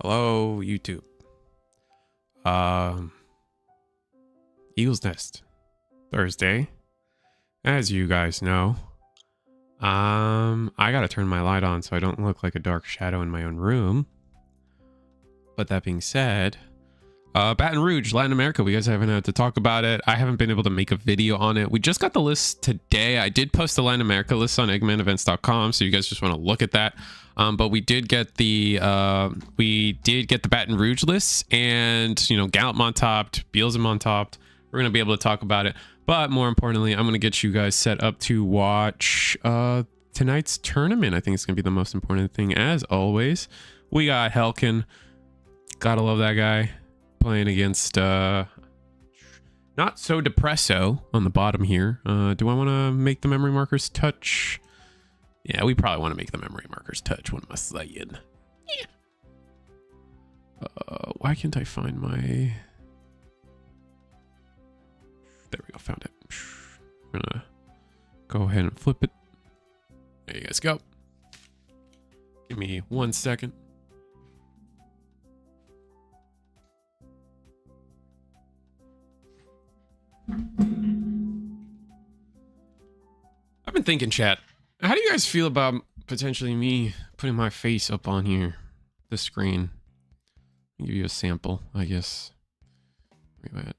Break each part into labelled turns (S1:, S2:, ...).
S1: Hello, YouTube. Eagle's Nest. Thursday. As you guys know. I gotta turn my light on so I don't look like a dark shadow in my own room. But that being said, Baton Rouge, Latin America, we guys haven't had to talk about it. I haven't been able to make a video on it. We just got the list today. I did post the Latin America list on eggmanevents.com, so you guys just want to look at that. But we did get the Baton Rouge lists, and you know, Gallup Montopped, Beals and Montopped. We're gonna be able to talk about it. But more importantly, I'm gonna get you guys set up to watch tonight's tournament. I think it's gonna be the most important thing, as always. We got Helkin. Gotta love that guy. Playing against not so depresso on the bottom here. Do I want to make the memory markers touch? Yeah, we probably want to make the memory markers touch. What am I saying? Yeah. Why can't I find my... There we go, found it. I'm gonna go ahead and flip it. There you guys go. Give me 1 second. I've been thinking, chat, how do you guys feel about potentially me putting my face up on here, the screen? I'll give you a sample, I guess. Where you at?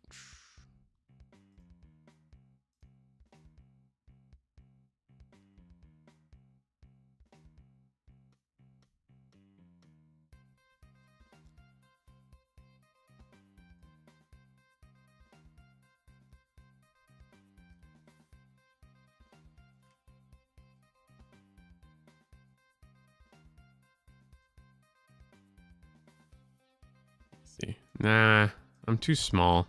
S1: See. Nah, I'm too small.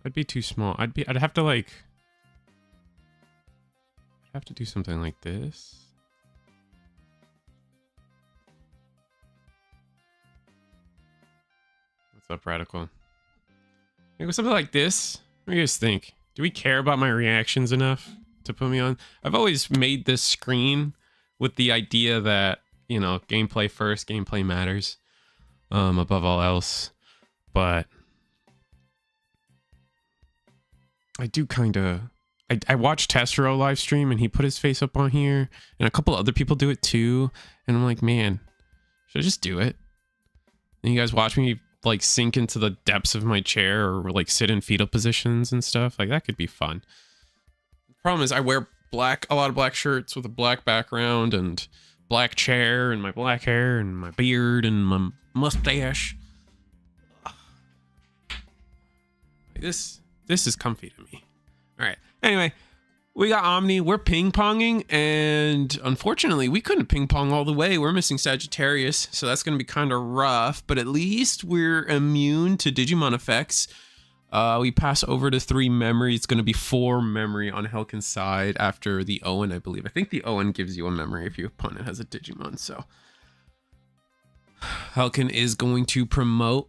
S1: I'd be too small. I'd have to like... I'd have to do something like this. What's up, Radical? Maybe something like this? What do you guys think? Do we care about my reactions enough to put me on? I've always made this screen with the idea that, you know, gameplay first, gameplay matters. Above all else, but I do kind of, I watched Testero live stream and he put his face up on here, and a couple other people do it too, and I'm like, man, should I just do it? And you guys watch me like sink into the depths of my chair or like sit in fetal positions and stuff. Like that could be fun. The problem is I wear a lot of black shirts with a black background and black chair and my black hair and my beard and my mustache. This is comfy to me. All right. Anyway, we got Omni. We're ping-ponging, and unfortunately, we couldn't ping-pong all the way. We're missing Sagittarius, so that's going to be kind of rough, but at least we're immune to Digimon effects. We pass over to 3 memory. It's going to be 4 memory on Helkin's side after the Owen, I believe. I think the Owen gives you a memory if your opponent has a Digimon, so... Helkin is going to promote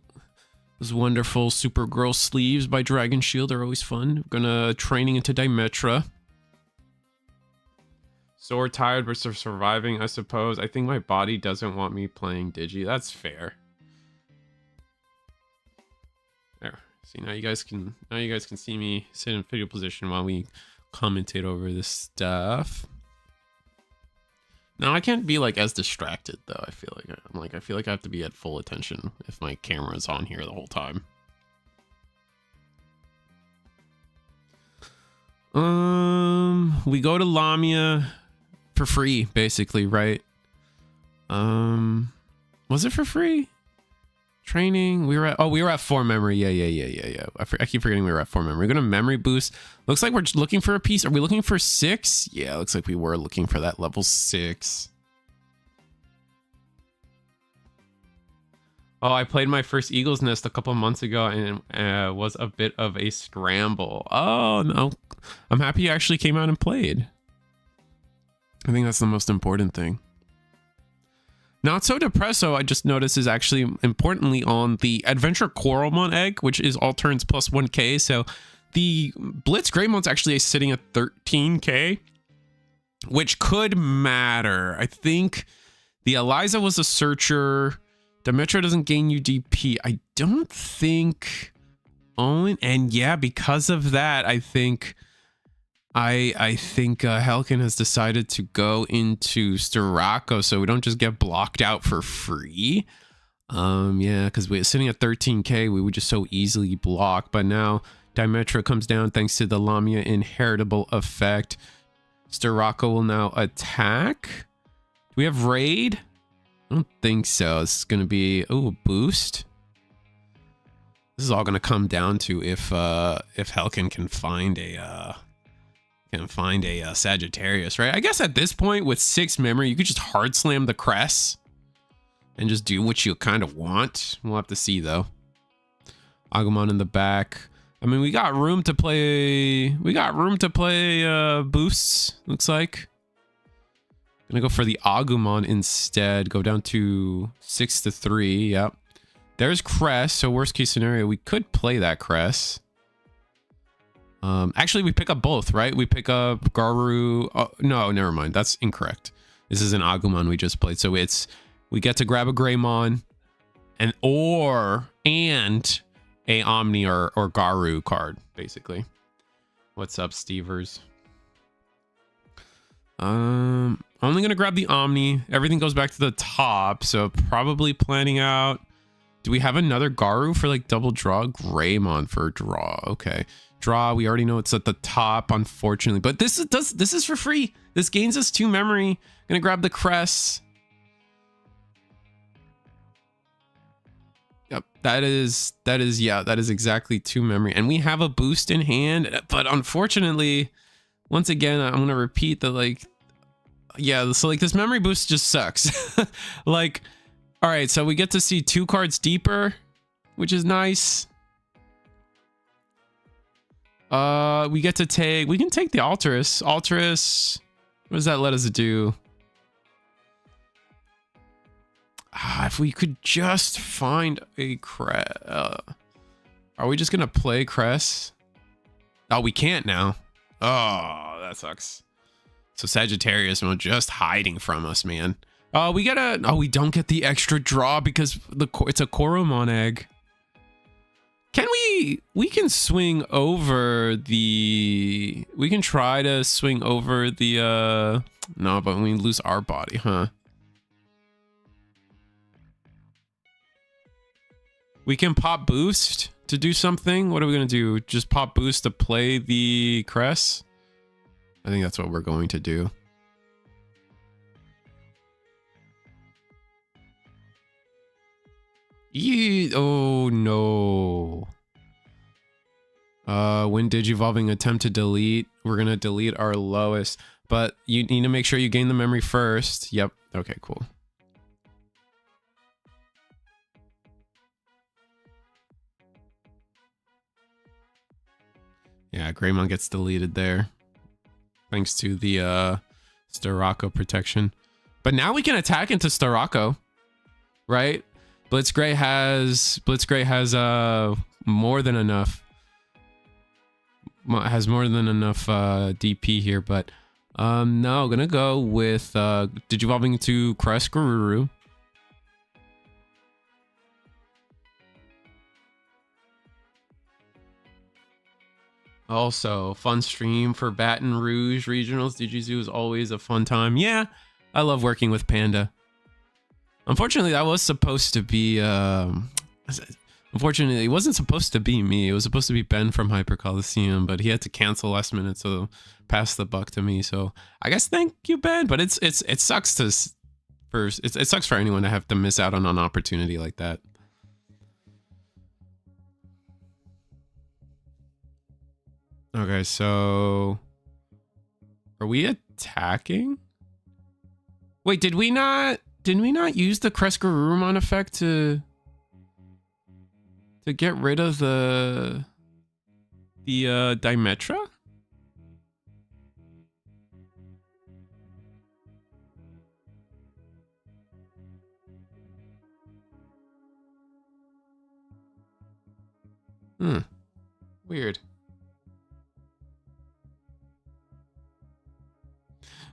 S1: those wonderful Supergirl sleeves by Dragon Shield. They're always fun. Gonna training into Dimetra. Sore, tired versus surviving, I suppose. I think my body doesn't want me playing Digi. That's fair. There. See, now you guys can see me sit in fetal position while we commentate over this stuff. Now I can't be like as distracted though. I feel like I have to be at full attention if my camera's on here the whole time. We go to Lamia for free, basically, right? Was it for free? Training, we were at 4 memory. Yeah. I keep forgetting we were at 4 memory. We're gonna memory boost. Looks like we're just looking for a piece. Are we looking for 6? Yeah, looks like we were looking for that level 6. Oh, I played my first Eagle's Nest a couple of months ago, and it was a bit of a scramble. Oh no, I'm happy you actually came out and played. I think that's the most important thing. Not so depresso, I just noticed, is actually importantly on the Adventure Coralmon egg, which is all turns plus 1k. So the Blitz Greymon's actually sitting at 13k, which could matter. I think the Eliza was a searcher. Demetra doesn't gain you DP. I don't think Owen, and yeah, because of that, I think Helkin has decided to go into Starako so we don't just get blocked out for free. Yeah, because we're sitting at 13k, we would just so easily block, but now Dimetra comes down thanks to the Lamia inheritable effect. Starako will now attack. Do we have raid? I don't think so. This is gonna be a boost. This is all gonna come down to if Helkin can find a Sagittarius, right? I guess at this point with 6 memory, you could just hard slam the crest and just do what you kind of want. We'll have to see though. Agumon in the back. I mean, we got room to play. We got room to play boosts. Looks like. Gonna go for the Agumon instead. Go down to 6-3. Yep. There's Crest. So worst case scenario, we could play that Crest. Actually, we pick up both, right? We pick up Garu. Oh, no, never mind. That's incorrect. This is an Agumon we just played. So we get to grab a Greymon and a Omni or Garu card, basically. What's up, Stevers? Only gonna grab the Omni. Everything goes back to the top, so probably planning out. Do we have another Garu for like double draw? Greymon for draw. Okay. Draw, we already know it's at the top, unfortunately. But this is for free. This gains us 2 memory. Gonna grab the Crest. Yep, that is exactly 2 memory. And we have a boost in hand, but unfortunately, once again, I'm gonna repeat that, like, yeah, so like this memory boost just sucks. Like, all right, so we get to see 2 cards deeper, which is nice. We can take the Alterus. Alterus, what does that let us do? If we could just find a Crest. Are we just gonna play Crest? Oh, we can't now. Oh, that sucks. So Sagittarius is just hiding from us, man. We don't get the extra draw because it's a Koromon egg. Can we can swing over the, we can try to swing over the, no, but we lose our body, huh? We can pop boost to do something. What are we going to do? Just pop boost to play the Crest? I think that's what we're going to do. Oh no. When digivolving, attempt to delete. We're gonna delete our lowest, but you need to make sure you gain the memory first. Yep. Okay, cool. Yeah, Greymon gets deleted there. Thanks to the Starako protection. But now we can attack into Starako, right? Blitzgray has more than enough. Has more than enough DP here, but no, gonna go with digivolving to Crest Garuru. Also, fun stream for Baton Rouge Regionals. DigiZoo is always a fun time. Yeah, I love working with Panda. Unfortunately, that was supposed to be... unfortunately, it wasn't supposed to be me. It was supposed to be Ben from Hyper Coliseum, but he had to cancel last minute, so pass the buck to me. So I guess thank you, Ben. But it sucks to... It sucks for anyone to have to miss out on an opportunity like that. Okay, so are we attacking? Wait, did we not use the Kreskarurumon effect to get rid of the Dimetra? Weird.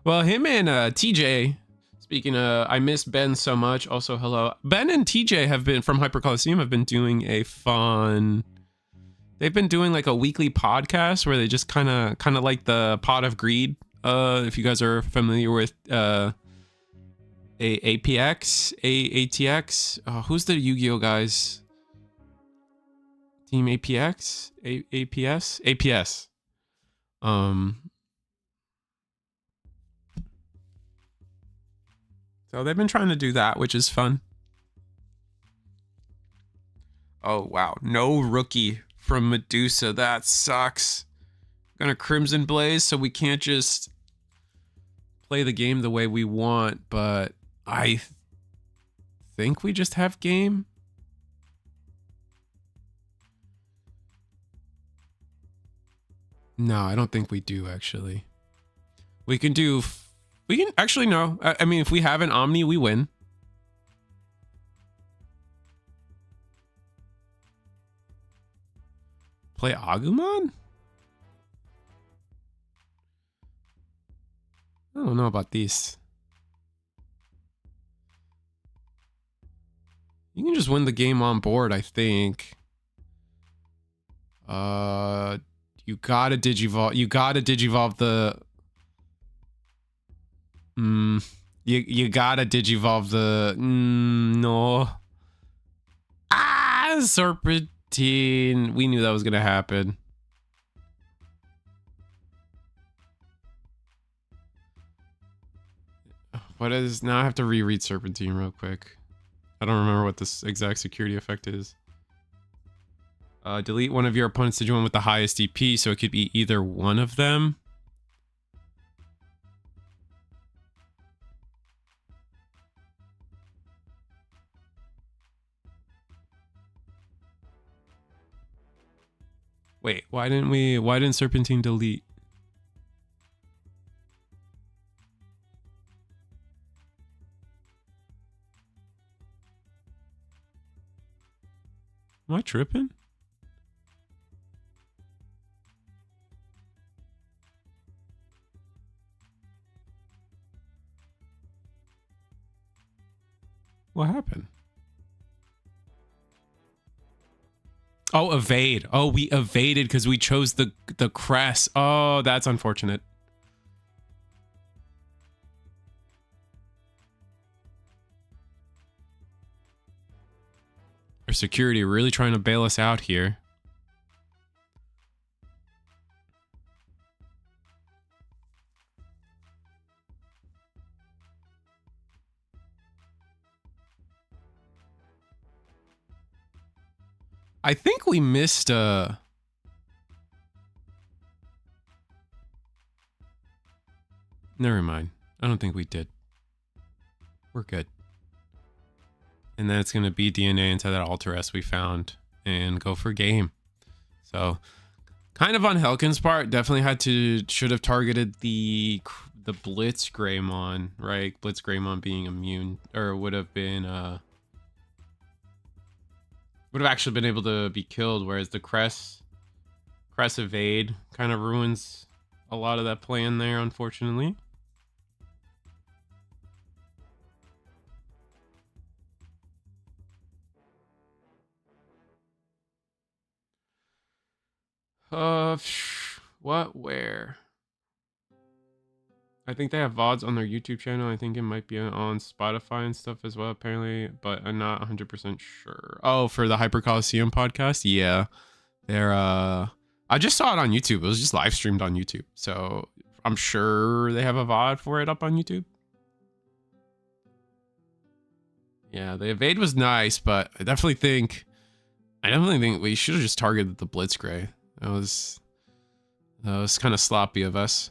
S1: Well, him and TJ Speaking of, I miss Ben so much. Also, hello. Ben and TJ have been from Hyper Coliseum have been doing a fun. They've been doing like a weekly podcast where they just kind of like the Pot of Greed. If you guys are familiar with ATX. Who's the Yu-Gi-Oh guys? Team APX? APS? APS. So they've been trying to do that, which is fun. Oh, wow. No rookie from Medusa. That sucks. Gonna Crimson Blaze, so we can't just play the game the way we want, but I think we just have game. No, I don't think we do, actually. We can actually, no. I mean, if we have an Omni, we win. Play Agumon? I don't know about these. You can just win the game on board, I think. You gotta Digivolve. You gotta Digivolve the... You gotta Digivolve the... no. Ah, Serpentine. We knew that was gonna happen. What is... Now I have to reread Serpentine real quick. I don't remember what this exact security effect is. Delete one of your opponent's Digimon with the highest DP, so it could be either one of them. Wait, why didn't Serpentine delete? Am I tripping? What happened? Oh, evade. Oh, we evaded because we chose the crest. Oh, that's unfortunate. Our security really trying to bail us out here. I think we missed never mind. I don't think we did. We're good. And then it's going to be DNA into that Alter S we found and go for game. So kind of on Helkin's part, definitely should have targeted the Blitz Greymon, right? Blitz Greymon being immune, or would have actually been able to be killed, whereas the Crest evade kind of ruins a lot of that plan there, unfortunately. Where? I think they have VODs on their YouTube channel. I think it might be on Spotify and stuff as well, apparently, but I'm not 100% sure. Oh, for the Hyper Coliseum podcast? Yeah. They're, I just saw it on YouTube. It was just live streamed on YouTube. So I'm sure they have a VOD for it up on YouTube. Yeah, the evade was nice, but I definitely think we should have just targeted the Blitzcray. That was kind of sloppy of us.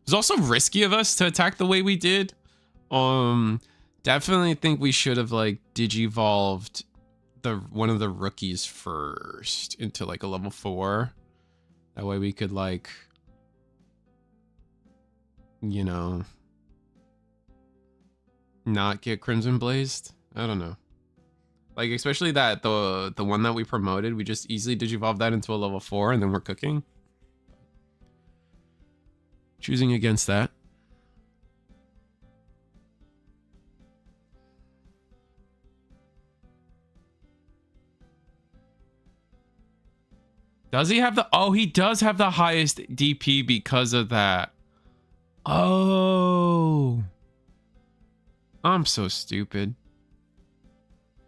S1: It was also risky of us to attack the way we did. Definitely think we should have like digivolved one of the rookies first into like a level 4. That way we could like, you know, not get Crimson Blazed. I don't know. Like, especially that the one that we promoted, we just easily digivolve that into a level 4 and then we're cooking. Choosing against that. Does he have the... Oh, he does have the highest DP because of that. Oh. I'm so stupid.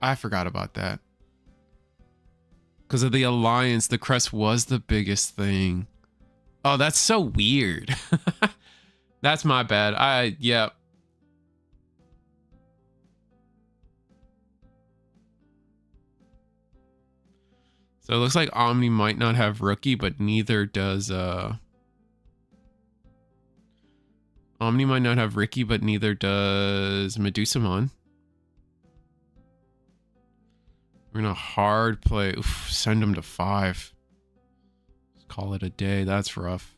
S1: I forgot about that. Because of the alliance, the crest was the biggest thing. Oh, that's so weird. That's my bad. Yeah. So it looks like Omni might not have rookie, but neither does Omni might not have Ricky, but neither does Medusamon. We're gonna hard play. Oof, send him to 5. Let's call it a day. That's rough.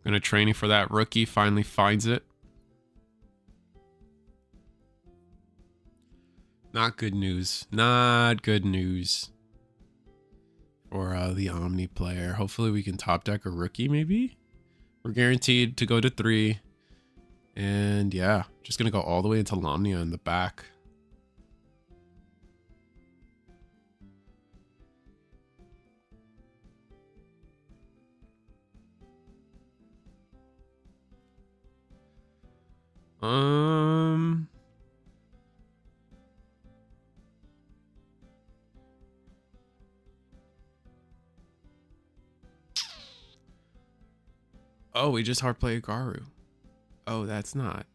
S1: Gonna training for that rookie. Finally finds it. Not good news. Not good news for the Omni player. Hopefully we can top deck a rookie maybe. We're guaranteed to go to 3. And yeah, just gonna go all the way into Lomnia in the back. Oh, we just hard play Garu. Oh, that's not.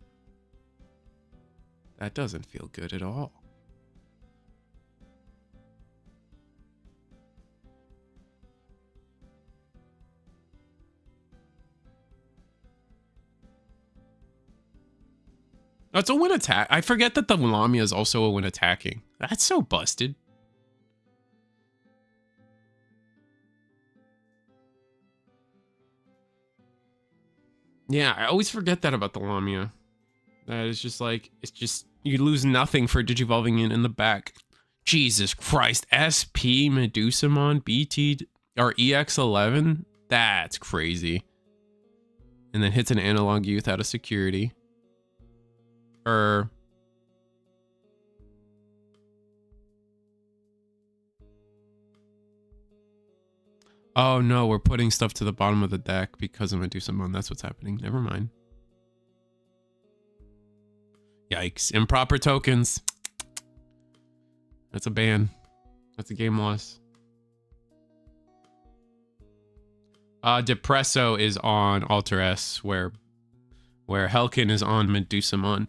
S1: That doesn't feel good at all. Oh, it's a win attack. I forget that the Lamia is also a win attacking. That's so busted. Yeah, I always forget that about the Lamia. That is just like, it's just, you lose nothing for digivolving in the back. Jesus Christ, SP Medusamon BT or EX11? That's crazy. And then hits an analog youth out of security. Oh no, we're putting stuff to the bottom of the deck because of Medusamon. That's what's happening. Never mind. Yikes. Improper tokens. That's a ban. That's a game loss. Depresso is on Alter S, where Helkin is on Medusamon.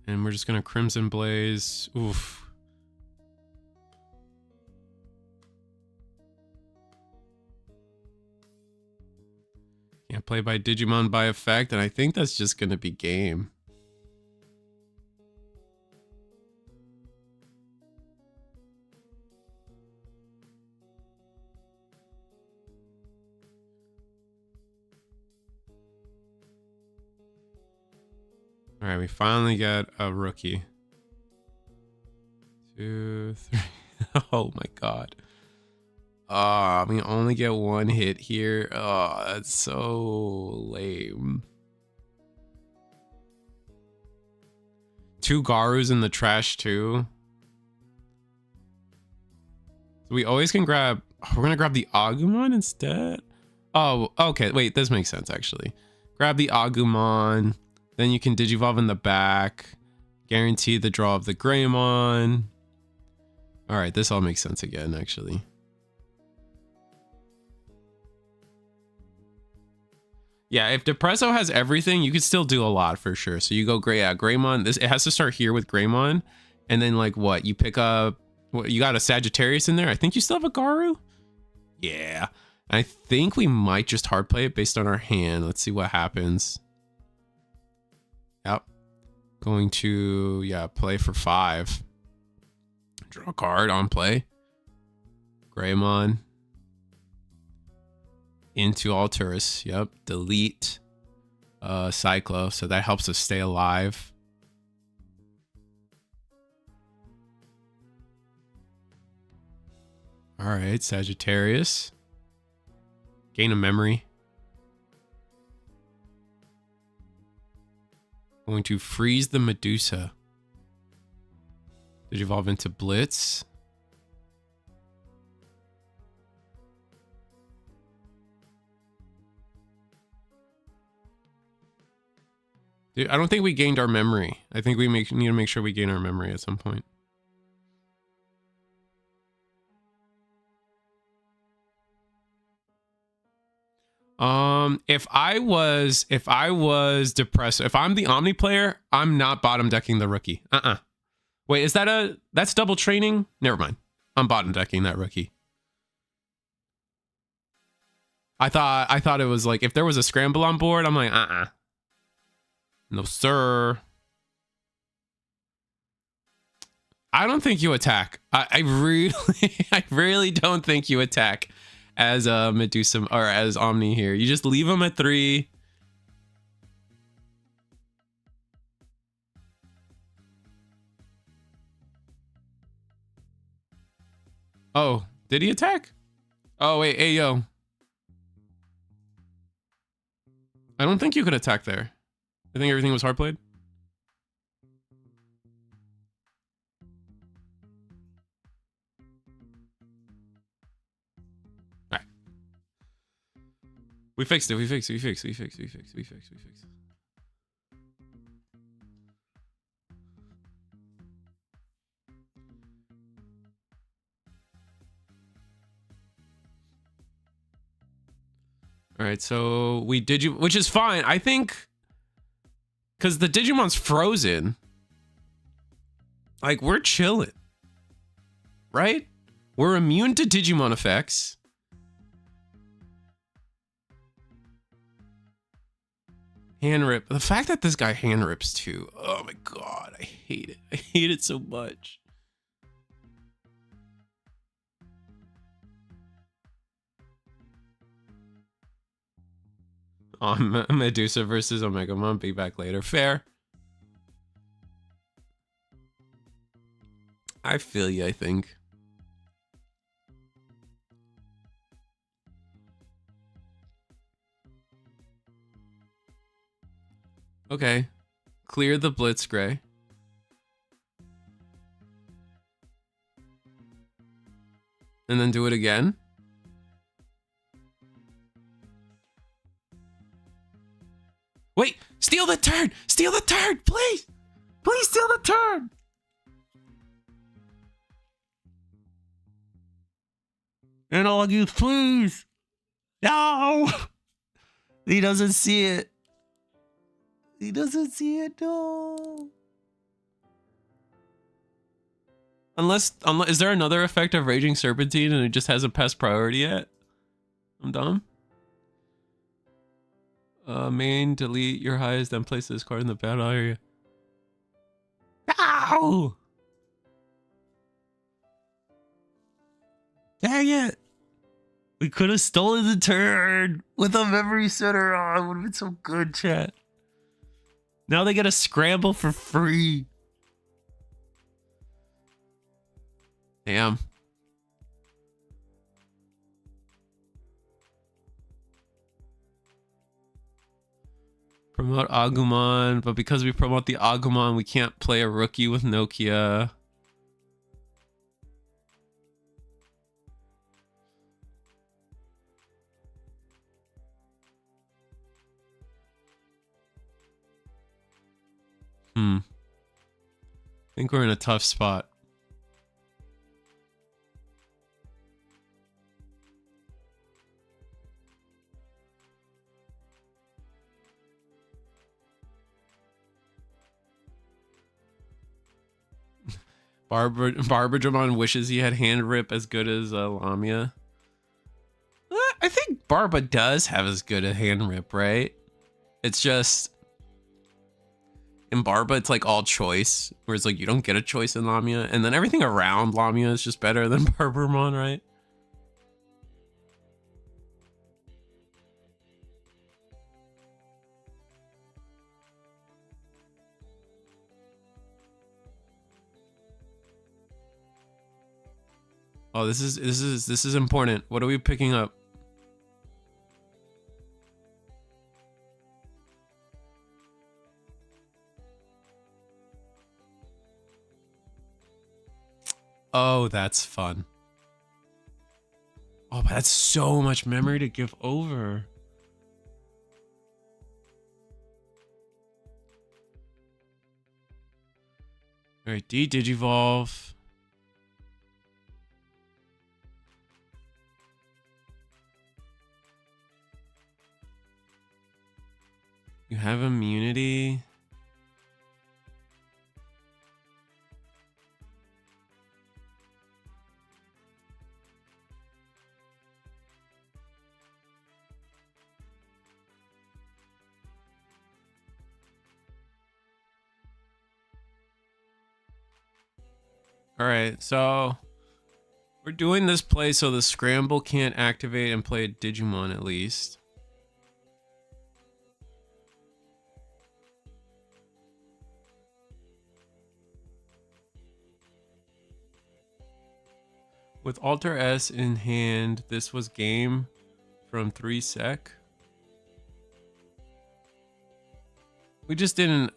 S1: And we're just gonna Crimson Blaze. Oof. Can't play by Digimon by effect, and I think that's just gonna be game. All right, we finally got a rookie. 2, 3. Oh my god. We only get 1 hit here. Oh, that's so lame. 2 Garus in the trash too. So we always can grab. We're gonna grab the Agumon instead. Oh, okay. Wait, this makes sense actually. Grab the Agumon. Then you can Digivolve in the back. Guarantee the draw of the Greymon. Alright, this all makes sense again, actually. Yeah, if Depresso has everything, you could still do a lot for sure. So you go Greymon. It has to start here with Greymon. And then like what? You pick up What, you got a Sagittarius in there? I think you still have a Garu. Yeah. I think we might just hard play it based on our hand. Let's see what happens. Yep. Going to, yeah, play for 5. Draw a card on play. Greymon. Into Alturas. Yep. Delete Cyclo. So that helps us stay alive. All right, Sagittarius. Gain a memory. Going to freeze the Medusa. Did you evolve into Blitz? Dude, I don't think we gained our memory. I think we need to make sure we gain our memory at some point. If I was depressed, if I'm the Omni player, I'm not bottom decking the rookie. Wait, is that that's double training? Never mind. I'm bottom decking that rookie. I thought it was like, if there was a scramble on board, I'm like, no, sir. I don't think you attack. I really don't think you attack as Medusa or as Omni here. You just leave them at 3. Oh, did he attack? Oh, wait, hey, yo. I don't think you could attack there. I think everything was hard played. All right. We fixed it. We fixed. All right, so we did you, which is fine. I think because the Digimon's frozen. Like, we're chilling. Right? We're immune to Digimon effects. Hand rip. The fact that this guy hand rips too. Oh my god, I hate it. I hate it so much. On Medusa versus Omegamon, be back later. Fair. I feel you, I think. Okay. Clear the Blitz Gray. And then do it again. Wait, steal the turn! Steal the turn, please! Please steal the turn! And all you, please! No! He doesn't see it. He doesn't see it, no. Unless, is there another effect of Raging Serpentine and it just hasn't passed priority yet? I'm dumb. Main, delete your highest, then place this card in the battle area. Ow! Dang it! We could have stolen the turn with a memory center on. Would have been so good, chat. Now they get a scramble for free. Damn. Promote Agumon, but because we promote the Agumon, we can't play a rookie with Nokia. I think we're in a tough spot. Barbadramon wishes he had hand rip as good as Lamia. I think Barba does have as good a hand rip, right? It's just in Barba, it's like all choice, whereas like you don't get a choice in Lamia, and then everything around Lamia is just better than Barbadramon, right? Oh, this is important. What are we picking up? Oh, that's fun. Oh, but that's so much memory to give over. All right, Digivolve. You have immunity. All right, so we're doing this play so the scramble can't activate and play a Digimon at least. With Alter S in hand, this was game from 3 sec. We just didn't,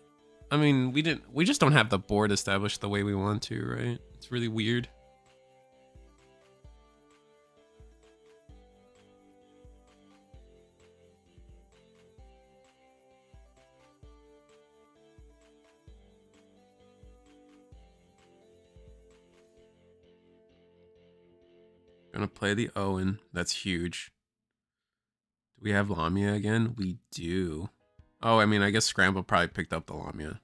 S1: I mean, we just don't have the board established the way we want to, right? It's really weird. Gonna play the Owen. That's huge. Do we have Lamia again? We do. Oh, I mean, I guess Scramble probably picked up the Lamia.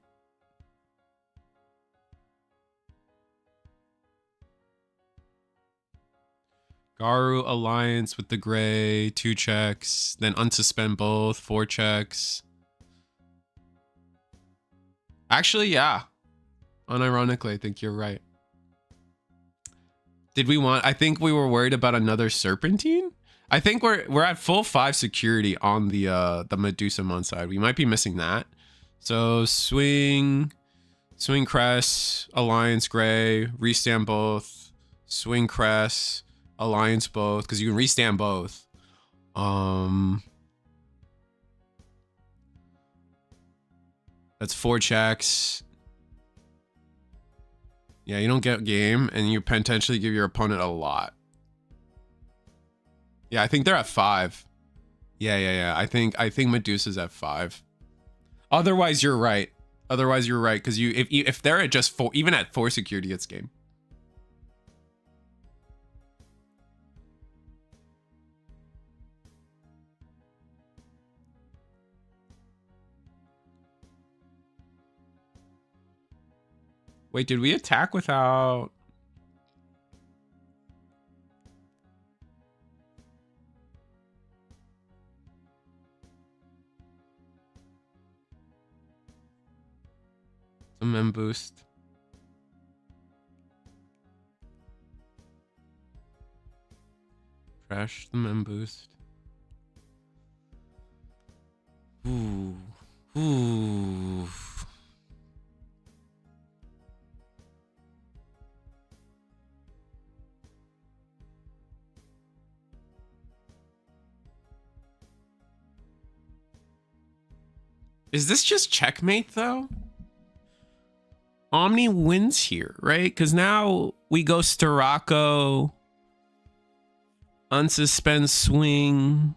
S1: Garu Alliance with the gray, 2 checks. Then unsuspend both, 4 checks. Actually, yeah. Unironically, I think you're right. Did we want, I think we were worried about another Serpentine. I think we're at full 5 security on the Medusomon side. We might be missing that. So swing Crest, Alliance Gray, restand both, swing Crest, Alliance both, because you can restand both. That's 4 checks. Yeah, you don't get game, and you potentially give your opponent a lot. Yeah, I think they're at 5. Yeah. I think Medusa's at 5. Otherwise, you're right. Because if they're at just 4, even at 4 security, it's game. Wait, did we attack without? The mem boost. Trash the mem boost. Ooh. Is this just checkmate though? Omni wins here, right? Because now we go Starako, unsuspend swing.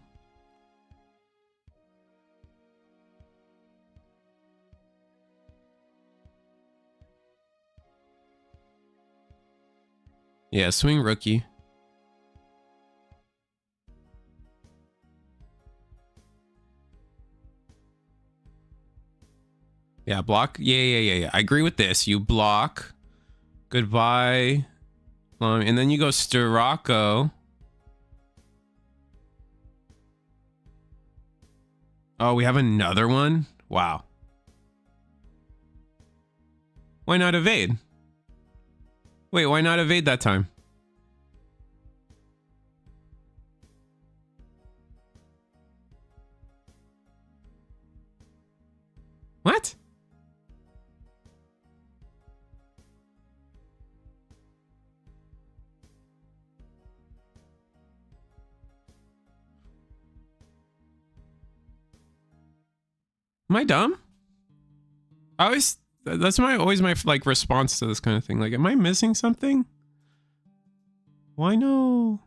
S1: Yeah, swing rookie. Yeah, block. Yeah. I agree with this. You block, Goodbye. And then you go Sturako. Oh, we have another one? Wow. Why not evade? Wait, why not evade that time? What? Am I dumb? That's always my like response to this kind of thing. Like, am I missing something? Why no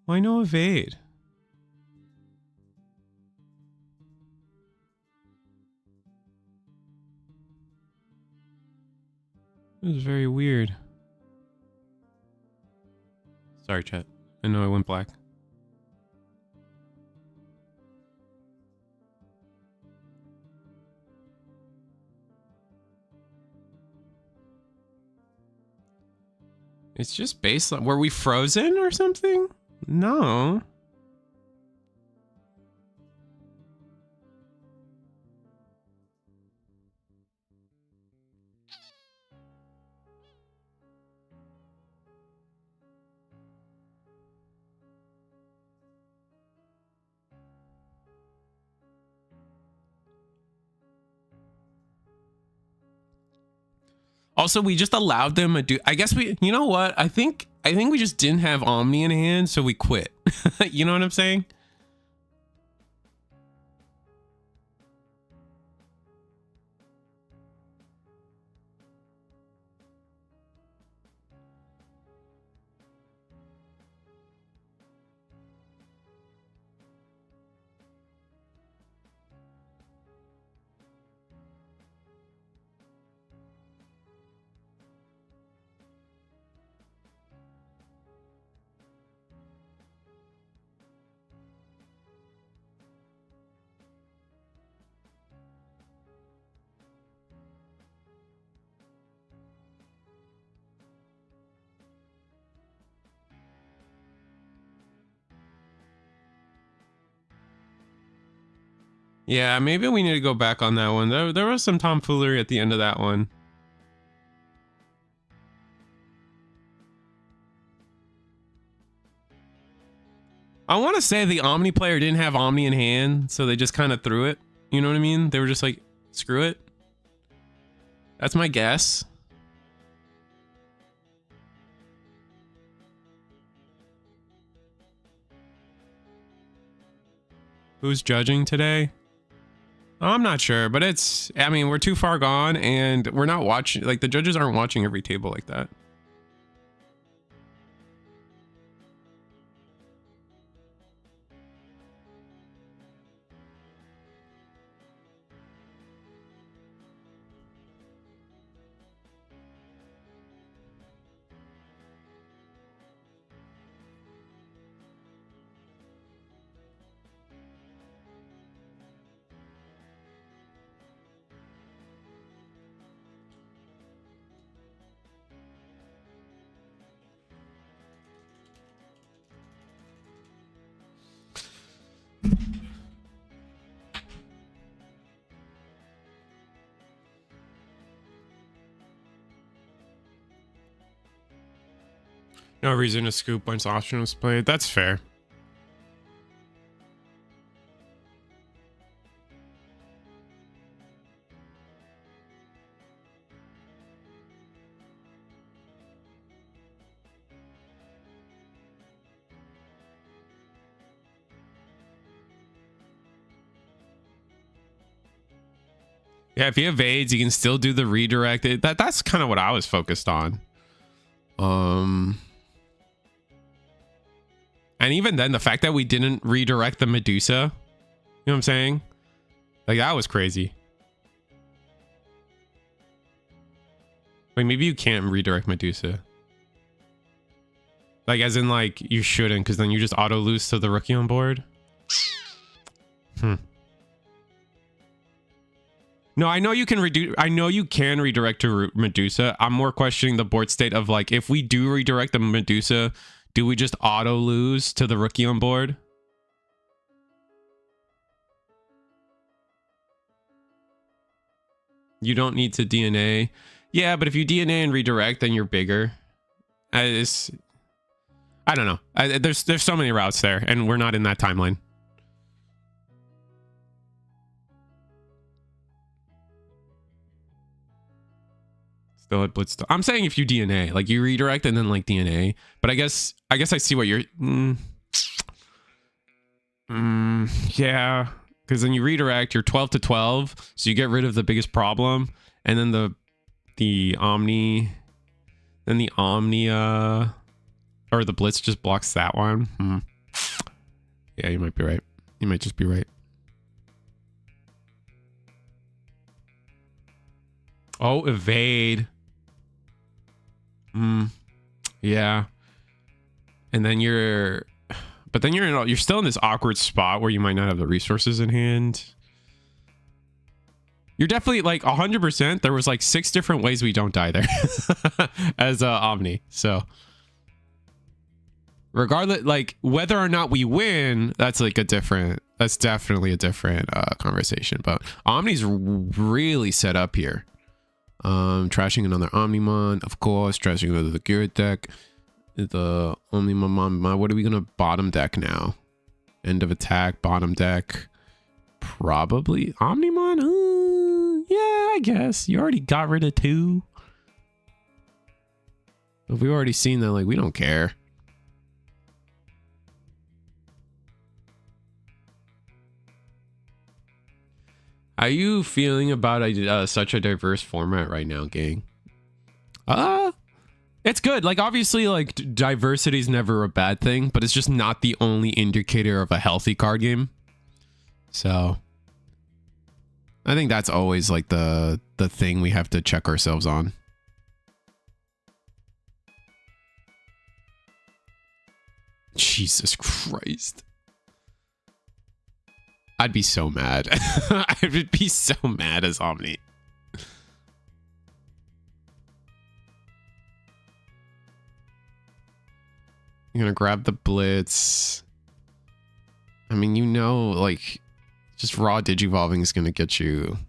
S1: evade? It was very weird. Sorry, chat. I know I went black. It's just baseline. Were we frozen or something? No. Also, we just allowed them to do. I guess you know what? I think we just didn't have Omni in hand, so we quit. You know what I'm saying? Yeah, maybe we need to go back on that one. There was some tomfoolery at the end of that one. I want to say the Omni player didn't have Omni in hand, so they just kind of threw it. You know what I mean? They were just like, screw it. That's my guess. Who's judging today? I'm not sure, but I mean, we're too far gone and we're not watching, like the judges aren't watching every table like that. No reason to scoop once option was played. That's fair. Yeah, if he evades, you can still do the redirect. That's kind of what I was focused on. And even then, the fact that we didn't redirect the Medusa, you know what I'm saying? Like, that was crazy. Wait, maybe you can't redirect Medusa. Like, as in, like, you shouldn't, because then you just auto-lose to the rookie on board. No, I know you can reduce. I know you can redirect to Medusa. I'm more questioning the board state of like, if we do redirect the Medusa, do we just auto lose to the rookie on board? You don't need to DNA. Yeah, but if you DNA and redirect, then you're bigger. I don't know. There's so many routes there, and we're not in that timeline. Still at Blitz. I'm saying if you DNA, like you redirect and then like DNA. But I guess I see what you're. Yeah, because then you redirect. You're 12 to 12, so you get rid of the biggest problem, and then the Omni, then the Omnia, or the Blitz just blocks that one. Yeah, you might be right. You might just be right. Oh, evade. Yeah. And then you're still in this awkward spot where you might not have the resources in hand. You're definitely like 100%. There was like 6 different ways we don't die there as Omni. So regardless, like whether or not we win, that's definitely a different conversation. But Omni's really set up here. Trashing another Omnimon, of course. Trashing another Gear deck. The Omnimon. What are we gonna bottom deck now? End of attack, bottom deck. Probably Omnimon. Yeah, I guess you already got rid of 2. But we've already seen that. Like we don't care. How are you feeling about such a diverse format right now, gang? It's good. Like, obviously, like, diversity is never a bad thing, but it's just not the only indicator of a healthy card game. So, I think that's always, like, the thing we have to check ourselves on. Jesus Christ. I'd be so mad. I would be so mad as Omni. I'm gonna grab the Blitz. I mean, you know, like, just raw Digivolving is gonna get you.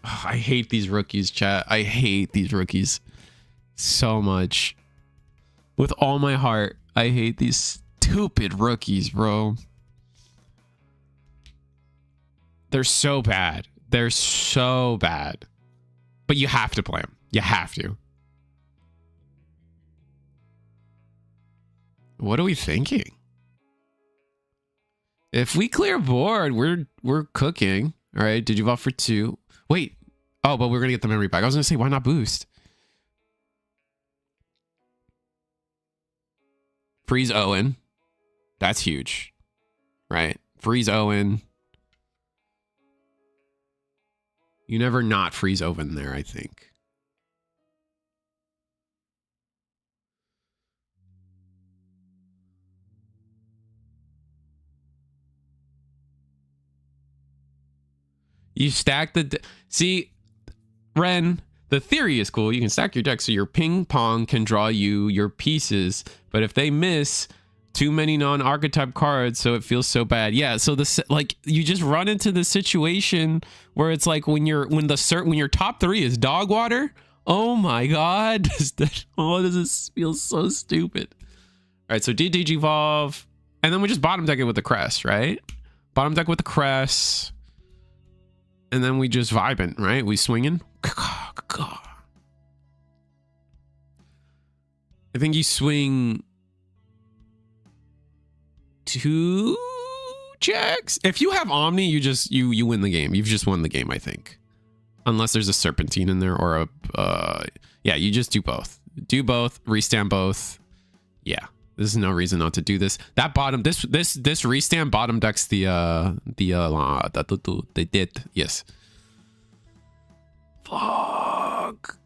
S1: Oh, I hate these rookies, chat. I hate these rookies so much. With all my heart, I hate these stupid rookies, bro. They're so bad. They're so bad. But you have to play them. You have to. What are we thinking? If we clear board, we're cooking. All right, did you vote for 2? Wait. Oh, but we're gonna get the memory back. I was gonna say, why not boost? Freeze Owen. That's huge. Right? Freeze Owen. You never not freeze Owen there, I think. You stack the... See, Ren, the theory is cool. You can stack your deck so your ping pong can draw you your pieces. But if they miss... too many non-archetype cards, so it feels so bad. Yeah, so this, like, you just run into the situation where it's like when your top 3 is dog water. Oh my god, does this feel so stupid? All right, so Digivolve, and then we just bottom deck it with the crest, right? Bottom deck with the crest, and then we just vibing, right? We swinging. I think you swing 2 checks. If you have Omni, you win the game. You've just won the game, I think. Unless there's a Serpentine in there or a yeah, you just do both. Do both, restand both. Yeah. There's no reason not to do this. That bottom this restand bottom decks the did. Yes. Fuck.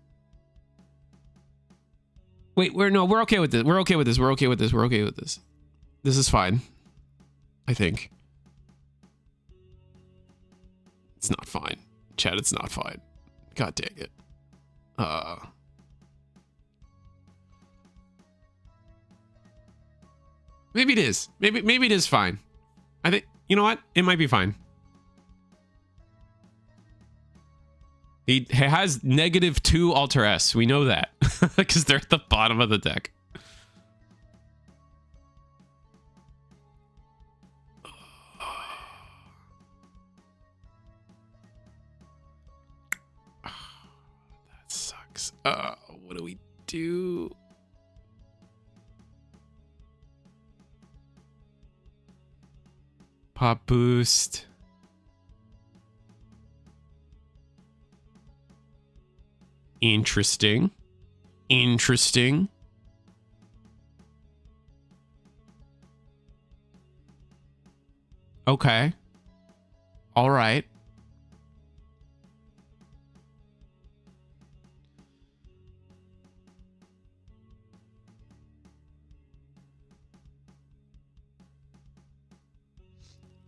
S1: Wait, we're okay with this. We're okay with this. We're okay with this. We're okay with this. This is fine. I think. It's not fine. Chad, it's not fine. God dang it. Maybe it is. Maybe it is fine. I think, you know what? It might be fine. He has -2 Alter S. We know that because they're at the bottom of the deck. That sucks. What do we do? Pop boost. Interesting. Interesting. Okay. All right.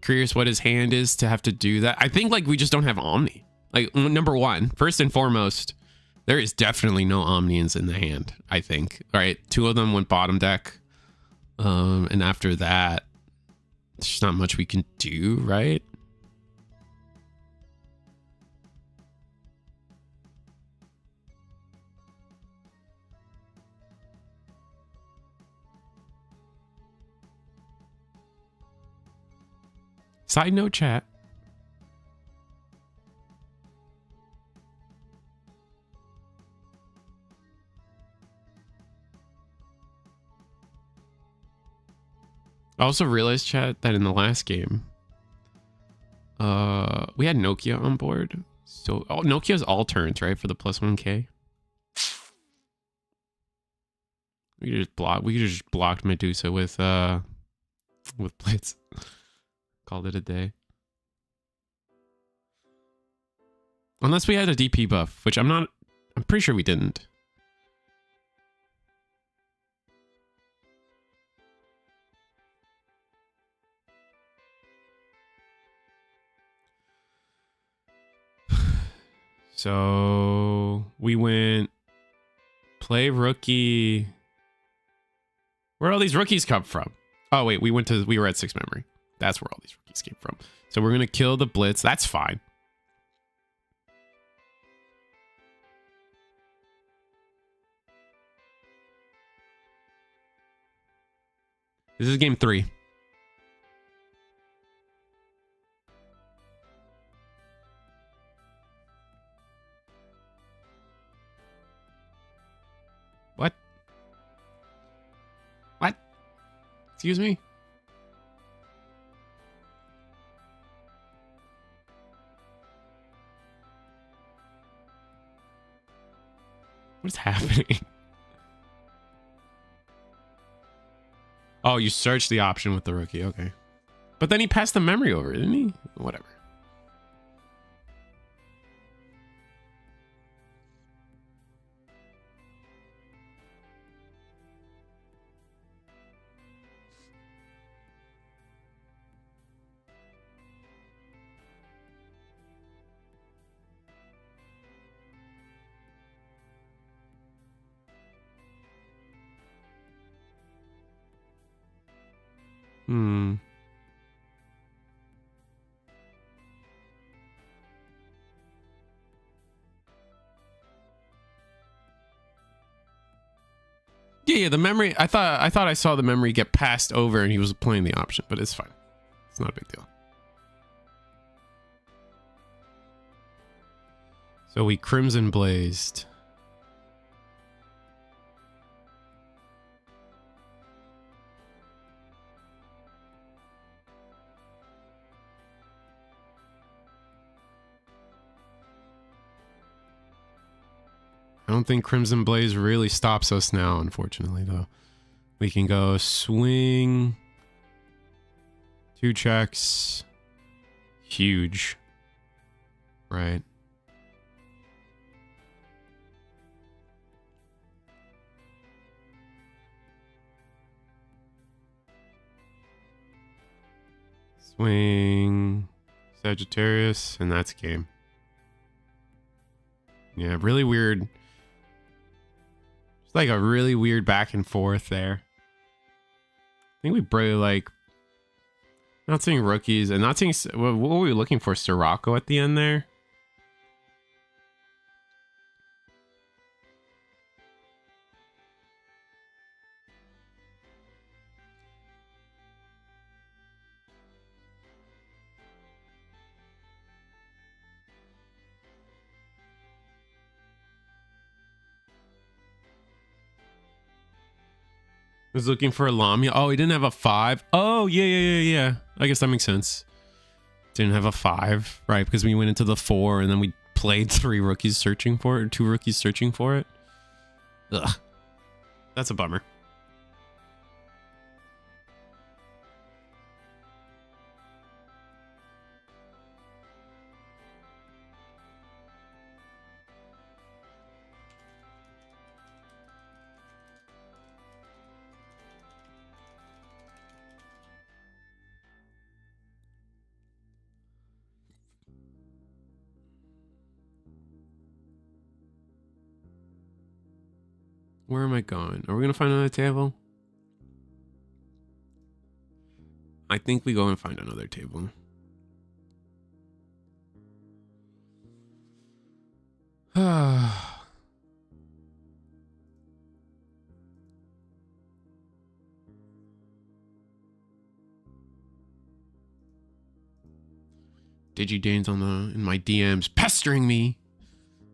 S1: Curious what his hand is to have to do that. I think like we just don't have Omni. Like number one, first and foremost, there is definitely no Omnians in the hand, I think. All right, 2 of them went bottom deck. And after that, there's not much we can do, right? Side note, chat. I also realized, chat, that in the last game, we had Nokia on board. So Nokia's all turns, right, for the +1K. We could just block. We could just blocked Medusa with Blitz. Called it a day. Unless we had a DP buff, which I'm pretty sure we didn't. So we went play rookie. Where all these rookies come from? Oh wait, we were at 6 memory. That's where all these rookies came from. So we're gonna kill the Blitz. That's fine. This is game 3. What? What? Excuse me? What's happening? Oh, you searched the option with the rookie. Okay. But then he passed the memory over, didn't he? Whatever. Hmm. Yeah, the memory. I thought I saw the memory get passed over and he was playing the option, but it's fine. It's not a big deal. So we Crimson Blazed. I don't think Crimson Blaze really stops us now, unfortunately, though. We can go swing. 2 checks. Huge. Right. Swing. Sagittarius, and that's game. Yeah, really weird. It's like a really weird back and forth there. I think we probably like not seeing rookies and not seeing what were we looking for? Sirocco at the end there. Was looking for a Lamia. Oh, he didn't have a 5. Oh, yeah. I guess that makes sense. Didn't have a 5, right? Because we went into the 4 and then we played 3 rookies searching for it, or 2 rookies searching for it. Ugh. That's a bummer. Where am I going? Are we gonna find another table? I think we go and find another table. Digidane's in my DMs pestering me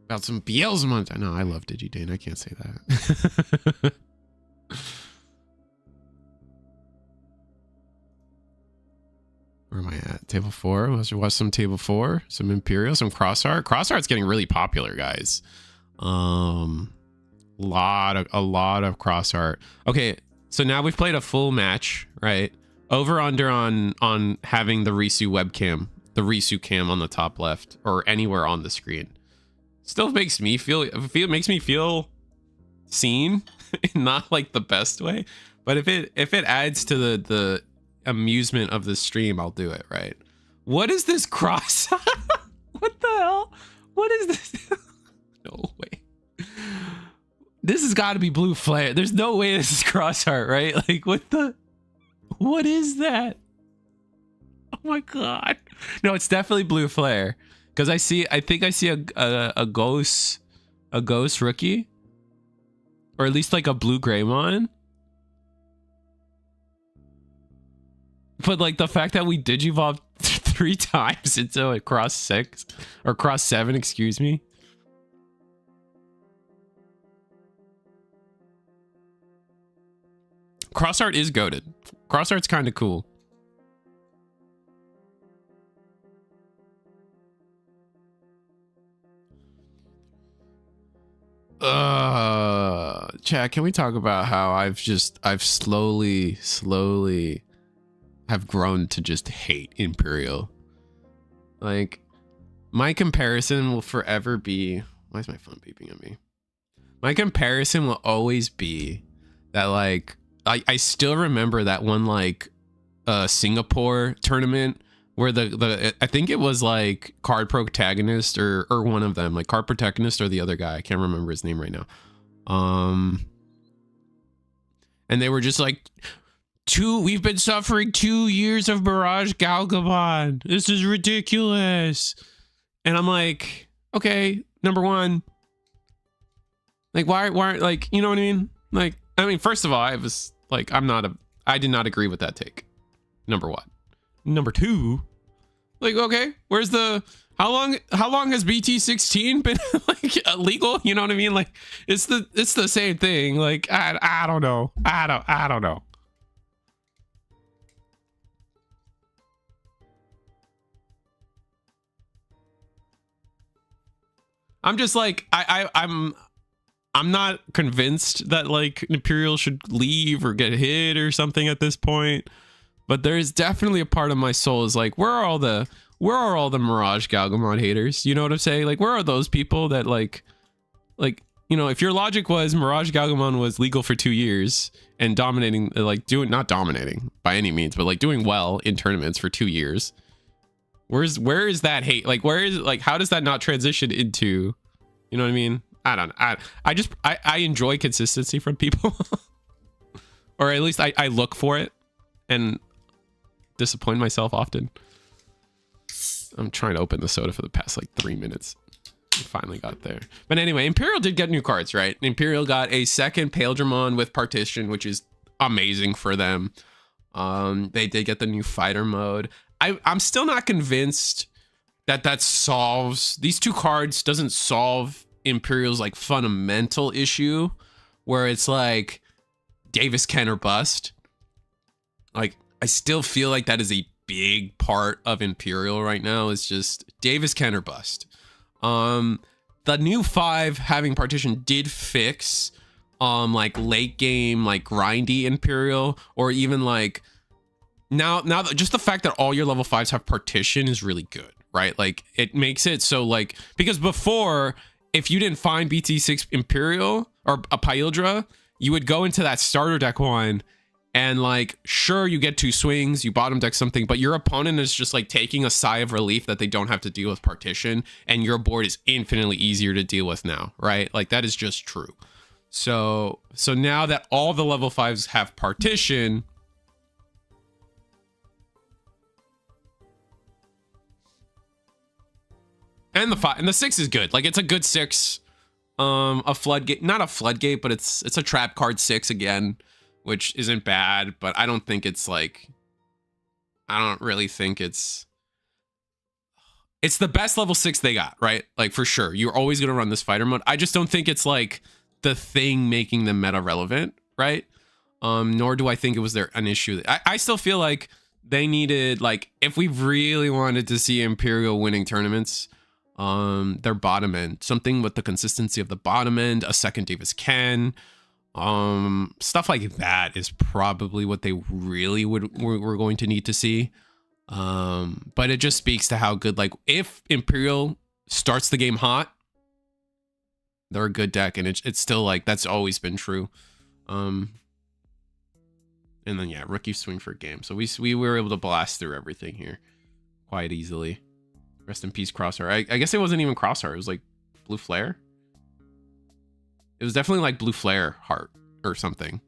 S1: about some Beelzemon. No, I love Digidane. I can't say that. Where am I at? Table 4. Let's watch some table 4. Some Imperial, some Cross Art. Cross Art's getting really popular, guys. A lot of Cross Art. Okay, so now we've played a full match, right? Over under on having the Risu webcam, the Risu cam on the top left or anywhere on the screen. Still makes me feel seen, not like the best way, but if it adds to the amusement of the stream, I'll do it, right? What is this cross? What the hell? What is this? No way. This has got to be blue flare. There's no way this is cross art, right? Like what is that? Oh my god. No, it's definitely blue flare. Because I think I see a ghost rookie. Or at least like a blue Greymon. But like the fact that we digivolved 3 times into a cross 6 or cross 7, excuse me. Cross art is goated. Cross art's kind of cool. Chat, can we talk about how I've slowly have grown to just hate Imperial? Like, my comparison will forever be, why is my phone beeping at me? My comparison will always be that, like, I still remember that one, like, Singapore tournament where I think it was like Card Protagonist or one of them, like Card Protagonist or the other guy, I can't remember his name right now. And they were just like, we've been suffering 2 years of Mirage Galgamon. This is ridiculous. And I'm like, okay, number one, like why like, you know what I mean? Like, I mean, first of all, I was like, I did not agree with that take. Number one. Number two, like, okay, where's the, how long has BT16 been like illegal? You know what I mean? Like, it's the same thing. Like, I don't know. I don't know. I'm just like, I'm not convinced that like Imperial should leave or get hit or something at this point. But there is definitely a part of my soul is like, where are all the Mirage Galgamon haters? You know what I'm saying? Like, where are those people that like, you know, if your logic was Mirage Galgamon was legal for 2 years and dominating, like not dominating by any means, but like doing well in tournaments for 2 years. Where is that hate? Like, where is, like, how does that not transition into You know what I mean? I don't know. I enjoy consistency from people. Or at least I look for it and disappoint myself often. I'm trying to open the soda for the past like 3 minutes. We finally got there. But anyway, Imperial did get new cards, right? Imperial got a second Paildramon with Partition, which is amazing for them. They did get the new fighter mode. I'm still not convinced that solves, these two cards doesn't solve Imperial's like fundamental issue where it's like Davis can or bust. Like I still feel like that is a big part of Imperial right now. Is just Davis can or bust. The new 5 having Partition did fix like late game like grindy Imperial, or even like now just the fact that all your level 5s have Partition is really good, right? Like it makes it so like, because before if you didn't find BT6 Imperial or a Pyldra, you would go into that starter deck one and like, sure, you get 2 swings, you bottom deck something, but your opponent is just like taking a sigh of relief that they don't have to deal with Partition, and your board is infinitely easier to deal with now, right? Like that is just true. So now that all the level 5s have Partition, and the 6 is good. Like it's a good 6. A floodgate, not a floodgate, but it's a trap card 6 again, which isn't bad, but I don't think it's like, I don't really think it's the best level 6 they got, right? Like for sure, you're always gonna run this fighter mode. I just don't think it's like the thing making them meta relevant, right? Nor do I think it was an issue. I still feel like they needed, like, if we really wanted to see Imperial winning tournaments, their bottom end, something with the consistency of the bottom end, a second Davis Ken, stuff like that is probably what they really were going to need to see. But it just speaks to how good, like, if Imperial starts the game hot, they're a good deck, and it's still like that's always been true. And then yeah, rookie swing for game. So we were able to blast through everything here quite easily. Rest in peace, Crosshair. I guess it wasn't even Crosshair. It was like Blue Flare. It was definitely like Blue Flare Heart or something.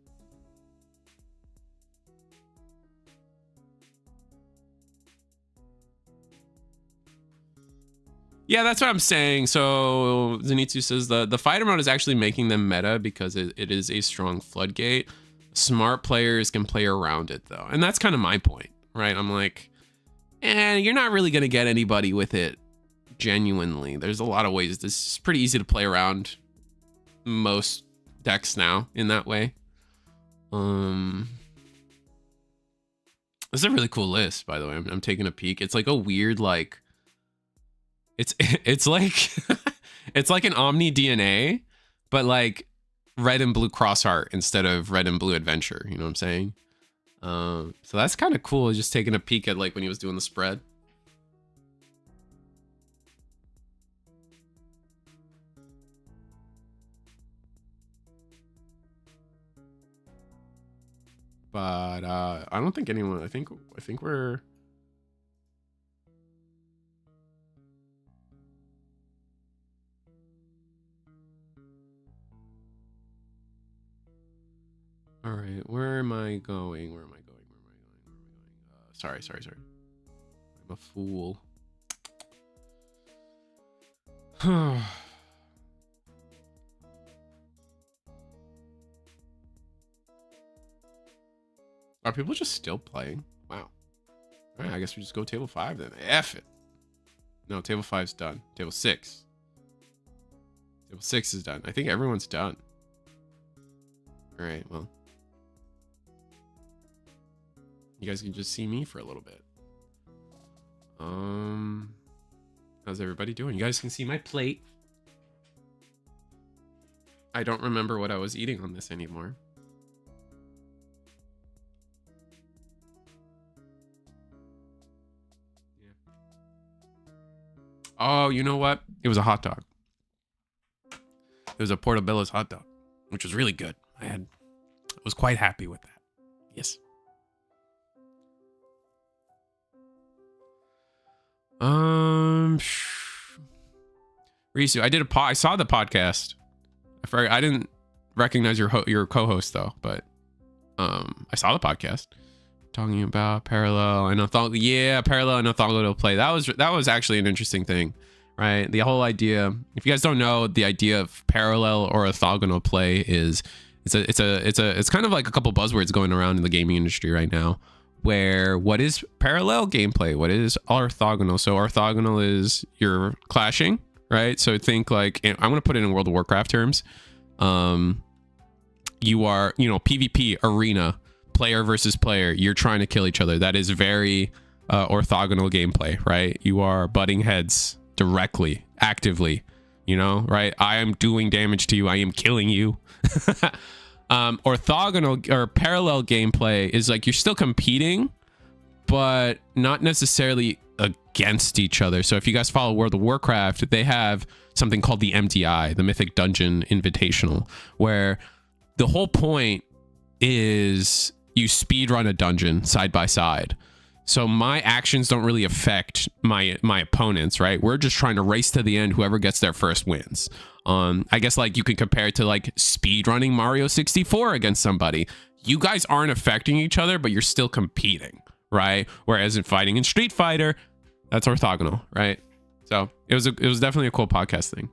S1: Yeah, that's what I'm saying. So Zenitsu says the fighter mode is actually making them meta because it is a strong floodgate. Smart players can play around it though. And that's kind of my point, right? I'm like, you're not really going to get anybody with it genuinely. There's a lot of ways. This is pretty easy to play around most decks now in that way. This is a really cool list, by the way. I'm taking a peek. It's like a weird, like, it's like it's like an Omni DNA, but like red and blue Crossheart instead of red and blue Adventure. You know what I'm saying? So that's kind of cool. Just taking a peek at like when he was doing the spread. But I don't think anyone. I think we're. All right, where am I going? Sorry. I'm a fool. Are people just still playing? Wow. All right, I guess we just go table 5 then. F it. No, table 5's done. Table 6. Table 6 is done. I think everyone's done. All right, well. You guys can just see me for a little bit. How's everybody doing? You guys can see my plate. I don't remember what I was eating on this anymore. Yeah. Oh, you know what? It was a hot dog. It was a Portobello's hot dog, which was really good. I was quite happy with that. Yes. Risu, I saw the podcast. I didn't recognize your co-host though, but I saw the podcast talking about parallel and parallel and orthogonal play. That was actually an interesting thing, right? The whole idea, if you guys don't know, the idea of parallel or orthogonal play is it's kind of like a couple buzzwords going around in the gaming industry right now, where what is parallel gameplay, what is orthogonal? So orthogonal is you're clashing, right? So think like, I'm going to put it in World of Warcraft terms. You are, PvP arena, player versus player. You're trying to kill each other. That is very orthogonal gameplay, right? You are butting heads directly, actively, right? I am doing damage to you. I am killing you. Orthogonal or parallel gameplay is like you're still competing, but not necessarily against each other. So if you guys follow World of Warcraft, they have something called the MDI, the Mythic Dungeon Invitational, where the whole point is you speed run a dungeon side by side. So my actions don't really affect my opponents, right? We're just trying to race to the end. Whoever gets there first wins. I guess like you can compare it to like speed running Mario 64 against somebody. You guys aren't affecting each other, but you're still competing, right? Whereas in fighting in Street Fighter, that's orthogonal, right? So it was definitely a cool podcast thing.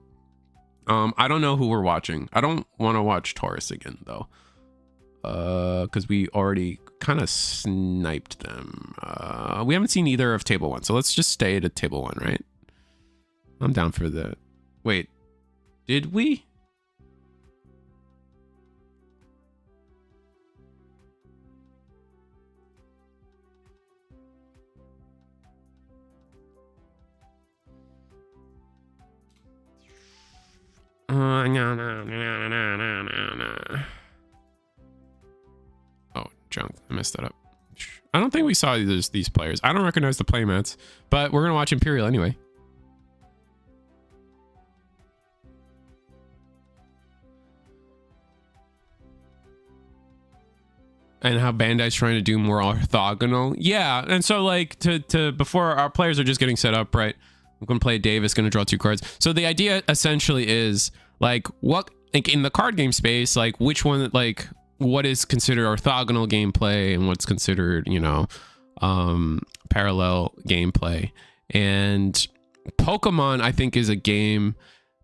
S1: I don't know who we're watching. I don't want to watch Taurus again though, because we already kind of sniped them. We haven't seen either of Table 1, so let's just stay at Table 1, right? I'm down for that. Wait, did we? No. Oh, junk. I messed that up. I don't think we saw these players. I don't recognize the playmats, but we're going to watch Imperial anyway. And how Bandai's trying to do more orthogonal. Yeah, and so like to before our players are just getting set up, right? I'm going to play Davis, going to draw 2 cards. So the idea essentially is like what like in the card game space, like which one, like what is considered orthogonal gameplay and what's considered, parallel gameplay. And Pokemon, I think, is a game,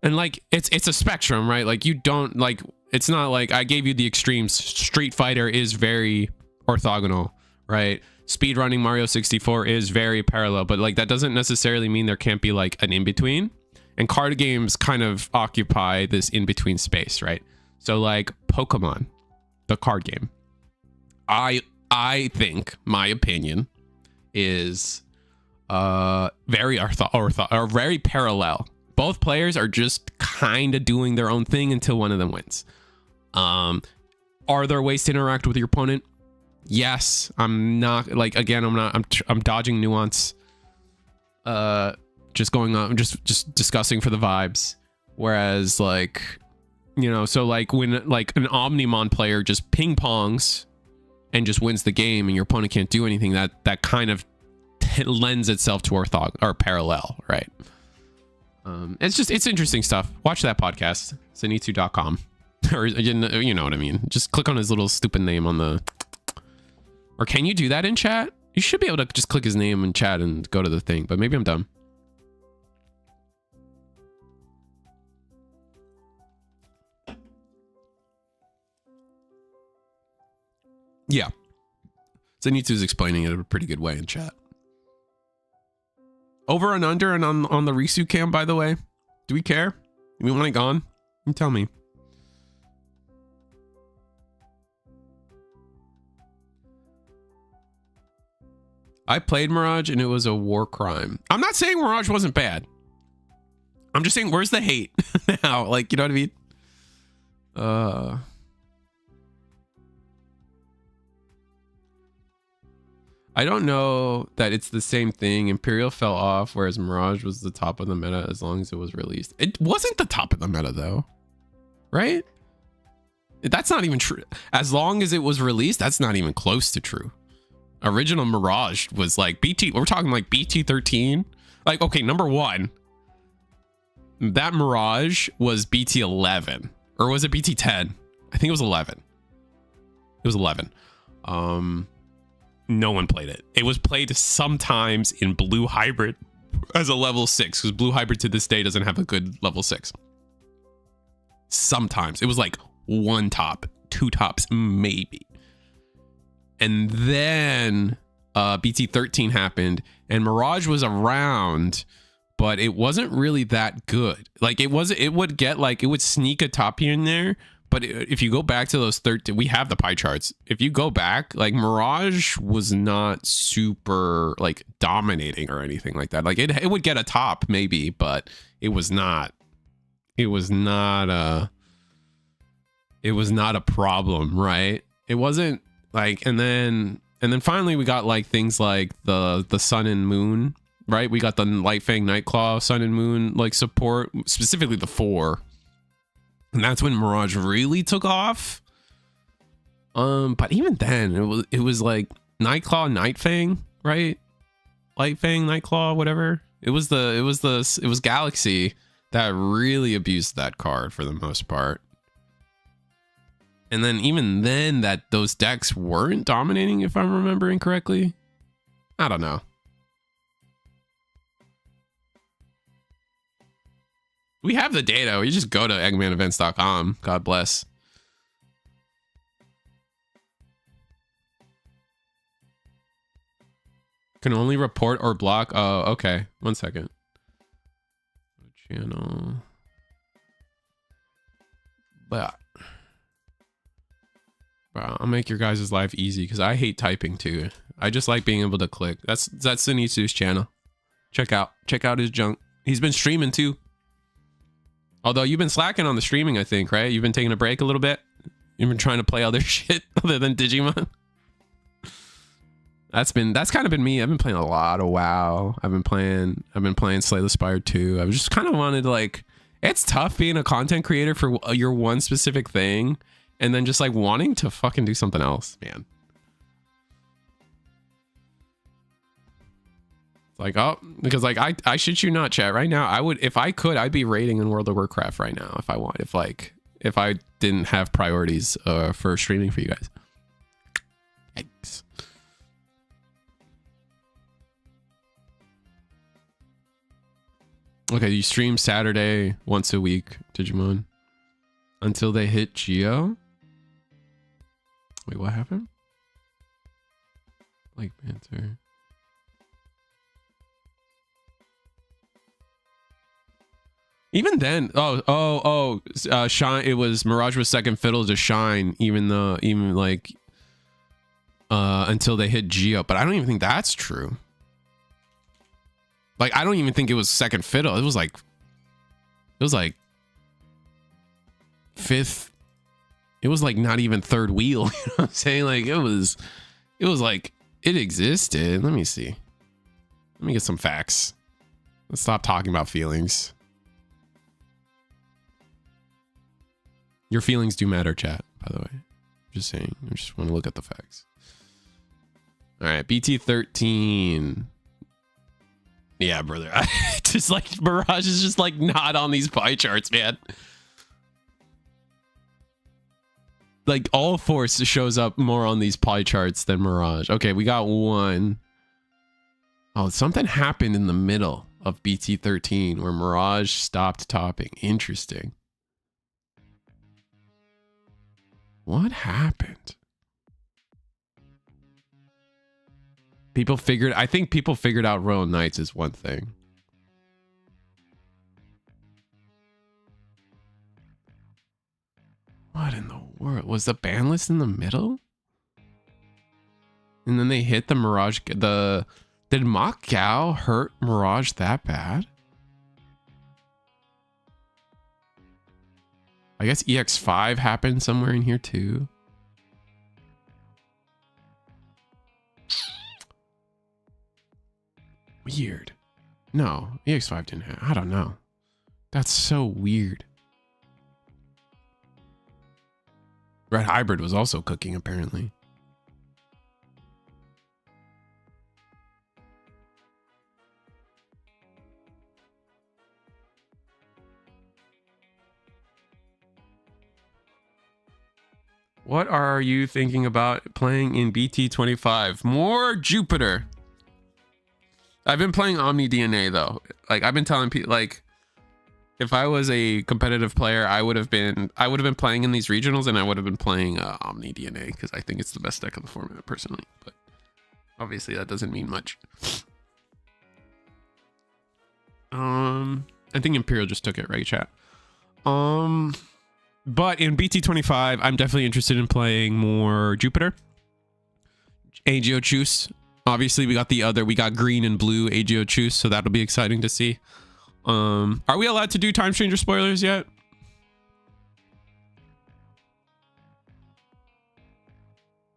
S1: and like it's a spectrum, right? Like you don't like, it's not like I gave you the extremes. Street Fighter is very orthogonal, right? Speedrunning Mario 64 is very parallel, but like that doesn't necessarily mean there can't be like an in-between. And card games kind of occupy this in-between space, right? So like Pokemon, the card game, I think my opinion is very very parallel. Both players are just kind of doing their own thing until one of them wins. Are there ways to interact with your opponent? Yes. I'm not like, again, I'm dodging nuance. Just going on, just discussing for the vibes. Whereas like, so like when like an Omnimon player just ping pongs and just wins the game and your opponent can't do anything, that kind of lends itself to orthogonal or parallel, right? It's interesting stuff. Watch that podcast, zenitsu.com. Or you know what I mean? Just click on his little stupid name on the, or can you do that in chat? You should be able to just click his name in chat and go to the thing, but maybe I'm dumb. Yeah. Zenitsu's explaining it in a pretty good way in chat. Over and under and on the Risu cam, by the way. Do we care? Do we want it gone? You tell me. I played Mirage and it was a war crime. I'm not saying Mirage wasn't bad. I'm just saying, where's the hate now? Like, you know what I mean? I don't know that it's the same thing. Imperial fell off, whereas Mirage was the top of the meta as long as it was released. It wasn't the top of the meta though, right? That's not even true. As long as it was released, that's not even close to true. Original Mirage was like BT. We're talking like BT 13. Like, okay, number one, that Mirage was BT 11, or was it BT 10? I think it was 11. It was 11. No one played it. It was played sometimes in Blue Hybrid as a level 6, because Blue Hybrid to this day doesn't have a good level 6. Sometimes it was like 1 top, 2 tops, maybe. And then BT 13 happened, and Mirage was around, but it wasn't really that good. Like it would get like, it would sneak a top here and there. But if you go back to those 13, we have the pie charts. If you go back, like Mirage was not super like dominating or anything like that. Like it would get a top maybe, but it was not a problem, right? It wasn't like, and then finally we got like things like the Sun and Moon, right? We got the Light Fang Nightclaw Sun and Moon like support, specifically the 4. And that's when Mirage really took off. But even then, it was like Nightclaw, Night Fang, right? Light Fang, Nightclaw, whatever. It was Galaxy that really abused that card for the most part. And then even then, that those decks weren't dominating, if I'm remembering correctly. I don't know. We have the data. You just go to eggmanevents.com. God bless. Can only report or block. Oh, okay. 1 second. Channel. But bro, I'll make your guys' life easy because I hate typing too. I just like being able to click. That's Sinisu's channel. Check out his junk. He's been streaming too. Although you've been slacking on the streaming, I think, right? You've been taking a break a little bit. You've been trying to play other shit other than Digimon. That's kind of been me. I've been playing a lot of WoW. I've been playing Slay the Spire 2. I just kind of wanted to like, it's tough being a content creator for your one specific thing and then just like wanting to fucking do something else, man. Like, oh, because like I shit you not, chat, right now I would, if I could, I'd be raiding in World of Warcraft right now if I didn't have priorities for streaming for you guys. Yikes. Okay, you stream Saturday once a week, Digimon, until they hit Geo. Wait, what happened? Like Banter. Even then, Shine. It was Mirage was second fiddle to Shine, even like until they hit Geo. But I don't even think that's true. Like I don't even think it was second fiddle. It was like fifth. It was like not even third wheel. You know what I'm saying? Like it was like it existed. Let me see. Let me get some facts. Let's stop talking about feelings. Your feelings do matter, chat, by the way. Just saying. I just want to look at the facts. All right, BT 13. Yeah, brother. Just like Mirage is just like not on these pie charts, man. Like all Force shows up more on these pie charts than Mirage. Okay, we got one. Oh, something happened in the middle of BT 13 where Mirage stopped topping. Interesting. What happened? I think people figured out Royal Knights is one thing. What in the world? Was the ban list in the middle? And then they hit the Mirage. Did Mach Gao hurt Mirage that bad? I guess EX5 happened somewhere in here too. Weird. No, EX5 didn't have. I don't know. That's so weird. Red Hybrid was also cooking apparently. What are you thinking about playing in BT25? More Jupiter. I've been playing Omni DNA though. Like I've been telling people, like if I was a competitive player, I would have been playing in these regionals, and I would have been playing Omni DNA because I think it's the best deck of the format personally. But obviously that doesn't mean much. I think Imperial just took it, right, chat? But in BT25, I'm definitely interested in playing more Jupiter. AGO Choose. Obviously, we got green and blue AGO Choose, so that'll be exciting to see. Are we allowed to do Time Stranger spoilers yet?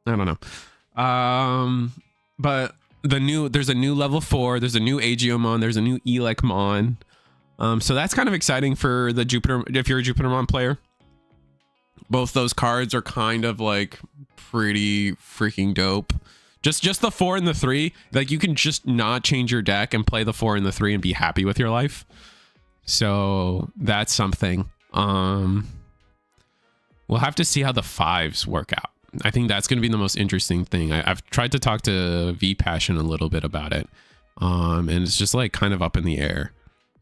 S1: I don't know. But there's a new level 4, there's a new AGOmon, there's a new Elecmon. So that's kind of exciting for the Jupiter, if you're a Jupitermon player. Both those cards are kind of like pretty freaking dope. Just the 4 and the 3, like you can just not change your deck and play the 4 and the 3 and be happy with your life. So that's something. We'll have to see how the 5s work out. I think that's going to be the most interesting thing. I've tried to talk to V Passion a little bit about it. And it's just like kind of up in the air.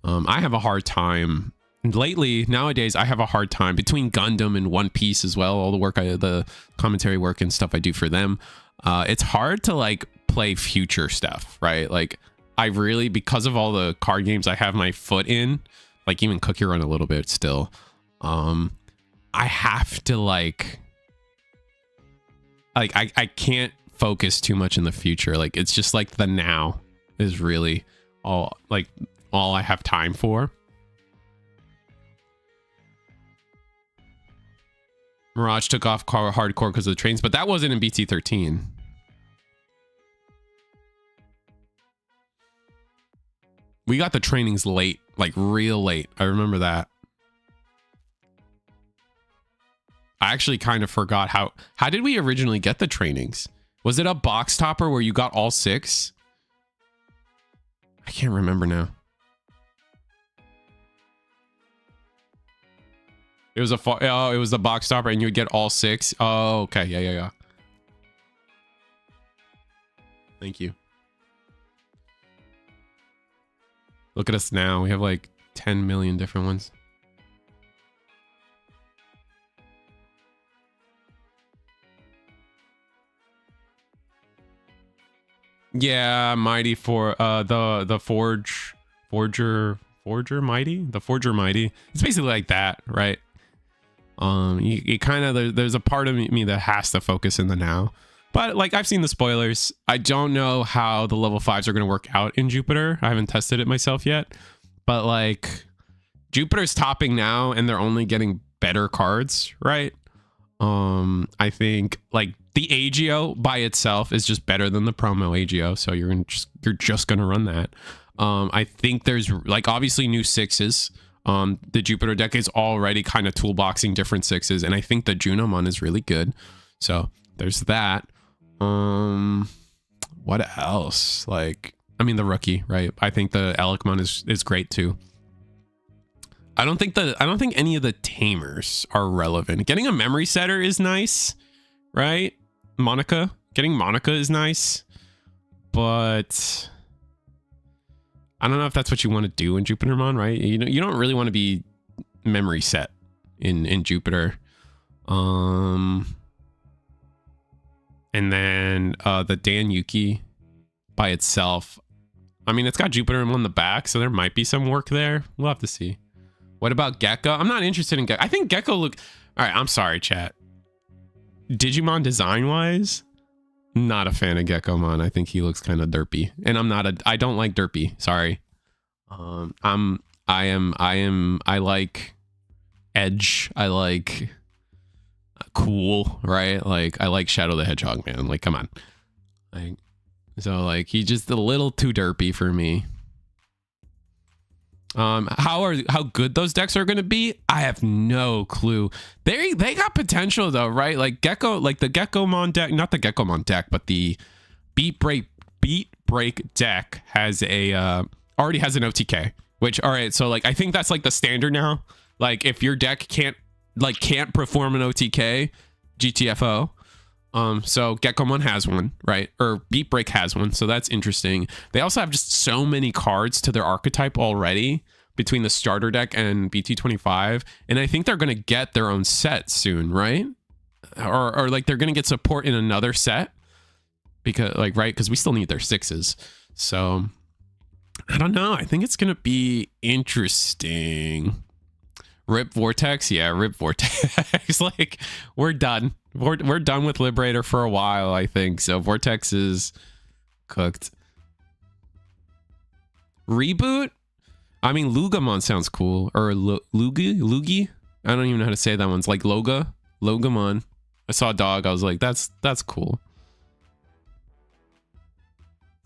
S1: I have a hard time nowadays. I have a hard time between Gundam and One Piece as well. All the work, the commentary work and stuff I do for them. It's hard to like play future stuff, right? Like I really, because of all the card games I have my foot in, like even Cookie Run a little bit still. I have to like I can't focus too much in the future. Like it's just like the now is really all I have time for. Mirage took off hardcore because of the trains, but that wasn't in BT13. We got the trainings late, like real late. I remember that. I actually kind of forgot how did we originally get the trainings? Was it a box topper where you got all 6? I can't remember now. It was it was the box topper and you would get all 6. Oh, okay. Yeah. Thank you. Look at us now. We have like 10 million different ones. Yeah, Mighty for the Forger Mighty? The Forger Mighty. It's basically like that, right? You kind of, there's a part of me that has to focus in the now. But like I've seen the spoilers. I don't know how the level 5s are going to work out in Jupiter. I haven't tested it myself yet. But like Jupiter's topping now and they're only getting better cards, right? I think like the AGO by itself is just better than the promo AGO, so you're just gonna run that. I think there's like obviously new 6s. The Jupiter deck is already kind of toolboxing different 6s, and I think the Junomon is really good. So there's that. What else? Like, I mean, the rookie, right? I think the Elecmon is great too. I don't think any of the tamers are relevant. Getting a memory setter is nice, right? Getting Monica is nice, but I don't know if that's what you want to do in Jupitermon, right? You don't really want to be memory set in Jupiter. And then the Dan Yuki by itself, I mean, it's got Jupiter on the back, so there might be some work there. We'll have to see. What about Gecko? I'm not interested in Gecko. I think Gecko all right, I'm sorry, chat. Digimon design-wise, not a fan of Geckomon. I think he looks kind of derpy. And I don't like derpy. Sorry. I like edge. I like cool, right? Like I like Shadow the Hedgehog, man. Like, come on. So like he's just a little too derpy for me. How good those decks are going to be, I have no clue. They got potential though, right? Like Gecko, like the Geckomon deck, not the Geckomon deck, but the Beat Break deck has already has an OTK, which, all right, so like I think that's like the standard now. Like if your deck can't perform an OTK, GTFO. So Gekkomon has one, right? Or Beat Break has one, so that's interesting. They also have just so many cards to their archetype already between the starter deck and BT25, and I think they're going to get their own set soon, right? Or like they're going to get support in another set because like, right? Because we still need their 6s. So I don't know. I think it's going to be interesting. Rip Vortex, yeah, Rip Vortex. Like we're done. We're done with Liberator for a while, I think. So Vortex is cooked. Reboot? I mean, Lugamon sounds cool. Or Lugi? I don't even know how to say that one's like Logamon. I saw a dog. I was like, that's cool.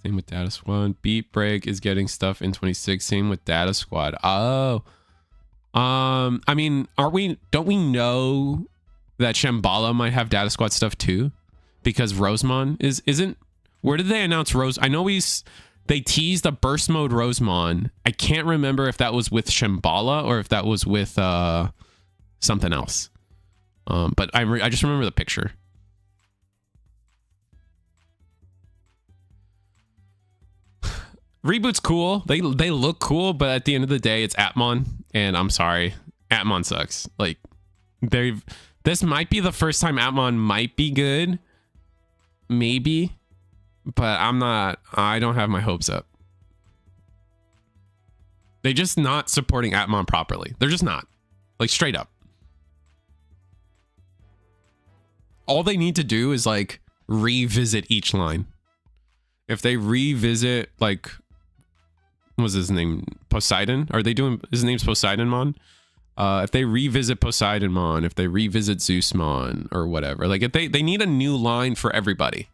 S1: Same with Data Squad. Beat Break is getting stuff in 26. Same with Data Squad. Oh. I mean, don't we know that Shambhala might have Data Squad stuff too? Because Rosemon isn't. Where did they announce Rose? I know they teased a burst mode Rosemon. I can't remember if that was with Shambhala or if that was with something else. But I just remember the picture. Reboot's cool. They look cool, but at the end of the day, it's Atmon, and I'm sorry, Atmon sucks. Like, this might be the first time Atmon might be good, maybe, but I don't have my hopes up. They're just not supporting Atmon properly. They're just not, like, straight up. All they need to do is like revisit each line. If they revisit like, what was his name? Poseidon? Are they doing, his name's Poseidonmon? If they revisit Poseidonmon, if they revisit Zeusmon or whatever, like if they need a new line for everybody.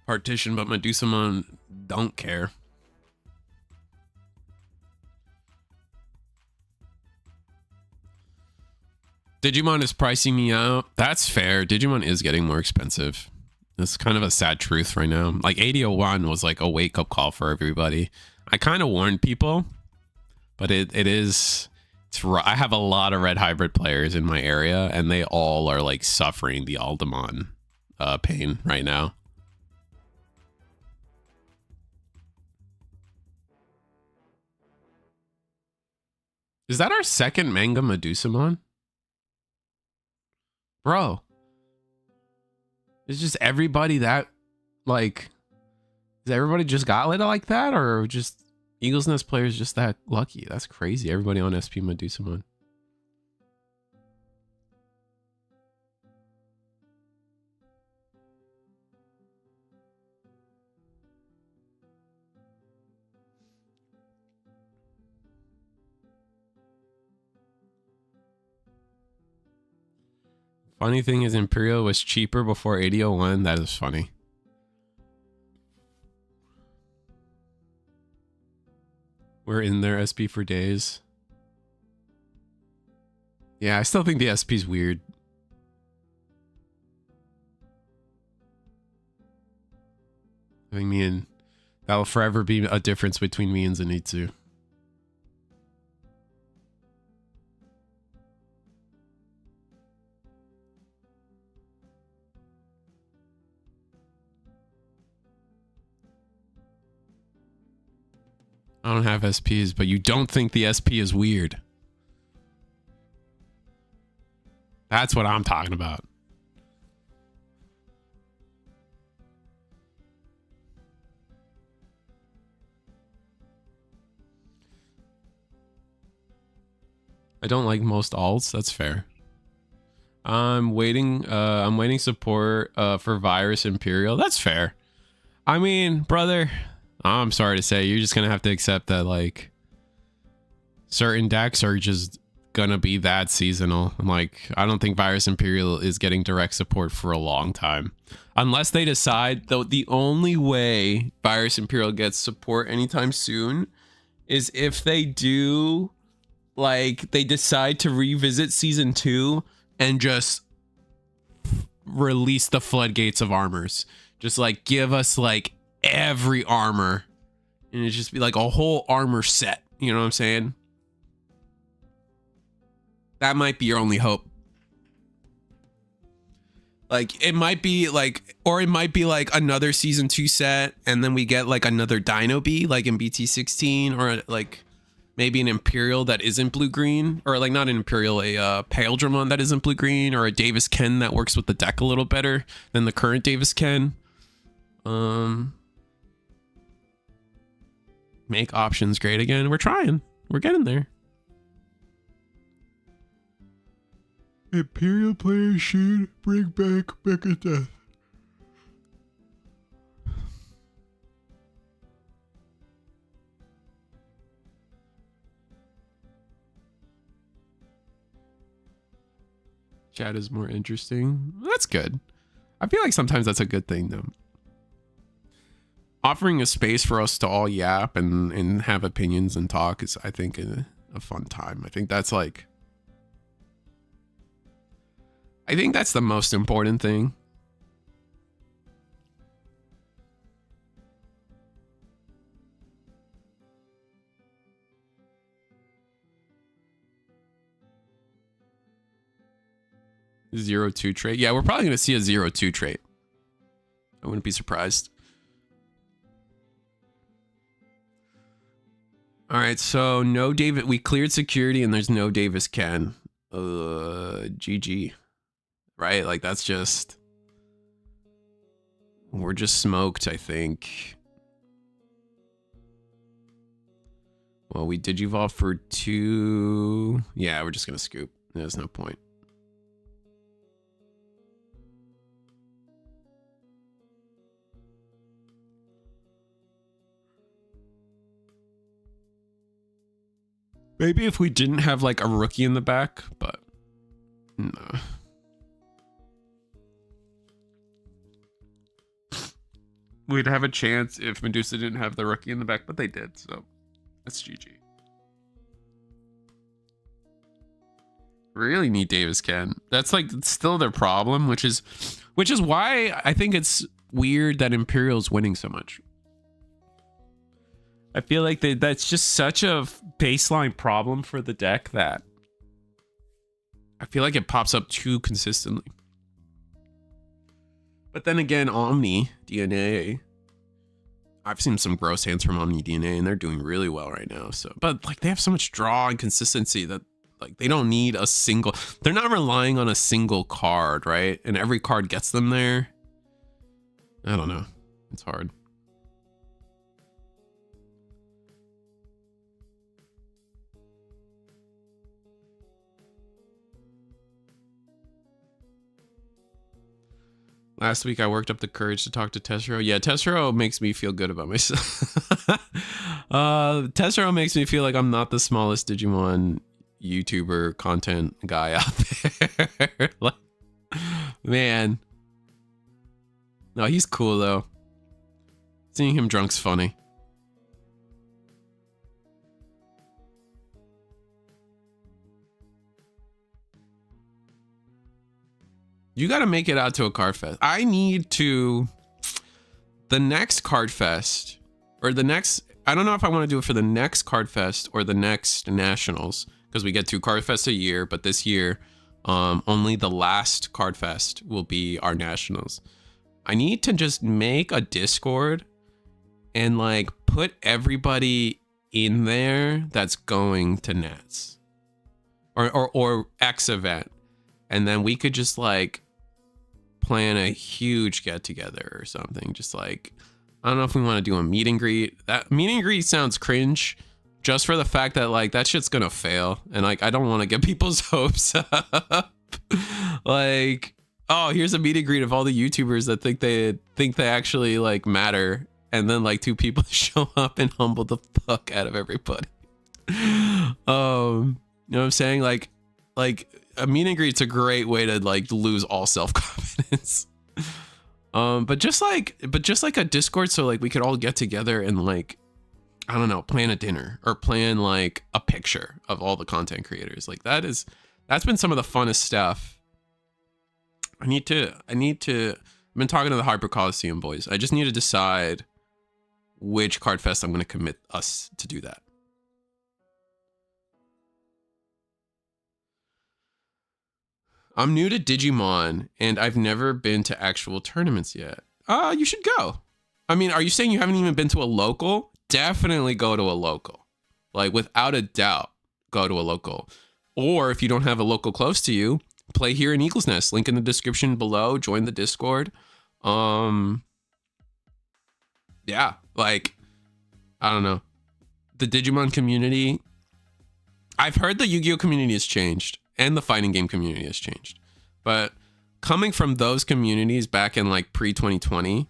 S1: Partition, but Medusamon don't care. Digimon is pricing me out. That's fair. Digimon is getting more expensive. It's kind of a sad truth right now. Like 8001 was like a wake-up call for everybody. I kind of warned people, but it's I have a lot of red hybrid players in my area, and they all are like suffering the Aldemon pain right now. Is that our second manga Medusamon? Bro, is just everybody that, like, is everybody just got lit like that, or just Eagles Nest players just that lucky? That's crazy. Everybody on SP Medusamon. Funny thing is, Imperial was cheaper before 8001. That is funny. We're in there SP for days. Yeah, I still think the SP's weird. I think that will forever be a difference between me and Zenitsu. I don't have SPs, but you don't think the SP is weird. That's what I'm talking about. I don't like most alts. That's fair. I'm waiting support for Virus Imperial. That's fair. I mean, brother, I'm sorry to say, you're just gonna have to accept that, like, certain decks are just gonna be that seasonal. Like, I don't think Virus Imperial is getting direct support for a long time. Unless they decide, though, the only way Virus Imperial gets support anytime soon is if they do, like, they decide to revisit Season 2 and just release the floodgates of armors. Just, like, give us, like, every armor and it'd just be like a whole armor set. You know what I'm saying? That might be your only hope. Like, it might be like, or it might be like another season 2 set, and then we get like another Dino B, like in BT16, or like maybe an Imperial that isn't blue-green, or like not an Imperial, a Pale Dramon that isn't blue-green, or a Davis Ken that works with the deck a little better than the current Davis Ken. Make options great again. We're trying. We're getting there. Imperial players should bring back Mecha Death. Chat is more interesting. That's good. I feel like sometimes that's a good thing, though. Offering a space for us to all yap and have opinions and talk is, I think, a fun time. I think that's like... I think that's the most important thing. Zero 2 trait. Yeah, we're probably going to see a 0-2 trait. I wouldn't be surprised. All right, so no David. We cleared security and there's no Davis Ken. GG. Right? Like, that's just... We're just smoked, I think. Well, we Digivolve for 2... Yeah, we're just gonna scoop. There's no point. Maybe if we didn't have, like, a rookie in the back, but... No. We'd have a chance if Medusa didn't have the rookie in the back, but they did, so that's GG. Really need Davis Ken. That's like still their problem, which is why I think it's weird that Imperial's winning so much. I feel like that's just such a baseline problem for the deck that I feel like it pops up too consistently. But then again, Omni DNA, I've seen some gross hands from Omni DNA and they're doing really well right now. So, but like they have so much draw and consistency that like they don't need a single, they're not relying on a single card, right? And every card gets them there. I don't know. It's hard. Last week, I worked up the courage to talk to Tessero. Yeah, Tessero makes me feel good about myself. Tessero makes me feel like I'm not the smallest Digimon YouTuber content guy out there. Like, man. No, he's cool, though. Seeing him drunk's funny. You got to make it out to a card fest. I need to... The next card fest, or the next... I don't know if I want to do it for the next card fest or the next nationals, because we get 2 card fests a year, but this year, only the last card fest will be our nationals. I need to just make a Discord and like put everybody in there that's going to Nats or X event. And then we could just like plan a huge get together or something. Just like, I don't know if we want to do a meet and greet. That meet and greet sounds cringe just for the fact that like that shit's gonna fail. And like, I don't want to get people's hopes up. Like, oh, here's a meet and greet of all the YouTubers that think they actually like matter. And then like 2 people show up and humble the fuck out of everybody. You know what I'm saying? Like a meet and greet's a great way to like lose all self-confidence. But just like a Discord, so like we could all get together and like, I don't know, plan a dinner or plan like a picture of all the content creators. Like that's been some of the funnest stuff. I've been talking to the Hyper Coliseum boys. I just need to decide which card fest I'm going to commit us to do that. I'm new to Digimon and I've never been to actual tournaments yet. You should go. I mean, are you saying you haven't even been to a local? Definitely go to a local. Like, without a doubt, go to a local. Or if you don't have a local close to you, play here in Eagle's Nest. Link in the description below. Join the Discord. Yeah, like, I don't know. The Digimon community, I've heard the Yu-Gi-Oh community has changed and the fighting game community has changed. But coming from those communities back in like pre-2020,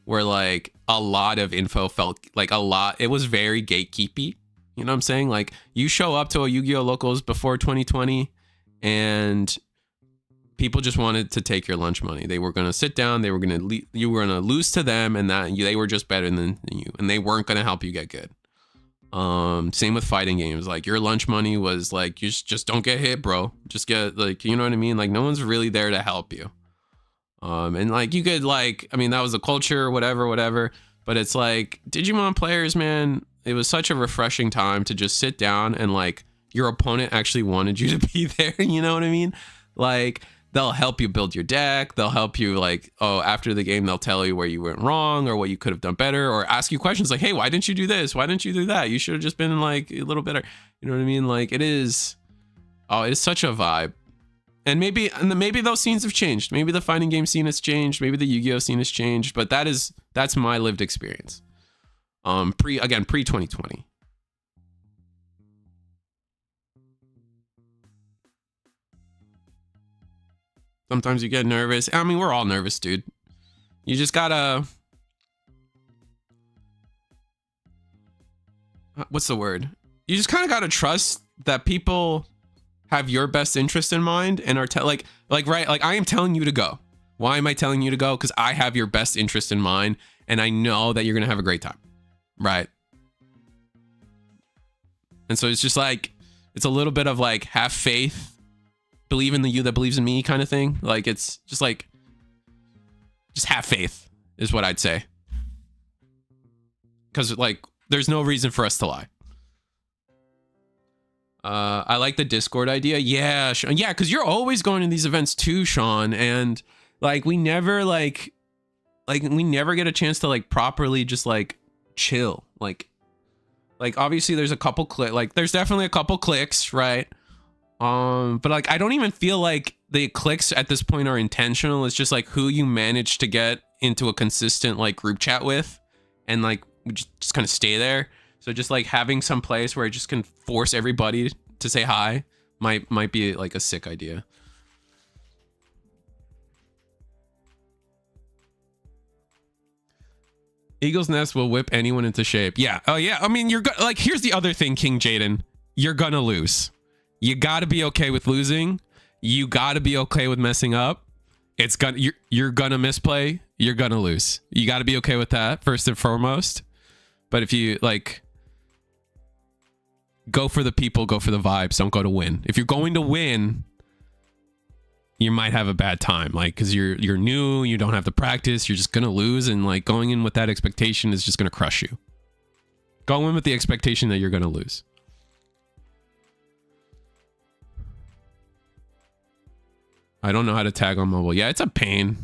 S1: where like a lot of info felt like it was very gatekeepy. You know what I'm saying? Like, you show up to a Yu-Gi-Oh locals before 2020 and people just wanted to take your lunch money. They were going to sit down, you were going to lose to them, and that they were just better than you, and they weren't going to help you get good. Same with fighting games. Like, your lunch money was like, you just don't get hit, bro. Just get, like, you know what I mean? Like, no one's really there to help you. And like, you could, like, I mean, that was the culture, whatever, but it's like, Digimon players, man, it was such a refreshing time to just sit down and like, your opponent actually wanted you to be there. You know what I mean? Like, they'll help you build your deck. They'll help you, like, oh, after the game, they'll tell you where you went wrong or what you could have done better, or ask you questions like, hey, why didn't you do this? Why didn't you do that? You should have just been like a little better. You know what I mean? Like, it's such a vibe. And maybe those scenes have changed. Maybe the fighting game scene has changed. Maybe the Yu-Gi-Oh scene has changed, but that's my lived experience. Pre-2020. Sometimes you get nervous. I mean, we're all nervous, dude. You just gotta... What's the word? You just kind of gotta trust that people have your best interest in mind and are right, like I am telling you to go. Why am I telling you to go? Because I have your best interest in mind and I know that you're gonna have a great time, right? And so it's just like, it's a little bit of like, have faith, believe in the you that believes in me kind of thing. Like, it's just like, just have faith is what I'd say. Because like, there's no reason for us to lie. I like the Discord idea. Yeah, yeah, because you're always going to these events too, Sean. And like, we never we never get a chance to like properly just like chill. Like obviously there's a couple there's definitely a couple clicks, right? But like, I don't even feel like the clicks at this point are intentional. It's just like who you manage to get into a consistent like group chat with, and like we just kind of stay there. So just like having some place where I just can force everybody to say hi might be like a sick idea. Eagle's Nest will whip anyone into shape. Yeah. Oh yeah. I mean, like, here's the other thing, King Jaden. You're gonna lose. You gotta be okay with losing. You gotta be okay with messing up. You're gonna misplay. You're gonna lose. You gotta be okay with that first and foremost. But if you like, go for the people, go for the vibes. Don't go to win. If you're going to win, you might have a bad time, like, because you're new, you don't have the practice, you're just gonna lose, and like going in with that expectation is just gonna crush you. Go in with the expectation that you're gonna lose. I don't know how to tag on mobile. Yeah, it's a pain.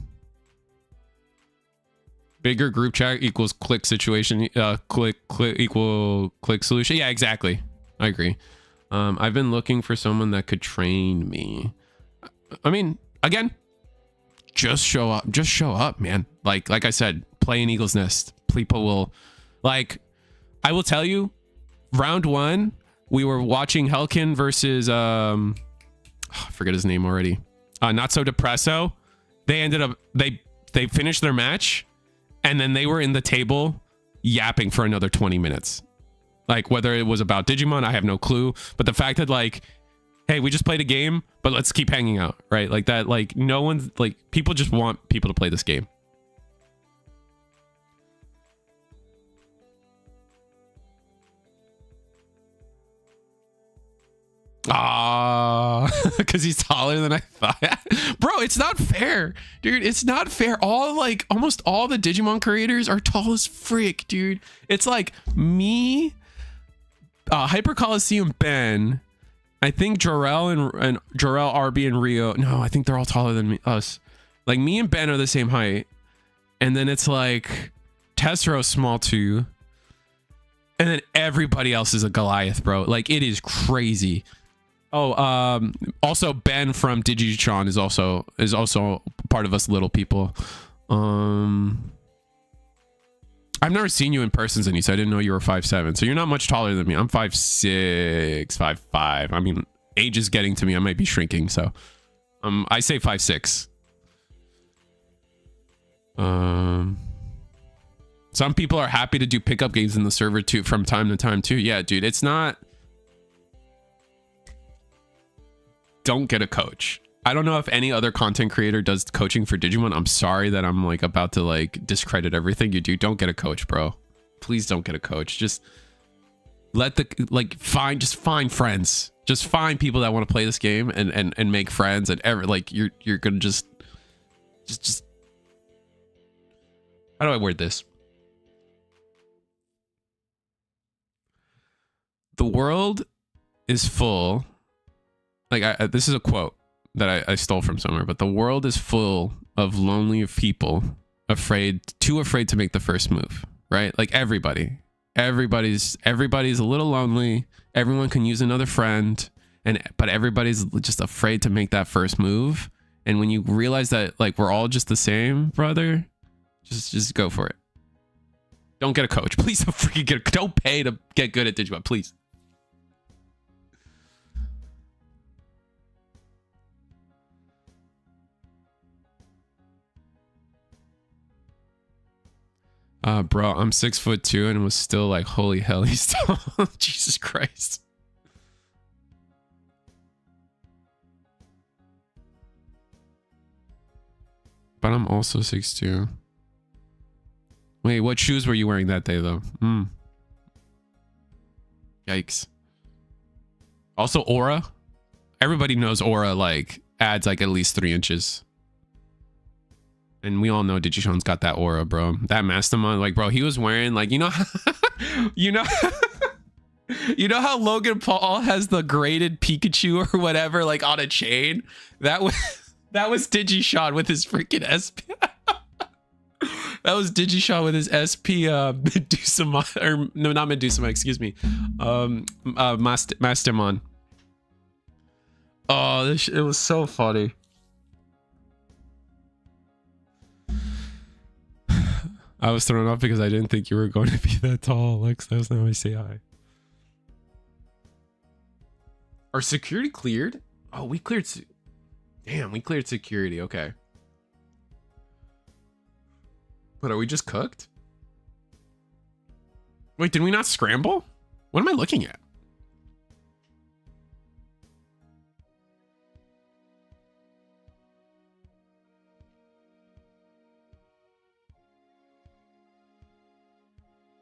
S1: Bigger group chat equals click situation. Click equal click solution. Yeah, exactly. I agree. I've been looking for someone that could train me. I mean, again, just show up. Just show up, man. Like I said, play in Eagle's Nest. People will, like, I will tell you, round one, we were watching Helkin versus I forget his name already. Not So Depresso. They ended up they finished their match, and then they were in the table yapping for another 20 minutes. Like, whether it was about Digimon, I have no clue. But the fact that, like, hey, we just played a game, but let's keep hanging out, right? Like that, like, no one's, like, people just want people to play this game. Ah, Because he's taller than I thought. Bro, it's not fair. Dude, it's not fair. Almost all the Digimon creators are tall as frick, dude. It's like me, Hyper Coliseum Ben, I think Jarrell and Jarrell, RB, and Rio. No, I think they're all taller than us. Like me and Ben are the same height. And then it's like Tessero small too. And then everybody else is a Goliath, bro. Like it is crazy. Oh, also Ben from Digimon is also part of us little people. I've never seen you in person, Zenny, so I didn't know you were 5'7". So you're not much taller than me. I'm 5'6", 5'5". I mean, age is getting to me. I might be shrinking, so I say 5'6". Some people are happy to do pickup games in the server too from time to time too. Yeah, dude, it's not. Don't get a coach. I don't know if any other content creator does coaching for Digimon. I'm sorry that I'm like about to like discredit everything you do. Don't get a coach, bro. Please don't get a coach. Just let the just find friends. Just find people that want to play this game and make friends and you're gonna just how do I word this? The world is full. Like this is a quote that I stole from somewhere, but the world is full of lonely people too afraid to make the first move, right? Like everybody's a little lonely. Everyone can use another friend, but everybody's just afraid to make that first move. And when you realize that like we're all just the same, brother, just go for it. Don't get a coach. Please don't freaking don't pay to get good at Digimon, please. Bro, I'm 6'2" and was still like, holy hell, he's tall. Jesus Christ. But I'm also 6'2". Wait, what shoes were you wearing that day though? Yikes. Also Aura. Everybody knows Aura like adds like at least 3 inches. And we all know Digimon's got that aura, bro. That Mastermon, like, bro, he was wearing, like, you know how Logan Paul has the graded Pikachu or whatever, like, on a chain? That was Digishon with his freaking SP. That was Digishon with his SP Medusama, or no, not Medusama, excuse me. Mastermon. Oh, it was so funny. I was thrown off because I didn't think you were going to be that tall, Alex. That's not how I say hi. Are security cleared? Oh, we cleared. Damn, we cleared security. Okay. But are we just cooked? Wait, did we not scramble? What am I looking at?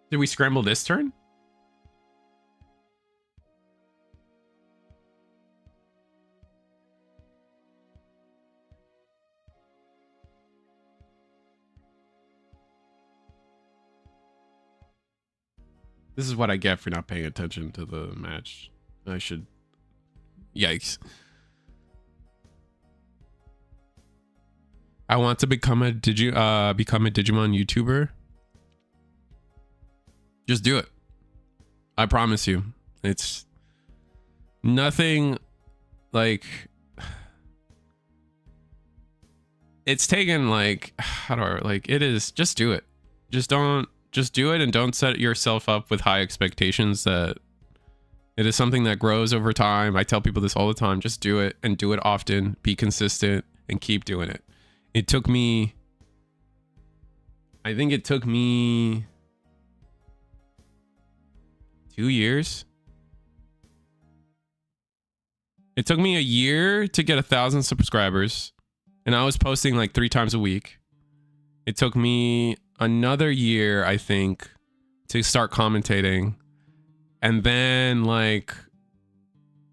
S1: Did we scramble this turn? This is what I get for not paying attention to the match. I should... Yikes. I want to become a Digimon YouTuber. Just do it. I promise you. It's nothing like... It's taken like... How do I... Like, it is... Just do it. Just do it and don't set yourself up with high expectations that it is something that grows over time. I tell people this all the time. Just do it and do it often. Be consistent and keep doing it. It took me... I think it took me... 2 years. It took me a year to get 1,000 subscribers, and I was posting like 3 times a week. It took me another year, I think, to start commentating, and then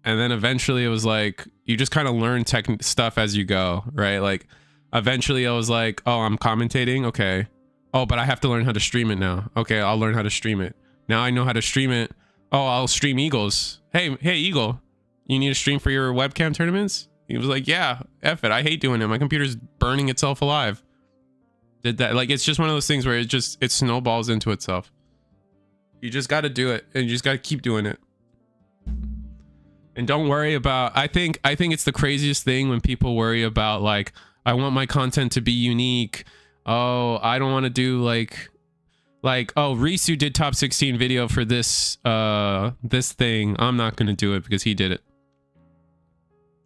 S1: eventually it was like, you just kind of learn tech stuff as you go, right? Like eventually I was like, oh, I'm commentating. Okay. Oh, but I have to learn how to stream it now. Okay. I'll learn how to stream it. Now I know how to stream it. Oh, I'll stream Eagles. Hey, Eagle, you need to stream for your webcam tournaments? He was like, yeah, F it. I hate doing it. My computer's burning itself alive. Did that. Like, it's just one of those things where it snowballs into itself. You just got to do it, and you just got to keep doing it. And don't worry about, I think it's the craziest thing when people worry about, like, I want my content to be unique. Oh, I don't want to do like, oh, Risu did top 16 video for this thing. I'm not going to do it because he did it.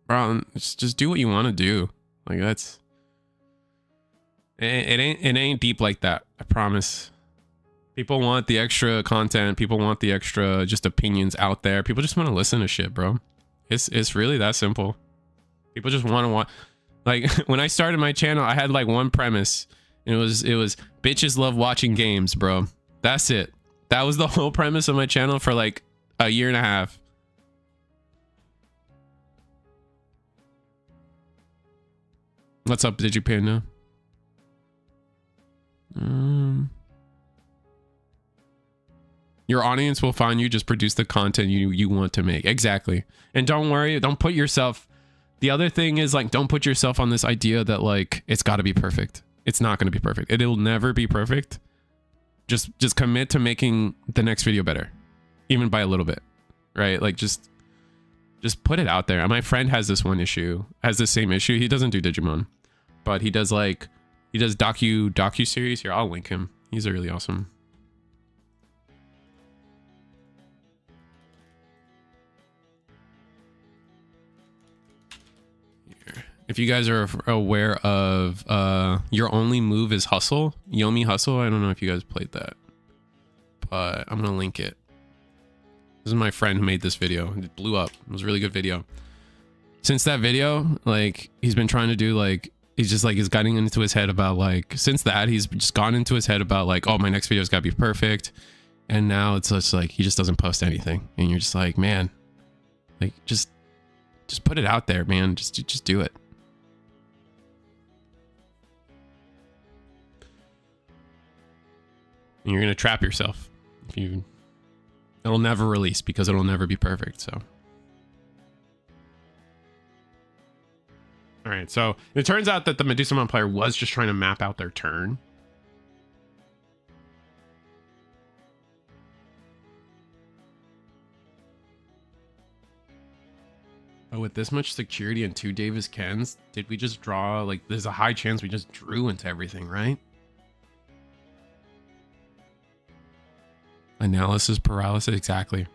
S1: Bro, just do what you want to do. Like, that's, it ain't deep like that. I promise. People want the extra content. People want the extra just opinions out there. People just want to listen to shit, bro. It's really that simple. People just want to watch. Like, when I started my channel, I had like one premise. And it was bitches love watching games, bro. That's it. That was the whole premise of my channel for like a year and a half. What's up, Digipanda? Your audience will find you. Just produce the content you want to make. Exactly. And don't worry, don't put yourself, the other thing is, like, don't put yourself on this idea that like it's got to be perfect. It's not going to be perfect. It'll never be perfect. Just commit to making the next video better, even by a little bit, right? Like, just put it out there. My friend has this same issue. He doesn't do Digimon, but he does docu series. Here, I'll link him. He's really awesome. If you guys are aware of Your Only Move is Hustle, Yomi Hustle, I don't know if you guys played that, but I'm gonna link it. This is my friend who made this video. It blew up. It was a really good video. Since that video, like, he's been trying to do, like, he's getting into his head about, like, since that, he's just gone into his head about, like, oh, my next video's gotta be perfect. And now it's just like, he just doesn't post anything. And you're just like, man, like, just put it out there, man. Just do it. And you're gonna trap yourself if it'll never release because it'll never be perfect. So, all right. So it turns out that the Medusamon player was just trying to map out their turn. But with this much security and 2 Davis Kens, did we just draw? Like, there's a high chance we just drew into everything, right? Analysis paralysis, exactly.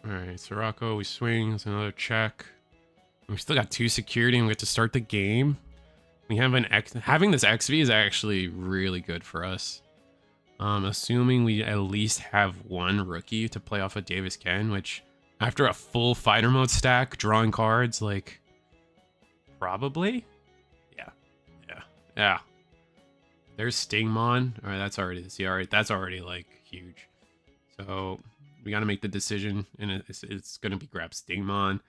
S1: All right, Sirocco, we swing. It's another check. We still got 2 security and we get to start the game. We have having this XV is actually really good for us. Assuming we at least have 1 rookie to play off of Davis Ken, which after a full fighter mode stack, drawing cards, like, probably. Yeah. There's Stingmon. All right, that's already like huge. So we got to make the decision, and it's going to be grab Stingmon.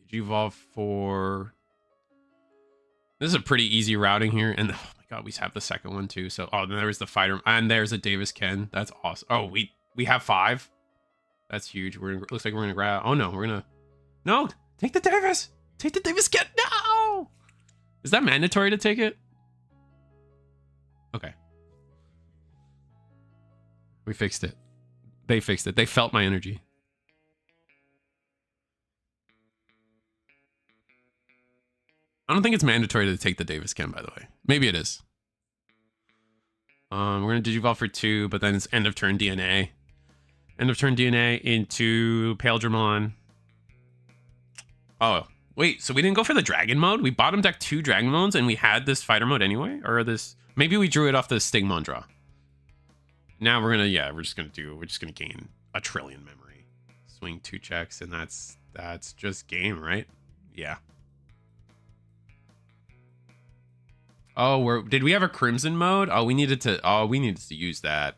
S1: Digivolve for... This is a pretty easy routing here, and oh my god, we have the second one too. So, oh, then there's the fighter, and there's a Davis Ken. That's awesome. Oh, we have 5. That's huge. Looks like we're gonna grab. Oh no, no, take the Davis. Take the Davis Ken. No, is that mandatory to take it? Okay, we fixed it. They fixed it. They felt my energy. I don't think it's mandatory to take the Davis Ken, by the way. Maybe it is. We're going to Digivolve for 2, but then it's end of turn DNA. End of turn DNA into Pale Dramon. Oh, Wait, so we didn't go for the dragon mode? We bottom decked 2 dragon modes and we had this fighter mode anyway? Or this... Maybe we drew it off the Stigmon draw. Now we're gonna... Yeah, we're just gonna gain a trillion memory. Swing 2 checks and that's just game, right? Yeah. Oh, did we have a crimson mode? Oh, we needed to use that.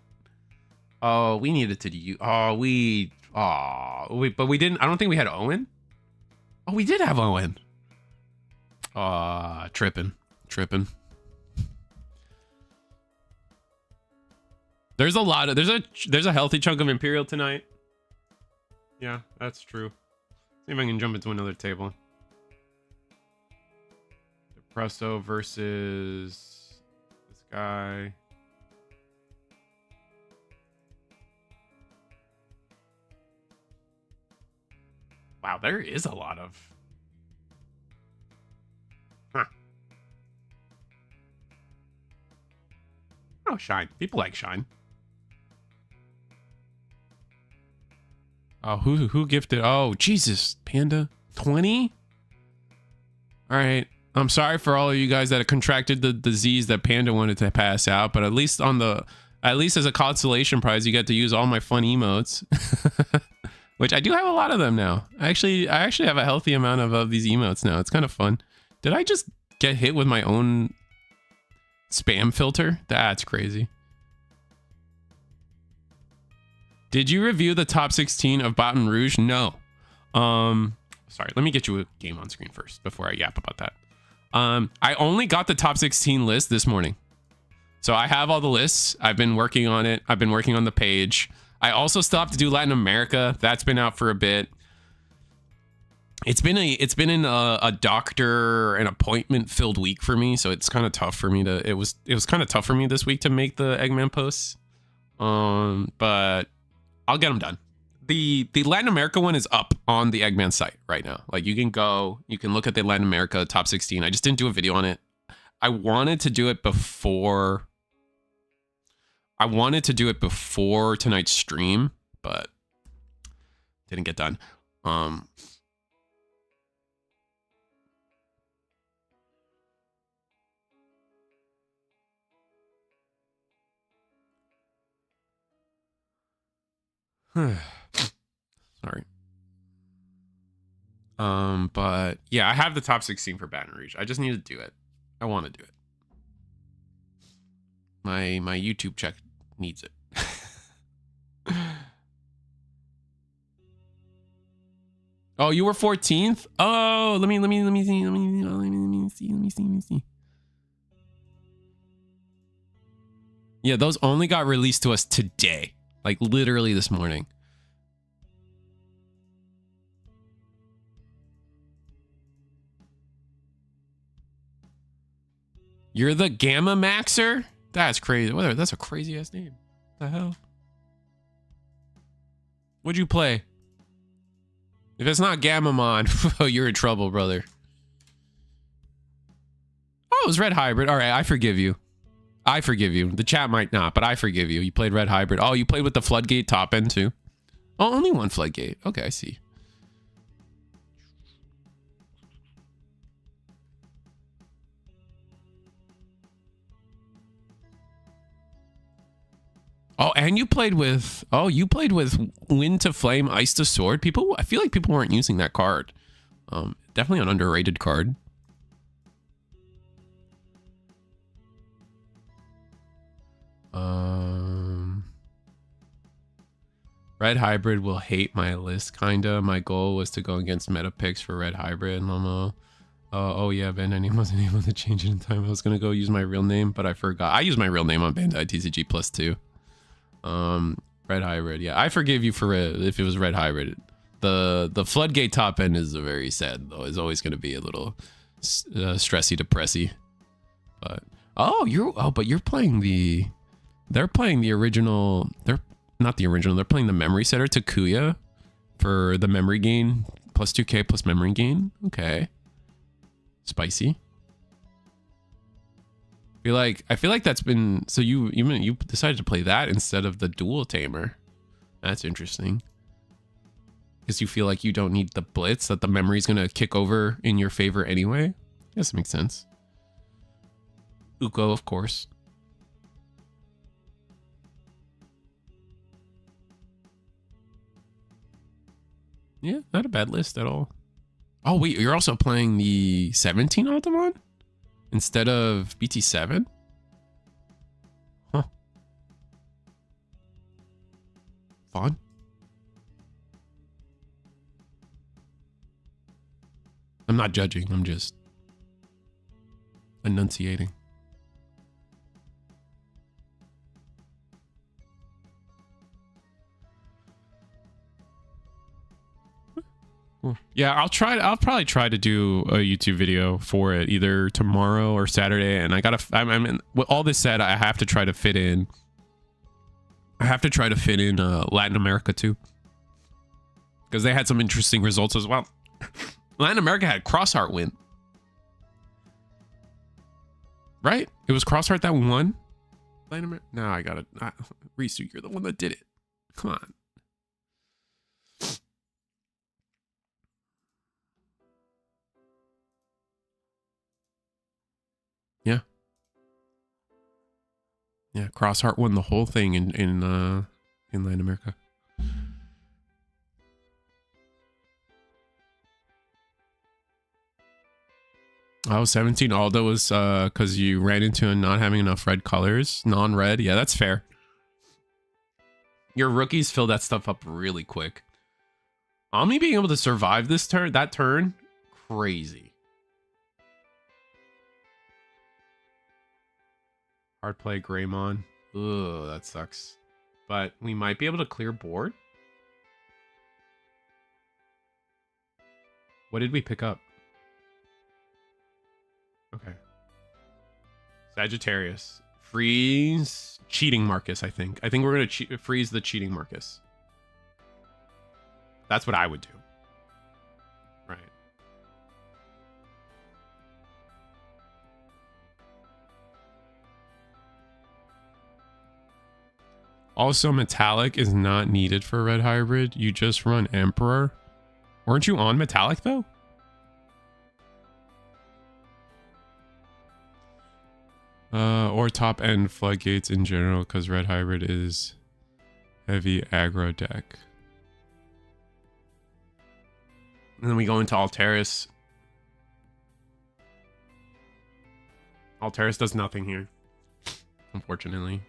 S1: Oh, we needed to use... but we didn't... I don't think we had Owen. Oh, we did have Owen. Tripping. There's a lot of... There's a healthy chunk of Imperial tonight. Yeah, that's true. See if I can jump into another table. Depresso versus this guy. Wow, there is a lot of... Huh. Oh, Shine. People like Shine. Oh, who gifted? Oh, Jesus, Panda. 20? All right. I'm sorry for all of you guys that have contracted the disease that Panda wanted to pass out, but at least as a consolation prize, you get to use all my fun emotes. Which I do have a lot of them now. I actually have a healthy amount of these emotes now. It's kind of fun. Did I just get hit with my own spam filter? That's crazy. Did you review the top 16 of Baton Rouge? No. Sorry, let me get you a game on screen first before I yap about that. I only got the top 16 list this morning. So I have all the lists. I've been working on it. I've been working on the page. I also still have to do Latin America. That's been out for a bit. It's been in a doctor and appointment filled week for me, so it's kind of tough for me to. It was kind of tough for me this week to make the Eggman posts. But I'll get them done. The Latin America one is up on the Eggman site right now. Like you can look at the Latin America top 16. I just didn't do a video on it. I wanted to do it before tonight's stream, but didn't get done. Sorry. But yeah, I have the top 16 for Baton Rouge. I just need to do it. I want to do it. My YouTube check needs it. Oh, you were 14th? Oh, let me see. Yeah, those only got released to us today. Like literally this morning. You're the Gamma Maxer? That's crazy. That's a crazy ass name. What the hell? What'd you play? If it's not Gammamon, you're in trouble, brother. Oh, it was Red Hybrid. All right, I forgive you. I forgive you. The chat might not, but I forgive you. You played Red Hybrid. Oh, you played with the Floodgate top end too? Oh, only one Floodgate. Okay, I see. Oh, and you played with Wind to Flame, Ice to Sword. I feel like people weren't using that card. Definitely an underrated card. Red Hybrid will hate my list, kinda. My goal was to go against meta picks for Red Hybrid. Momo. Oh yeah, Bandai wasn't able to change it in time. I was gonna go use my real name, but I forgot. I used my real name on Bandai TCG +2. Red Hybrid. Yeah, I forgive you for it if it was Red Hybrid. The Floodgate top end is a very sad though. It's always gonna be a little stressy, depressy. But but you're playing the. They're playing the original. They're not the original. They're playing the memory setter Takuya for the memory gain +2k plus memory gain. Okay, spicy. I feel like that's been so you decided to play that instead of the dual tamer. That's interesting. because you feel like you don't need the blitz, that the memory's going to kick over in your favor anyway. Yes, it makes sense. Uko, of course. Yeah, not a bad list at all. Oh, wait, you're also playing the 17 Altamon instead of BT7? Huh. Fun. I'm not judging, I'm just enunciating. Cool. Yeah, I'll probably try to do a YouTube video for it either tomorrow or Saturday. And with all this said, I have to try to fit in. Latin America too, because they had some interesting results as well. Latin America had Crossheart win, right? It was Crossheart that won. Latin America. No, I gotta. Risu, you're the one that did it. Come on. Yeah. Yeah, Crossheart won the whole thing in Latin America. Oh, 17 Aldo was because you ran into not having enough red colors. Non-red. Yeah, that's fair. Your rookies fill that stuff up really quick. Omni being able to survive that turn, crazy. Hard play, Greymon. Ugh, that sucks. But we might be able to clear board. What did we pick up? Okay. Sagittarius. Freeze cheating Marcus, I think. I think we're going to freeze the cheating Marcus. That's what I would do. Right. Also, Metallic is not needed for Red Hybrid. You just run Emperor. Weren't you on Metallic, though? Or top end Floodgates in general, because Red Hybrid is heavy aggro deck. And then we go into Alteris. Alteris does nothing here, unfortunately.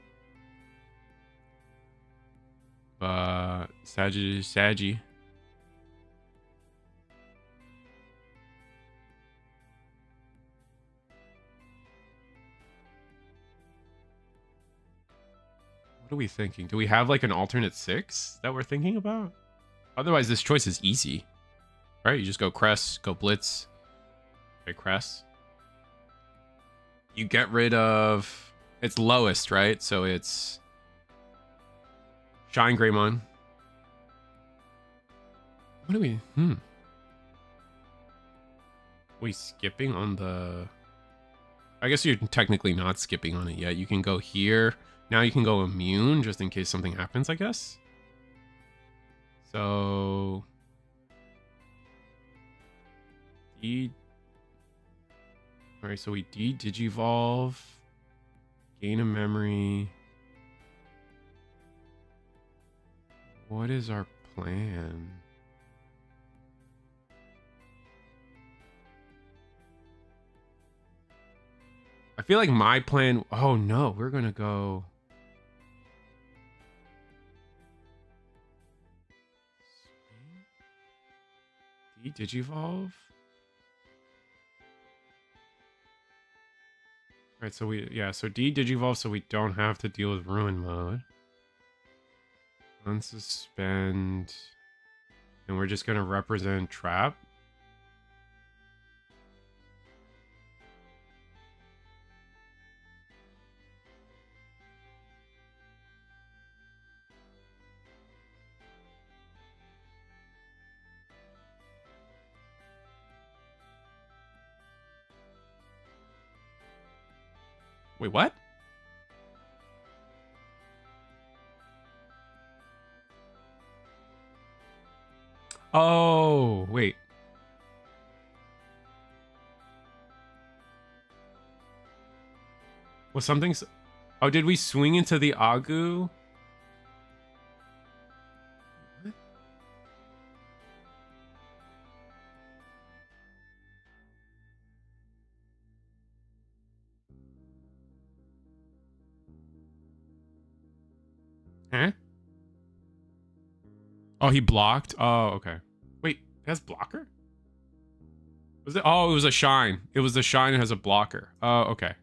S1: Saggy. What are we thinking? Do we have like an alternate 6 that we're thinking about? Otherwise, this choice is easy. Right? You just go Cress, go Blitz. Okay, Cress. You get rid of... It's lowest, right? So it's... Shine Greymon. What are we... We skipping on the... I guess you're technically not skipping on it yet. You can go here... Now you can go immune just in case something happens, I guess. So... Alright, so we Digivolve. Gain a memory. What is our plan? I feel like my plan... Oh no, we're gonna go... Digivolve. Right, so so Digivolve so we don't have to deal with ruin mode. Unsuspend. And we're just gonna represent trap. Wait, what? Oh, wait. Was something... Oh, did we swing into the Agu? What? Huh? Oh, he blocked? Oh, okay. Wait, it has blocker? Was it? Oh, it was a shine. It was the shine that has a blocker. Oh, okay.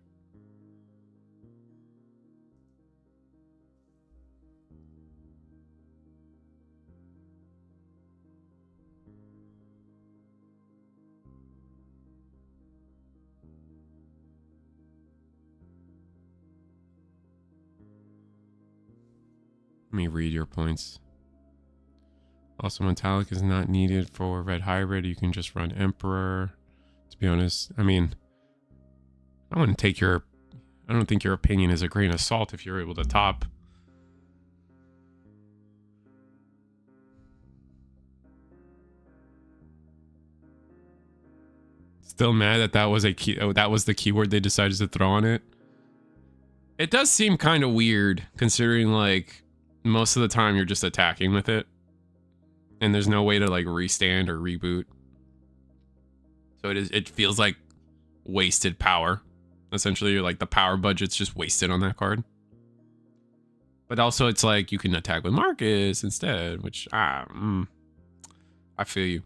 S1: Let me read your points. Also, metallic is not needed for red hybrid. You can just run emperor. To be honest, I mean, I don't think your opinion is a grain of salt if you're able to top. Still mad that that was the keyword they decided to throw on it. It does seem kind of weird considering like most of the time you're just attacking with it. And there's no way to like restand or reboot. So it feels like wasted power. Essentially, like the power budget's just wasted on that card. But also it's like you can attack with Marcus instead, which I feel you.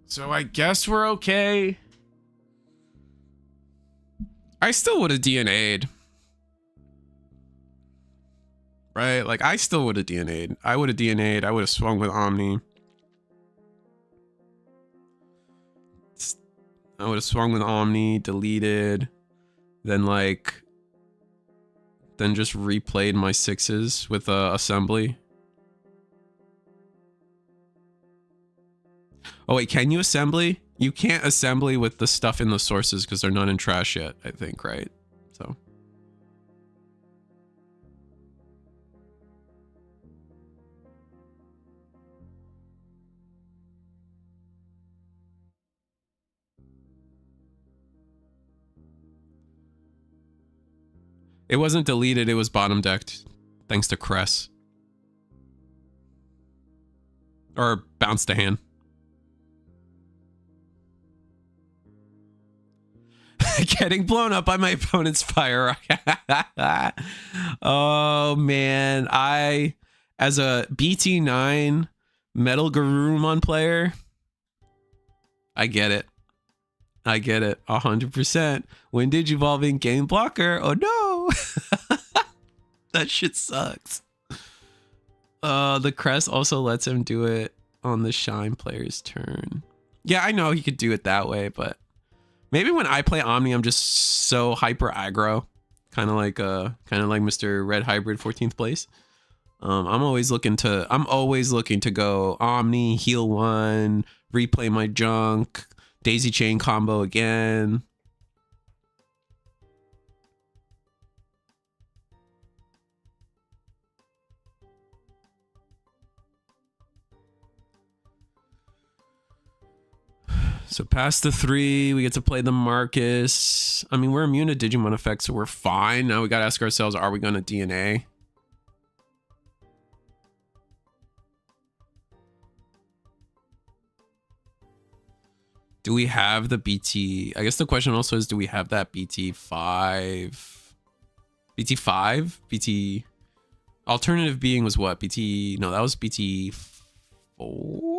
S1: So I guess we're okay. I still would have DNA'd. Right? Like, I still would have DNA'd. I would have DNA'd. I would have swung with Omni. I would have swung with Omni, deleted. Then, like... Then just replayed my 6s with Assembly. Oh, wait, can you Assembly? You can't Assembly with the stuff in the sources because they're not in trash yet, I think, right? So... It wasn't deleted, it was bottom decked. Thanks to Cress. Or bounced a hand. Getting blown up by my opponent's fire rocket. Oh man, as a BT9 Metal Garurumon player, I get it. I get it 100%. When Digivolving game blocker, oh no. That shit sucks. The Crest also lets him do it on the Shine player's turn. Yeah, I know he could do it that way, but maybe when I play Omni, I'm just so hyper aggro, kind of like Mr. Red Hybrid 14th place. I'm always looking to go Omni, heal one, replay my junk, daisy chain combo again. So past the 3, we get to play the Marcus. I mean, we're immune to Digimon effects, so we're fine. Now we gotta ask ourselves, are we gonna DNA? Do we have the BT? I guess the question also is, do we have that BT5? BT5? BT... Alternative being was what? BT... No, that was BT4?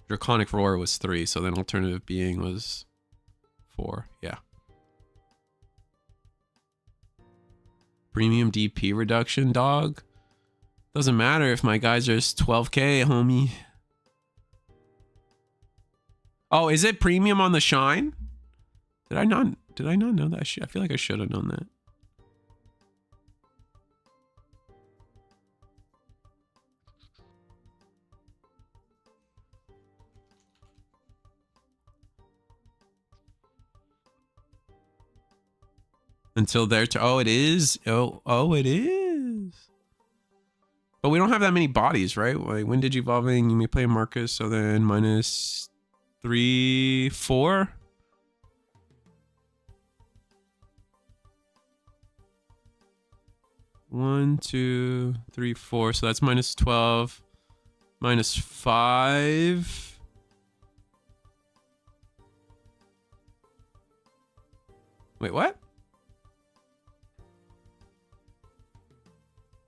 S1: Draconic Roar was 3, so then alternative being was 4. Yeah. Premium DP reduction, dog. Doesn't matter if my guys are 12k, homie. Oh, is it premium on the Shine? Did I not know that shit? I feel like I should have known that. Until their turn. Oh, it is. Oh, it is. But we don't have that many bodies, right? Like when Digivolving, you may play Marcus, so then -3, 4. One, 2, 3, 4. So that's -12, -5. Wait, what?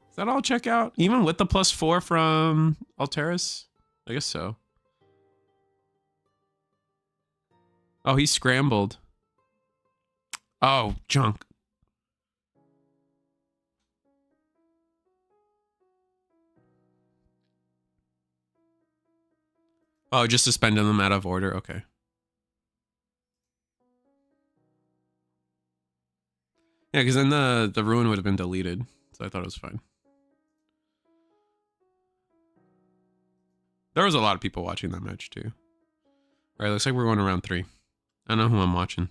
S1: Does that all check out? Even with the +4 from Alteris? I guess so. Oh, he scrambled. Oh, junk. Oh, just suspending them out of order. Okay. Yeah, because then the ruin would have been deleted. So I thought it was fine. There was a lot of people watching that match too. All right, looks like we're going around 3. I don't know who I'm watching.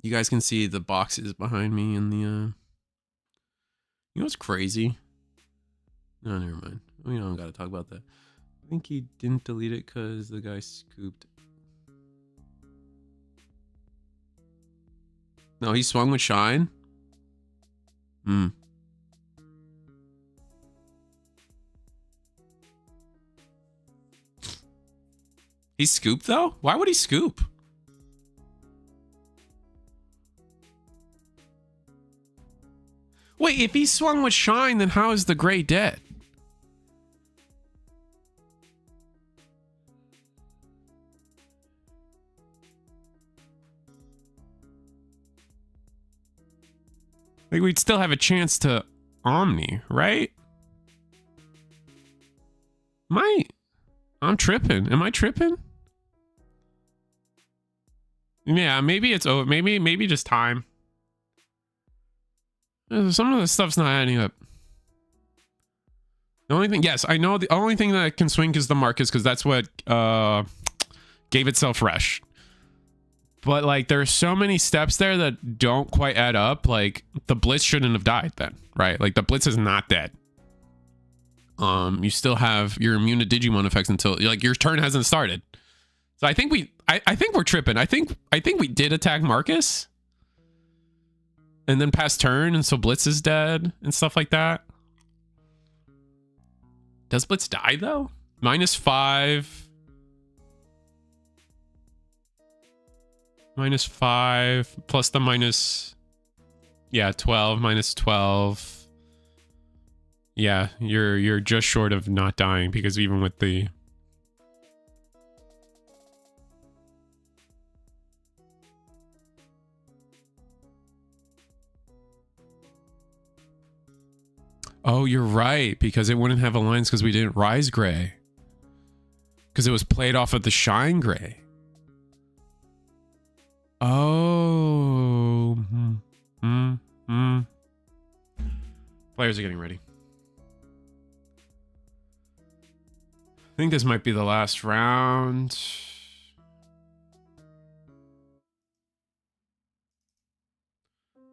S1: You guys can see the boxes behind me in the... You know what's crazy? No, never mind. We don't gotta talk about that. I think he didn't delete it because the guy scooped. No, he swung with Shine? Hmm. He scooped though? Why would he scoop? Wait, if he swung with Shine, then how is the gray dead? Like, we'd still have a chance to Omni, right? I'm tripping. Am I tripping? Yeah, maybe it's over. Maybe just time. Some of the stuff's not adding up. The only thing, yes, I know the only thing that can swing is the Marcus, because that's what gave itself Resh. But like, there's so many steps there that don't quite add up. Like, the Blitz shouldn't have died then, right? Like, the Blitz is not dead. You still have your immune to Digimon effects until like your turn hasn't started. So I think I think we're tripping. I think we did attack Marcus. And then pass turn, and so Blitz is dead and stuff like that. Does Blitz die though? -5. -5 plus the yeah, 12 -12. Yeah, you're just short of not dying, because even with the Oh, you're right, because it wouldn't have alliance because we didn't Rise Gray. Because it was played off of the Shine Gray. Oh. Players are getting ready. I think this might be the last round.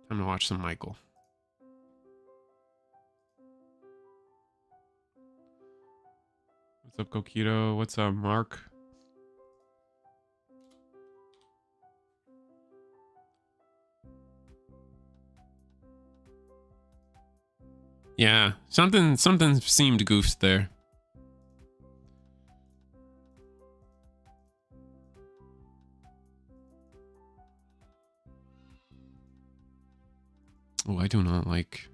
S1: Time to watch some Michael. What's up, Kokito? What's up, Mark? Yeah, something seemed goofed there. Oh, I do not like.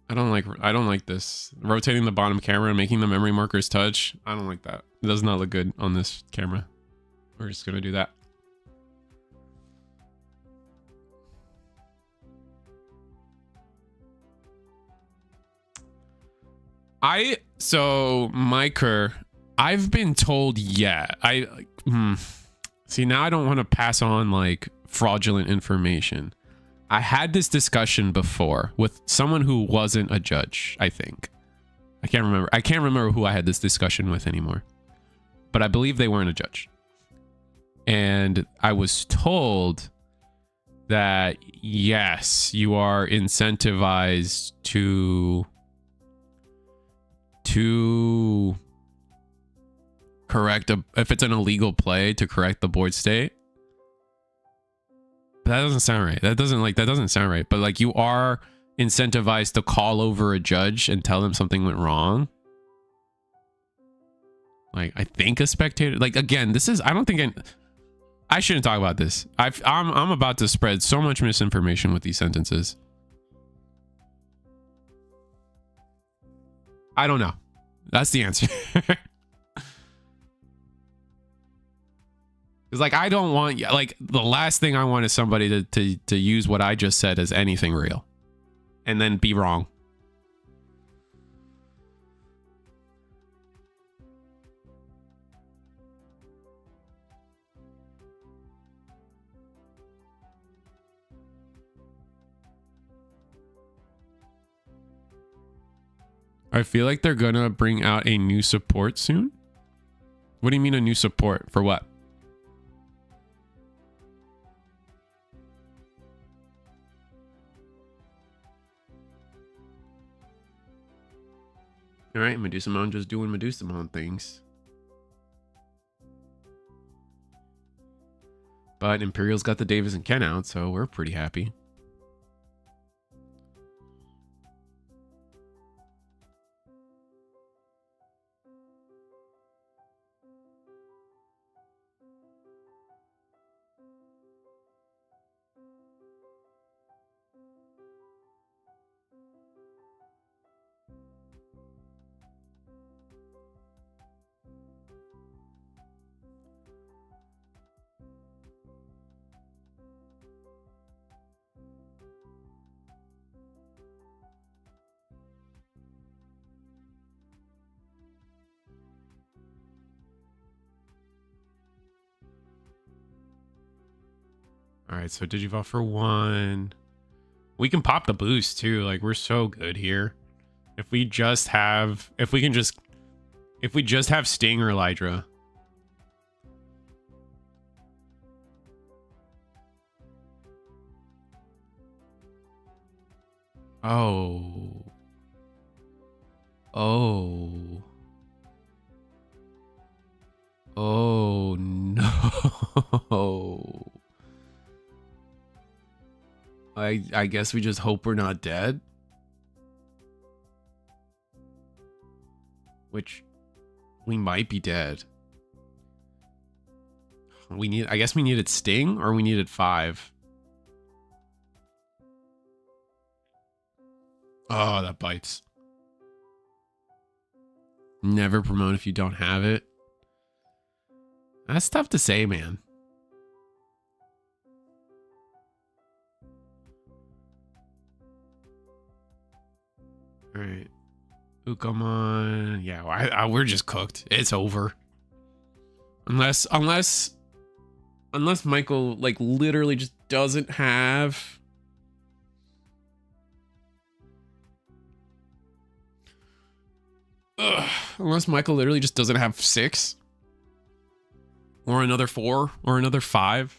S1: I don't like this. Rotating the bottom camera and making the memory markers touch. I don't like that. It does not look good on this camera. We're just gonna do that. So Miker, I've been told, yeah, see, now I don't want to pass on like fraudulent information. I had this discussion before with someone who wasn't a judge, I think. I can't remember who I had this discussion with anymore. But I believe they weren't a judge. And I was told that, yes, you are incentivized to correct if it's an illegal play, to correct the board state. But that doesn't sound right. That doesn't sound right. But like, you are incentivized to call over a judge and tell them something went wrong. Like, I think a spectator, like, again, this is, I don't think I shouldn't talk about this. I'm about to spread so much misinformation with these sentences. I don't know. That's the answer. Because, like, I don't want, like, the last thing I want is somebody to use what I just said as anything real and then be wrong. I feel like they're gonna bring out a new support soon. What do you mean a new support? For what? All right, Medusamon just doing Medusamon things. But Imperial's got the Davis and Ken out, so we're pretty happy. All right, so Digivolve for 1. We can pop the boost too. Like, we're so good here. If we just have Sting or Elydra. Oh. Oh. Oh no. I guess we just hope we're not dead. Which we might be dead. I guess we needed Sting or we needed 5. Oh, that bites. Never promote if you don't have it. That's tough to say, man. All right. Ooh, come on. Yeah, we're just cooked. It's over. Unless Michael, like, literally just doesn't have... Unless Michael literally just doesn't have 6. Or another 4. Or another 5.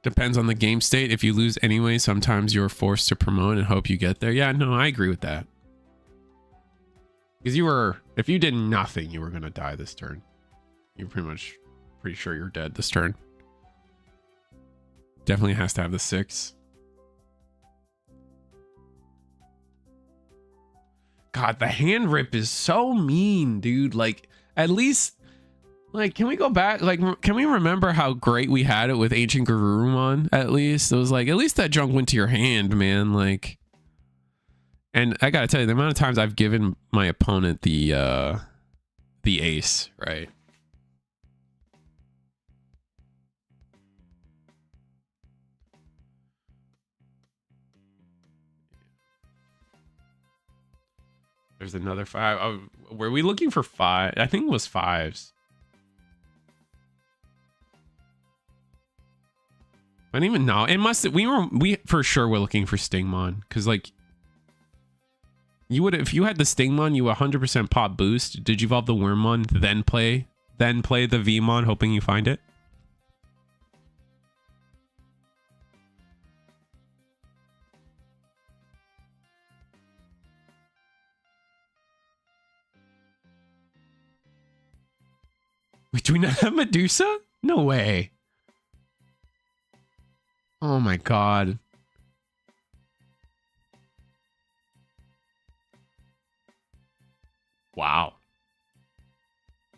S1: Depends on the game state. If you lose anyway, sometimes you're forced to promote and hope you get there. Yeah, no, I agree with that. Because if you did nothing, you were going to die this turn. You're pretty sure you're dead this turn. Definitely has to have the 6. God, the hand rip is so mean, dude. Like, at least, like, can we go back? Like, can we remember how great we had it with Ancient Garurumon? At least it was like, at least that junk went to your hand, man. Like, and I gotta tell you, the amount of times I've given my opponent the ace, right? There's another 5. Oh, were we looking for 5? I think it was 5s. I don't even know. It must. We for sure were looking for Stingmon because like you would if you had the Stingmon, you 100% pop boost. Did you evolve the Wormmon, then play the Vmon, hoping you find it? Wait, do we not have Medusa? No way. Oh my god. Wow.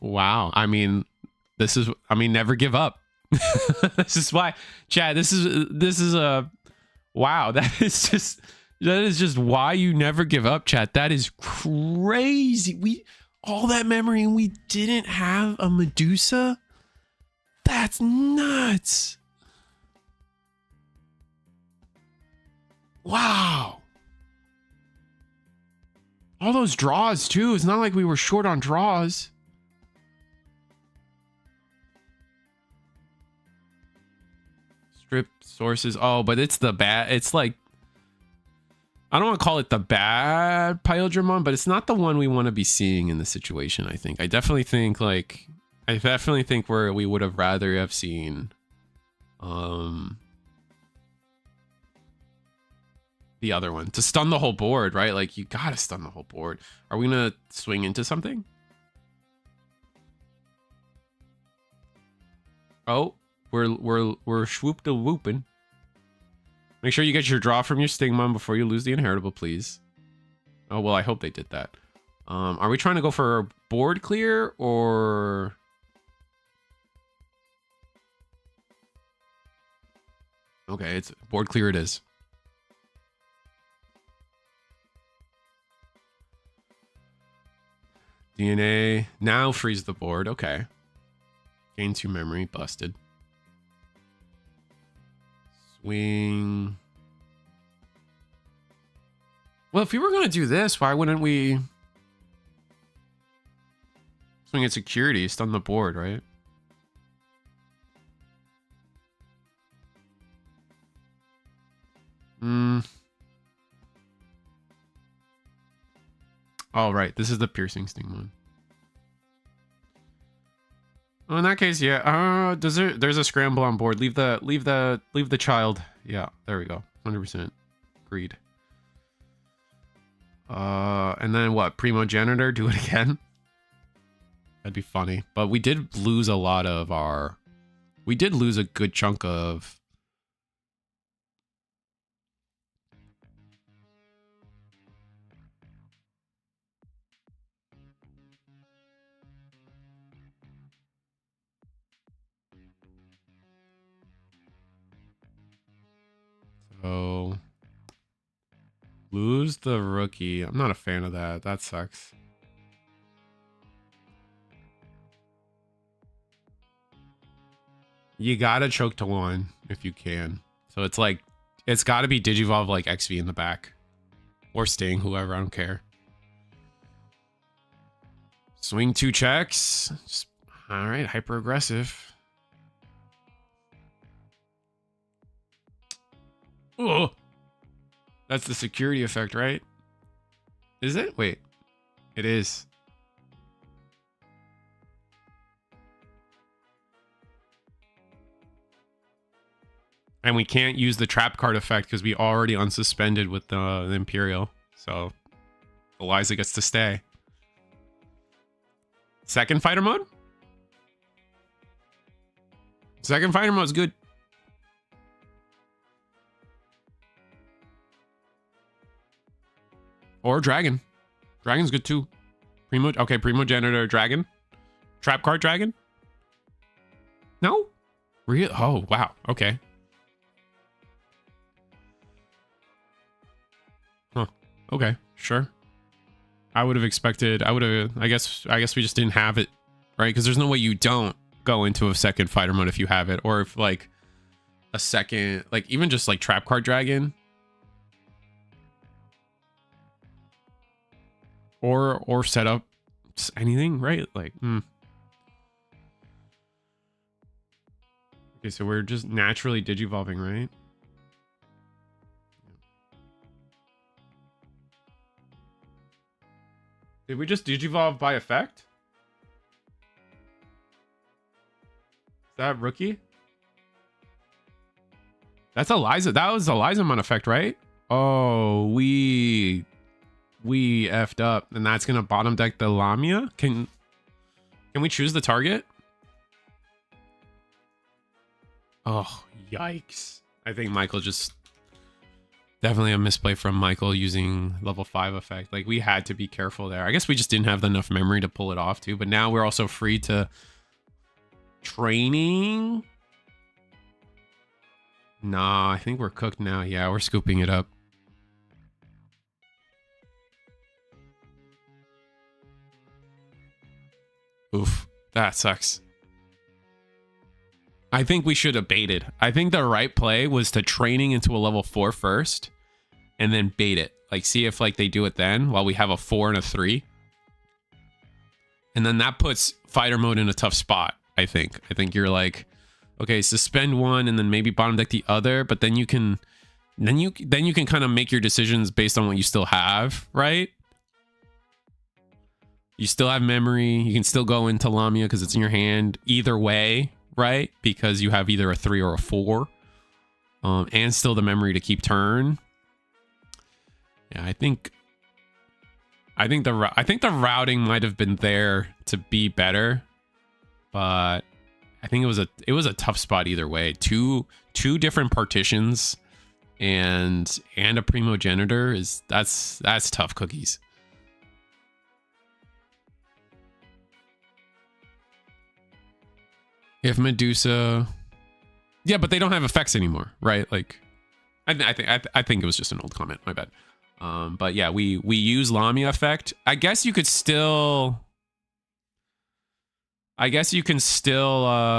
S1: Wow. I mean, never give up. This is why, Chad, this is a wow. That is just why you never give up, Chad. That is crazy. All that memory and we didn't have a Medusa? That's nuts. Wow. All those draws too. It's not like we were short on draws. Strip sources. Oh, but it's the bad. It's like, I don't want to call it the bad Pyodramon, but it's not the one we want to be seeing in the situation, I think. I definitely think where we would have rather have seen the other one to stun the whole board, right? Like you gotta stun the whole board. Are we gonna swing into something? Oh, we're swooped a whooping. Make sure you get your draw from your Stingmon before you lose the inheritable, please. Oh well, I hope they did that. Are we trying to go for a board clear or? Okay, it's board clear. It is. DNA now freeze the board. Okay. Gain 2 memory. Busted. Swing. Well, if we were going to do this, why wouldn't we swing at security, stun the board, right? Oh, right. This is the piercing Stingmon. Oh, in that case, yeah. There's a scramble on board. Leave the child. Yeah, there we go. 100%. Agreed. And then what? Primogenitor, do it again? That'd be funny. But we did lose a lot of our... We did lose a good chunk of... So... Lose the rookie. I'm not a fan of that. That sucks. You gotta choke to 1 if you can. So it's like, it's gotta be Digivolve like XV in the back. Or Sting, whoever, I don't care. Swing 2 checks. Alright, hyper aggressive. Oh! That's the security effect, right? Is it? Wait. It is. And we can't use the trap card effect because we already unsuspended with the Imperial. So Eliza gets to stay. Second fighter mode? Second fighter mode is good. Or Dragon. Dragon's good too. Okay, Primogenitor, Dragon. Trap card Dragon? No? Real? Oh, wow. Okay. Huh. Okay, sure. I would have expected, I guess we just didn't have it, right? Because there's no way you don't go into a second fighter mode if you have it. Or if like a second, like even just like Trap card Dragon. Or set up anything, right? Like, Okay, so we're just naturally digivolving, right? Did we just digivolve by effect? Is that rookie? That's Eliza. That was Elizamon effect, right? Oh, we effed up, and that's gonna bottom deck the Lamia. Can we choose the target? Oh, yikes! I think Michael just definitely a misplay from Michael using level 5 effect. Like, we had to be careful there. I guess we just didn't have enough memory to pull it off too. But now we're also free to training. Nah, I think we're cooked now. Yeah, we're scooping it up. Oof, that sucks. I think we should have baited. I think the right play was to training into a level 4 first and then bait it. Like, see if like they do it then while we have a 4 and a 3. And then that puts fighter mode in a tough spot, I think. I think you're like, okay, suspend one and then maybe bottom deck the other, but then you can kind of make your decisions based on what you still have, right? You still have memory. You can still go into Lamia because it's in your hand either way, right? Because you have either a 3 or a 4, and still the memory to keep turn. Yeah, I think the routing might have been there to be better, but I think it was a tough spot either way. Two different partitions and a primogenitor that's tough cookies. If Medusa, yeah, but they don't have effects anymore, right? Like, I think it was just an old comment. My bad. But yeah, we use Lamia effect. I guess you can still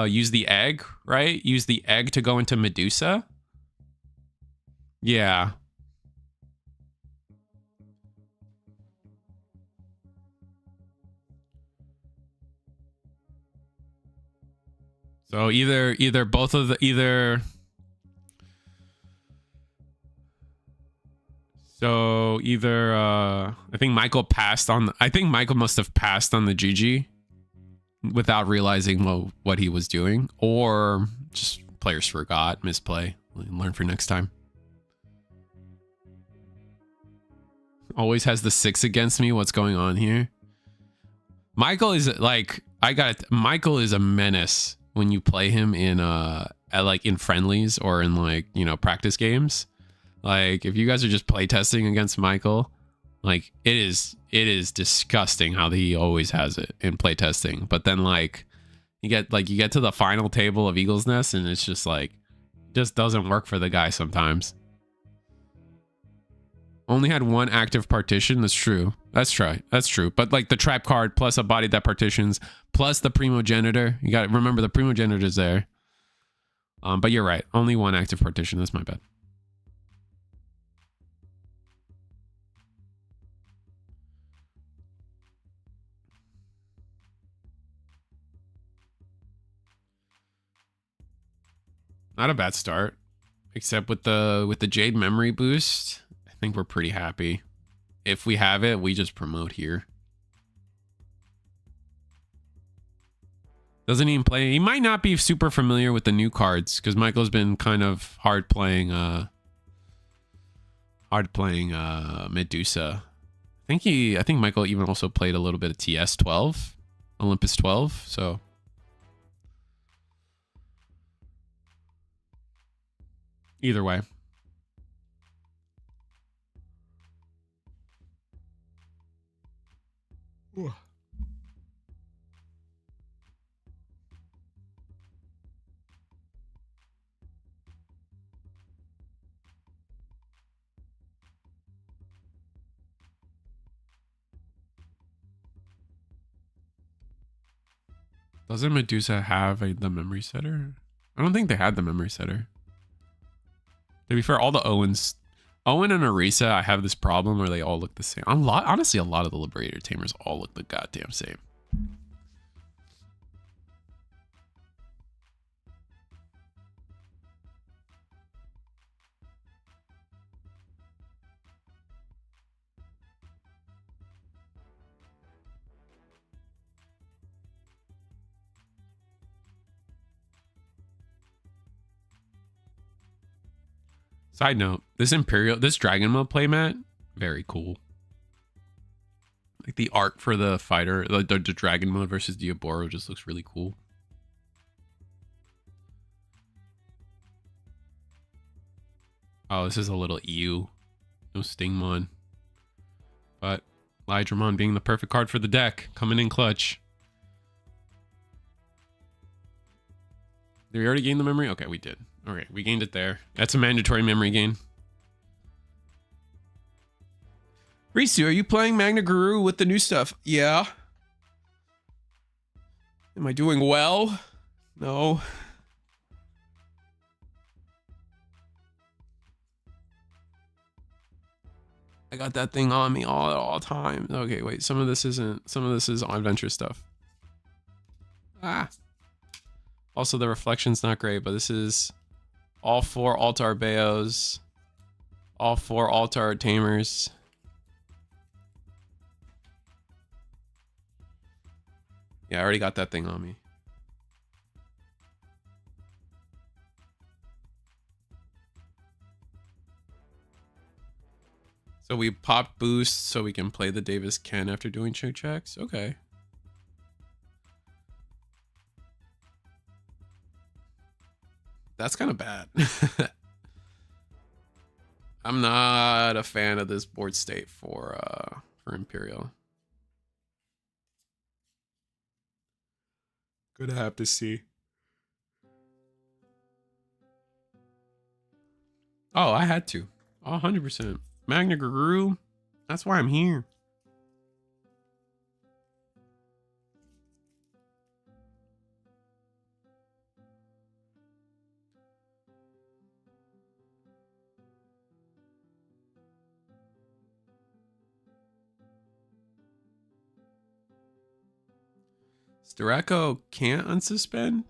S1: use the egg, right? Use the egg to go into Medusa. Yeah. So either both of the I think Michael passed on I think Michael must have passed on the GG without realizing what he was doing, or just players forgot, misplay, learn for next time. Always has the 6 against me. What's going on here? Michael is like, Michael is a menace when you play him in like in friendlies or in like, you know, practice games. Like, if you guys are just playtesting against Michael, like, it is disgusting how he always has it in playtesting. But then like you get to the final table of Eagle's Nest and it's just like, just doesn't work for the guy sometimes. Only had 1 active partition. That's true. That's true. But like the trap card plus a body that partitions plus the primogenitor. You got to remember the primogenitor is there. But you're right. Only 1 active partition. That's my bad. Not a bad start, except with the Jade memory boost. I think we're pretty happy. If we have it, we just promote here. Doesn't even play. He might not be super familiar with the new cards because Michael's been kind of hard playing Medusa. I think Michael even also played a little bit of TS 12, Olympus 12. So either way. Ooh. Doesn't Medusa have the memory setter? I don't think they had the memory setter. To be fair, all the Owen and Arisa, I have this problem where they all look the same. Honestly, a lot of the Liberator Tamers all look the goddamn same. Side note, this Dragon Mode playmat, very cool. Like the art for the fighter, the Dragon Mode versus Diaboro just looks really cool. Oh, this is a little EU. No Stingmon. But Lydramon being the perfect card for the deck, coming in clutch. Did we already gain the memory? Okay, we did. Okay, we gained it there. That's a mandatory memory gain. Risu, are you playing Magna Guru with the new stuff? Yeah. Am I doing well? No. I got that thing on me all times. Okay, wait. Some of this isn't. Some of this is adventure stuff. Ah. Also, the reflection's not great, but this is all 4 Altar Beos, all 4 Altar Tamers. Yeah, I already got that thing on me. So we popped boost so we can play the Davis Ken after doing chick checks. Okay. That's kind of bad. I'm not a fan of this board state for Imperial. Gonna have to see. Oh, I had to. 100%. Magna Guru. That's why I'm here. Stareko can't unsuspend?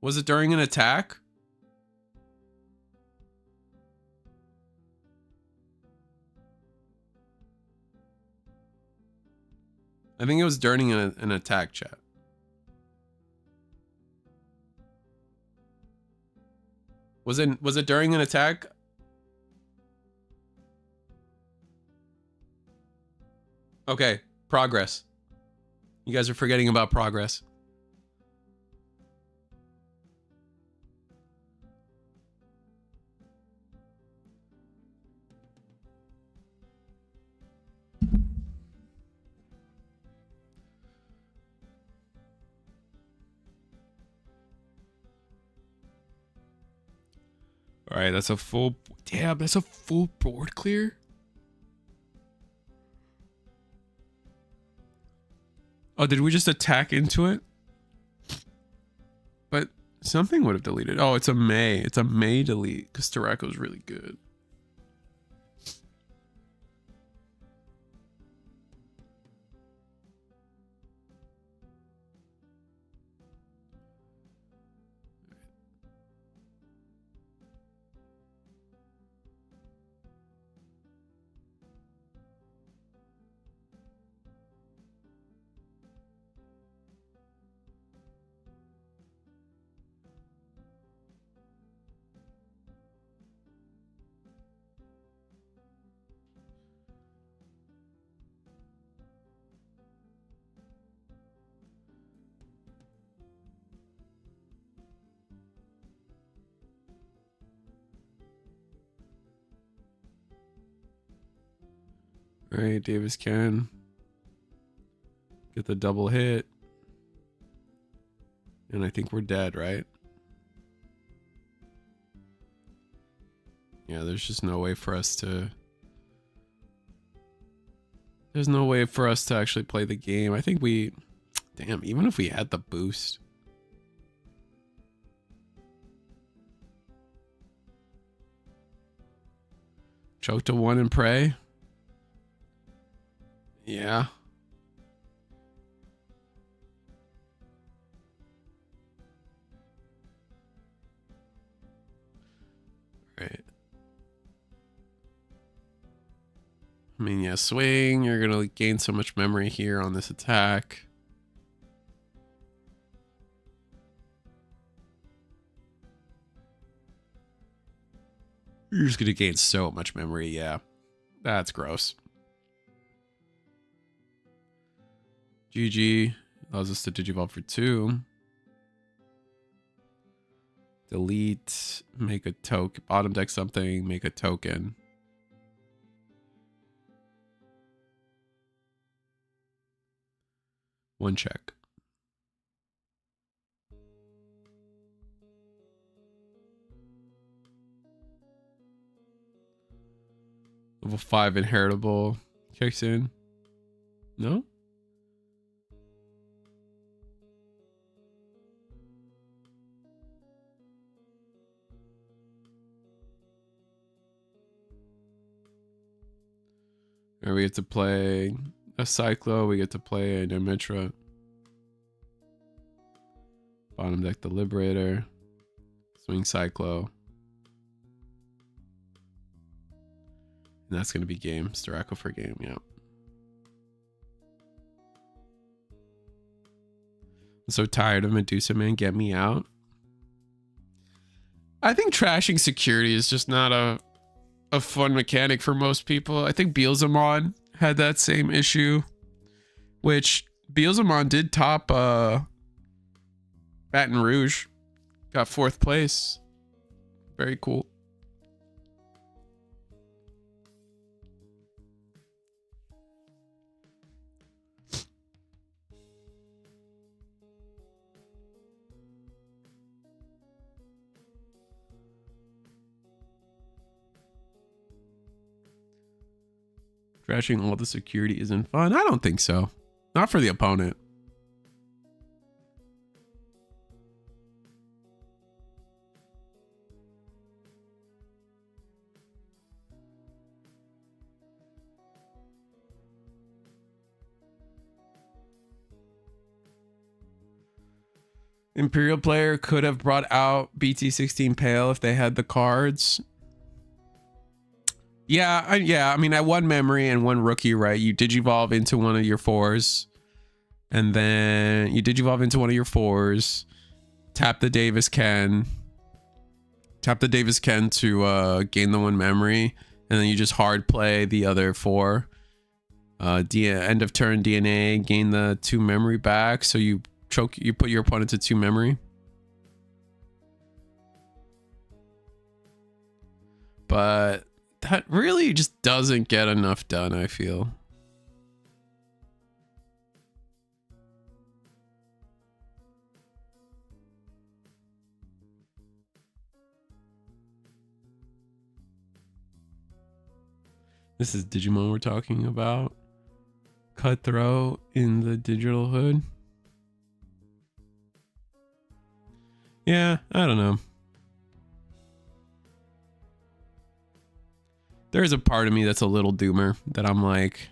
S1: Was it during an attack? I think it was during an attack, chat. Was it during an attack? Okay, progress. You guys are forgetting about progress. All right, that's a full. Damn, that's a full board clear. Oh, did we just attack into it? But something would have deleted. Oh, it's a May. It's a May delete because Tareko's really good. All right, Davis can get the double hit. And I think we're dead, right? Yeah, there's just no way for us to... There's no way for us to actually play the game. I think we... Damn, even if we had the boost... Choke to 1 and pray? Yeah. Right. I mean, yeah, swing. You're going to gain so much memory here on this attack. You're just gonna gain so much memory. Yeah, that's gross. GG allows us to digivolve for 2. Delete, make a token, bottom deck something, make a token. One check. Level 5 inheritable kicks in. No? Or we get to play a Cyclo, we get to play a Nemitra. Bottom deck the Liberator. Swing Cyclo. And that's going to be game. Starako for game, yeah. I'm so tired of Medusa Man, get me out. I think trashing security is just not a fun mechanic for most people. I think Beelzemon had that same issue, which Beelzemon did top Baton Rouge, got 4th place. Very cool. Trashing all the security isn't fun. I don't think so. Not for the opponent. Imperial player could have brought out BT16 Pale if they had the cards. Yeah, I mean, at 1 memory and 1 rookie, right? You digivolve into one of your 4s. And then you digivolve into one of your 4s. Tap the Davis Ken. Tap the Davis Ken to gain the 1 memory. And then you just hard play the other 4. End of turn DNA, gain the 2 memory back. So you put your opponent to 2 memory. But that really just doesn't get enough done, I feel. This is Digimon we're talking about. Cutthroat in the digital hood. Yeah, I don't know. There's a part of me that's a little doomer that I'm like,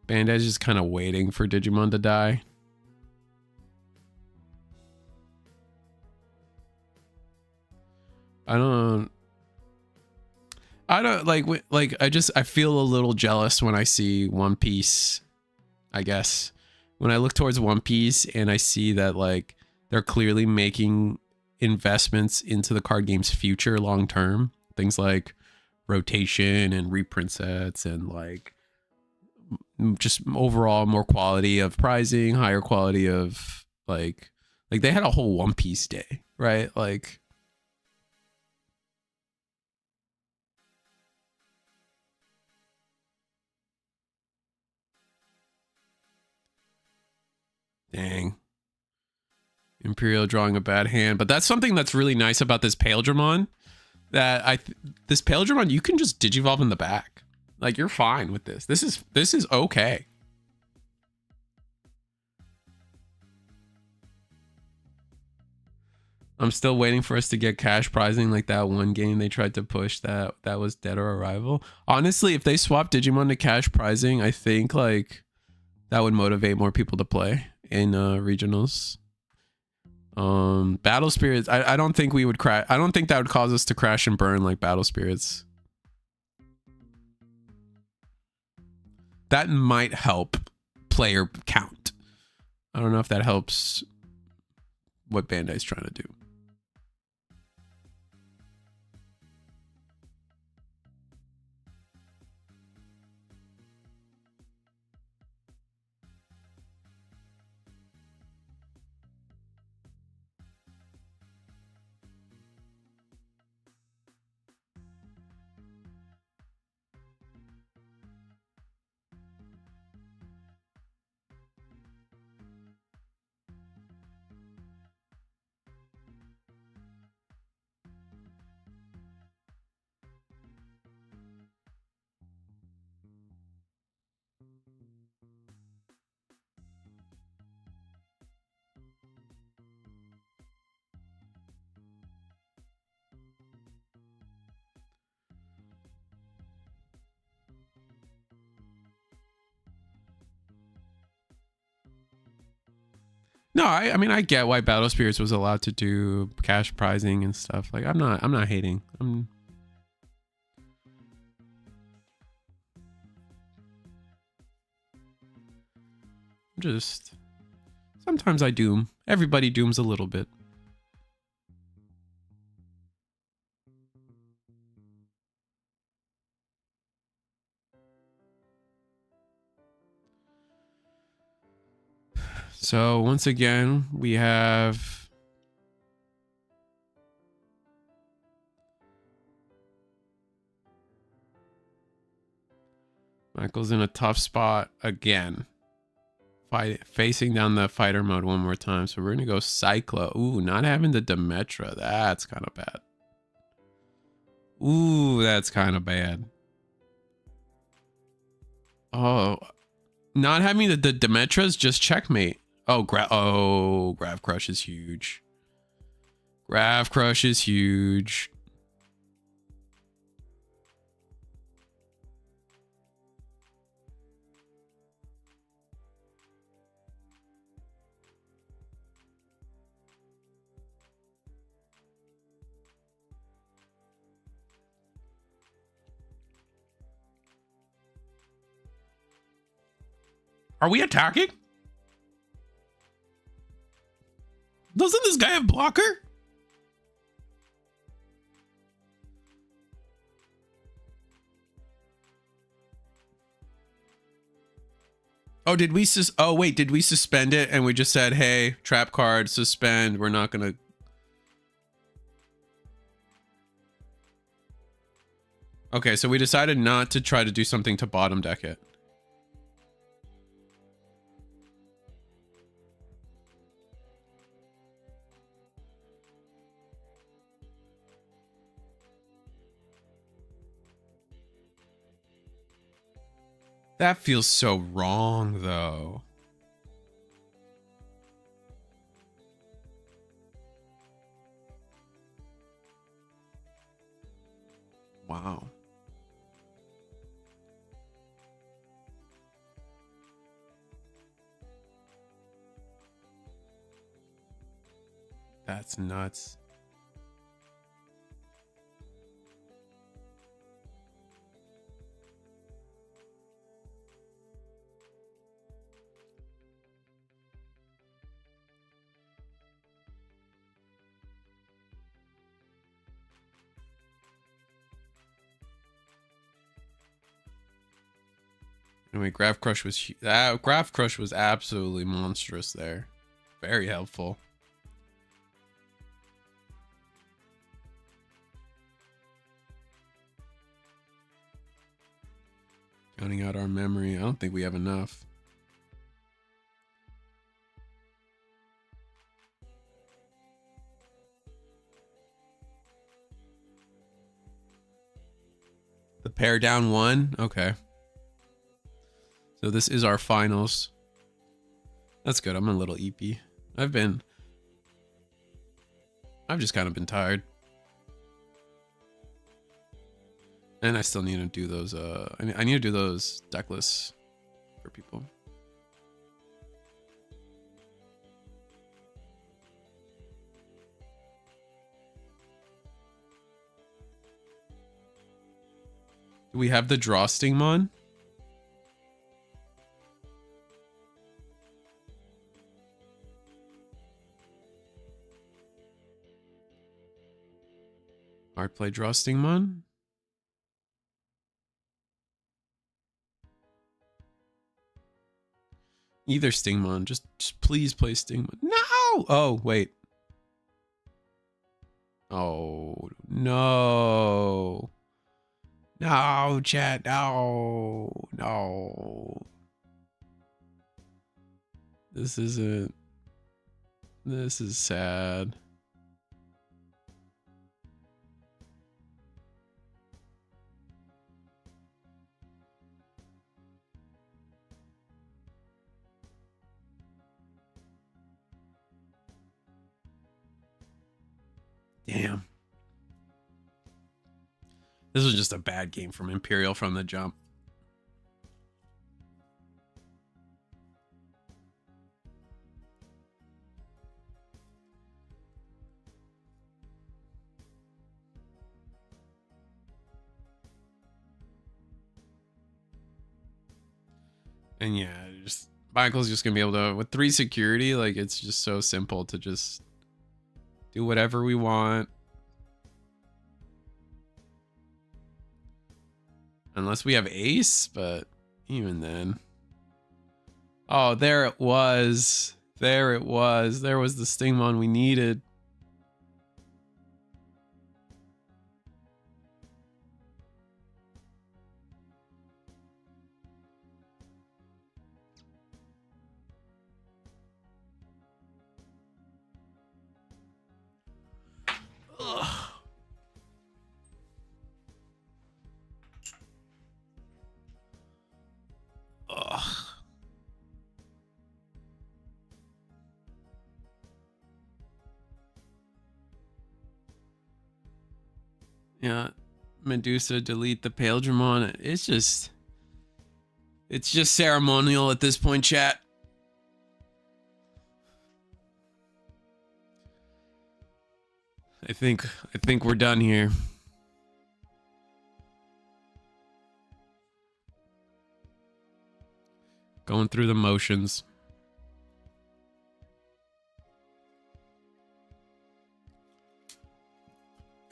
S1: Bandai's just kind of waiting for Digimon to die. I don't I feel a little jealous when I see One Piece, I guess. When I look towards One Piece and I see that like they're clearly making investments into the card game's future long term. Things like rotation and reprint sets and like just overall more quality of pricing, higher quality of like they had a whole One Piece day, right? Like dang. Imperial drawing a bad hand, but that's something that's really nice about this Paildramon. That this Paildramon, you can just digivolve in the back. Like you're fine with this. This is okay. I'm still waiting for us to get cash prizing like that one game they tried to push that was Dead or Arrival. Honestly, if they swap Digimon to cash prizing, I think like that would motivate more people to play in regionals. Battle Spirits, I don't think we would crash. I don't think that would cause us to crash and burn like Battle Spirits. That might help player count. I don't know if that helps what Bandai's trying to do. No, I mean I get why Battle Spirits was allowed to do cash prizing and stuff. Like I'm not hating. I'm just sometimes I doom. Everybody dooms a little bit. So once again, we have Michael's in a tough spot again. Facing down the fighter mode one more time. So we're gonna go Cyclo. Ooh, not having the Demetra. That's kind of bad. Ooh, that's kind of bad. Oh, not having the Demetras, just checkmate. Oh, Grav Crush is huge. Grav Crush is huge. Are we attacking? Doesn't this guy have blocker? Oh, did we oh wait, did we suspend it and we just said, hey, trap card, suspend, we're not gonna... Okay, so we decided not to try to do something to bottom deck it. That feels so wrong, though. Wow. That's nuts. Anyway, Graph Crush was Graph Crush was absolutely monstrous there. Very helpful. Counting out our memory. I don't think we have enough. The pair down one? Okay. So this is our finals. That's good. I'm a little EP. I've just kind of been tired. And I still need to do those, I need to do those deck lists for people. Do we have the Drawstingmon? Hard play Drawstingmon? Either Stingmon. Just please play Stingmon. No! Oh, wait. Oh, no. No, chat. No. No. This isn't... This is sad. Damn. This was just a bad game from Imperial from the jump. And yeah, just Michael's just gonna be able to, with 3 security, like it's just so simple to just do whatever we want. Unless we have ace, but even then. Oh, there it was. There it was. There was the Stingmon we needed. Ugh. Ugh. Yeah, Medusa, delete the Paildramon. It's just ceremonial at this point, chat. I think we're done here. Going through the motions.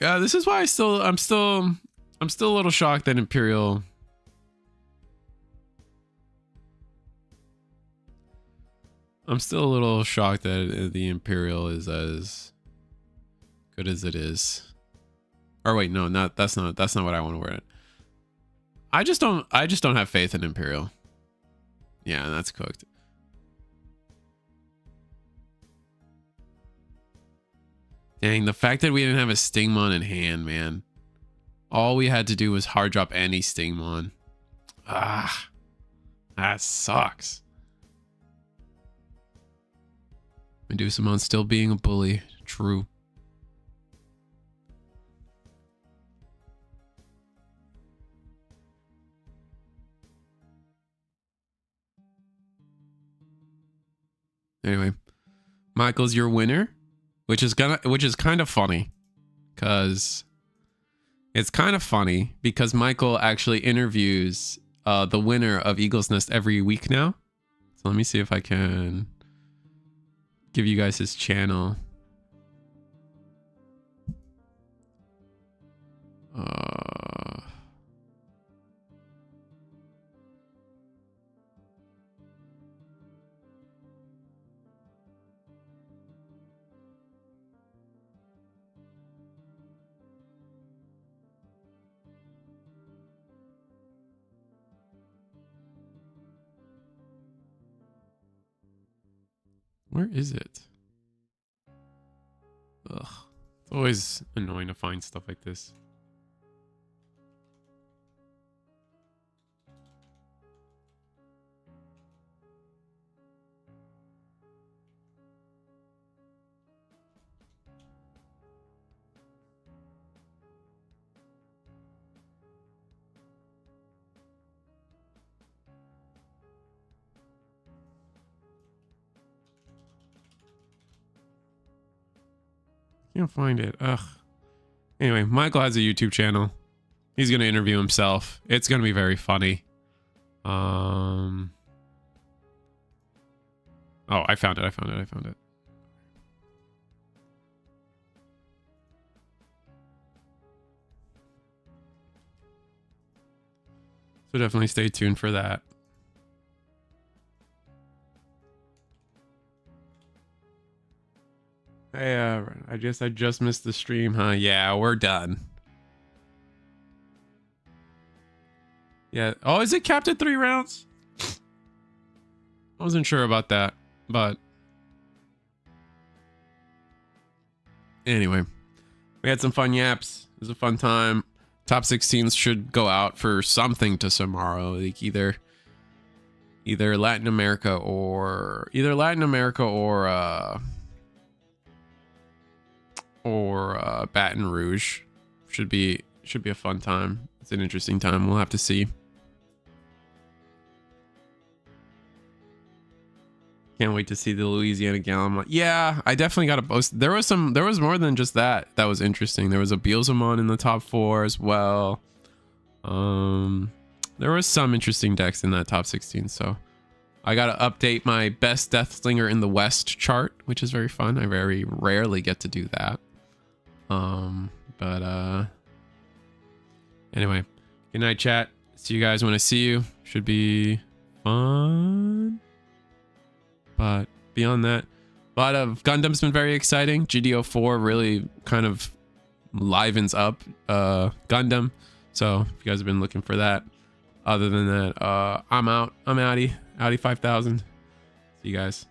S1: Yeah, this is why I'm still a little shocked that Imperial. I'm still a little shocked that the Imperial is as good as it is. Or wait, no, that's not what I want to wear it. I just don't have faith in Imperial. Yeah, that's cooked. Dang, the fact that we didn't have a Stingmon in hand, man. All we had to do was hard drop any Stingmon. Ah, that sucks. Medusamon still being a bully. True. Anyway, Michael's your winner, which is kind of funny, because it's kind of funny because Michael actually interviews the winner of Eagle's Nest every week now. So let me see if I can give you guys his channel. Where is it? Ugh. It's always annoying to find stuff like this. Can't find it. Ugh. Anyway, Michael has a YouTube channel. He's gonna interview himself. It's gonna be very funny. Oh, I found it. So definitely stay tuned for that. Hey, I just missed the stream, huh? Yeah, we're done. Yeah. Oh, is it capped at 3 rounds? I wasn't sure about that, but anyway, we had some fun yaps. It was a fun time. Top 16s should go out for something to tomorrow, like either Latin America or Baton Rouge. Should be a fun time. It's an interesting time. We'll have to see. Can't wait to see the Louisiana Gallon. Yeah, I definitely got a post. There was more than just that was interesting. There was a Beelzemon in the top 4 as well. There was some interesting decks in that top 16, so I gotta update my best Deathslinger in the West chart, which is very fun. I very rarely get to do that. Anyway, good night, chat. See you guys when I see you. Should be fun. But beyond that, a lot of Gundam's been very exciting. GDO4 really kind of livens up Gundam. So if you guys have been looking for that. Other than that, I'm out. I'm Audi 5000. See you guys.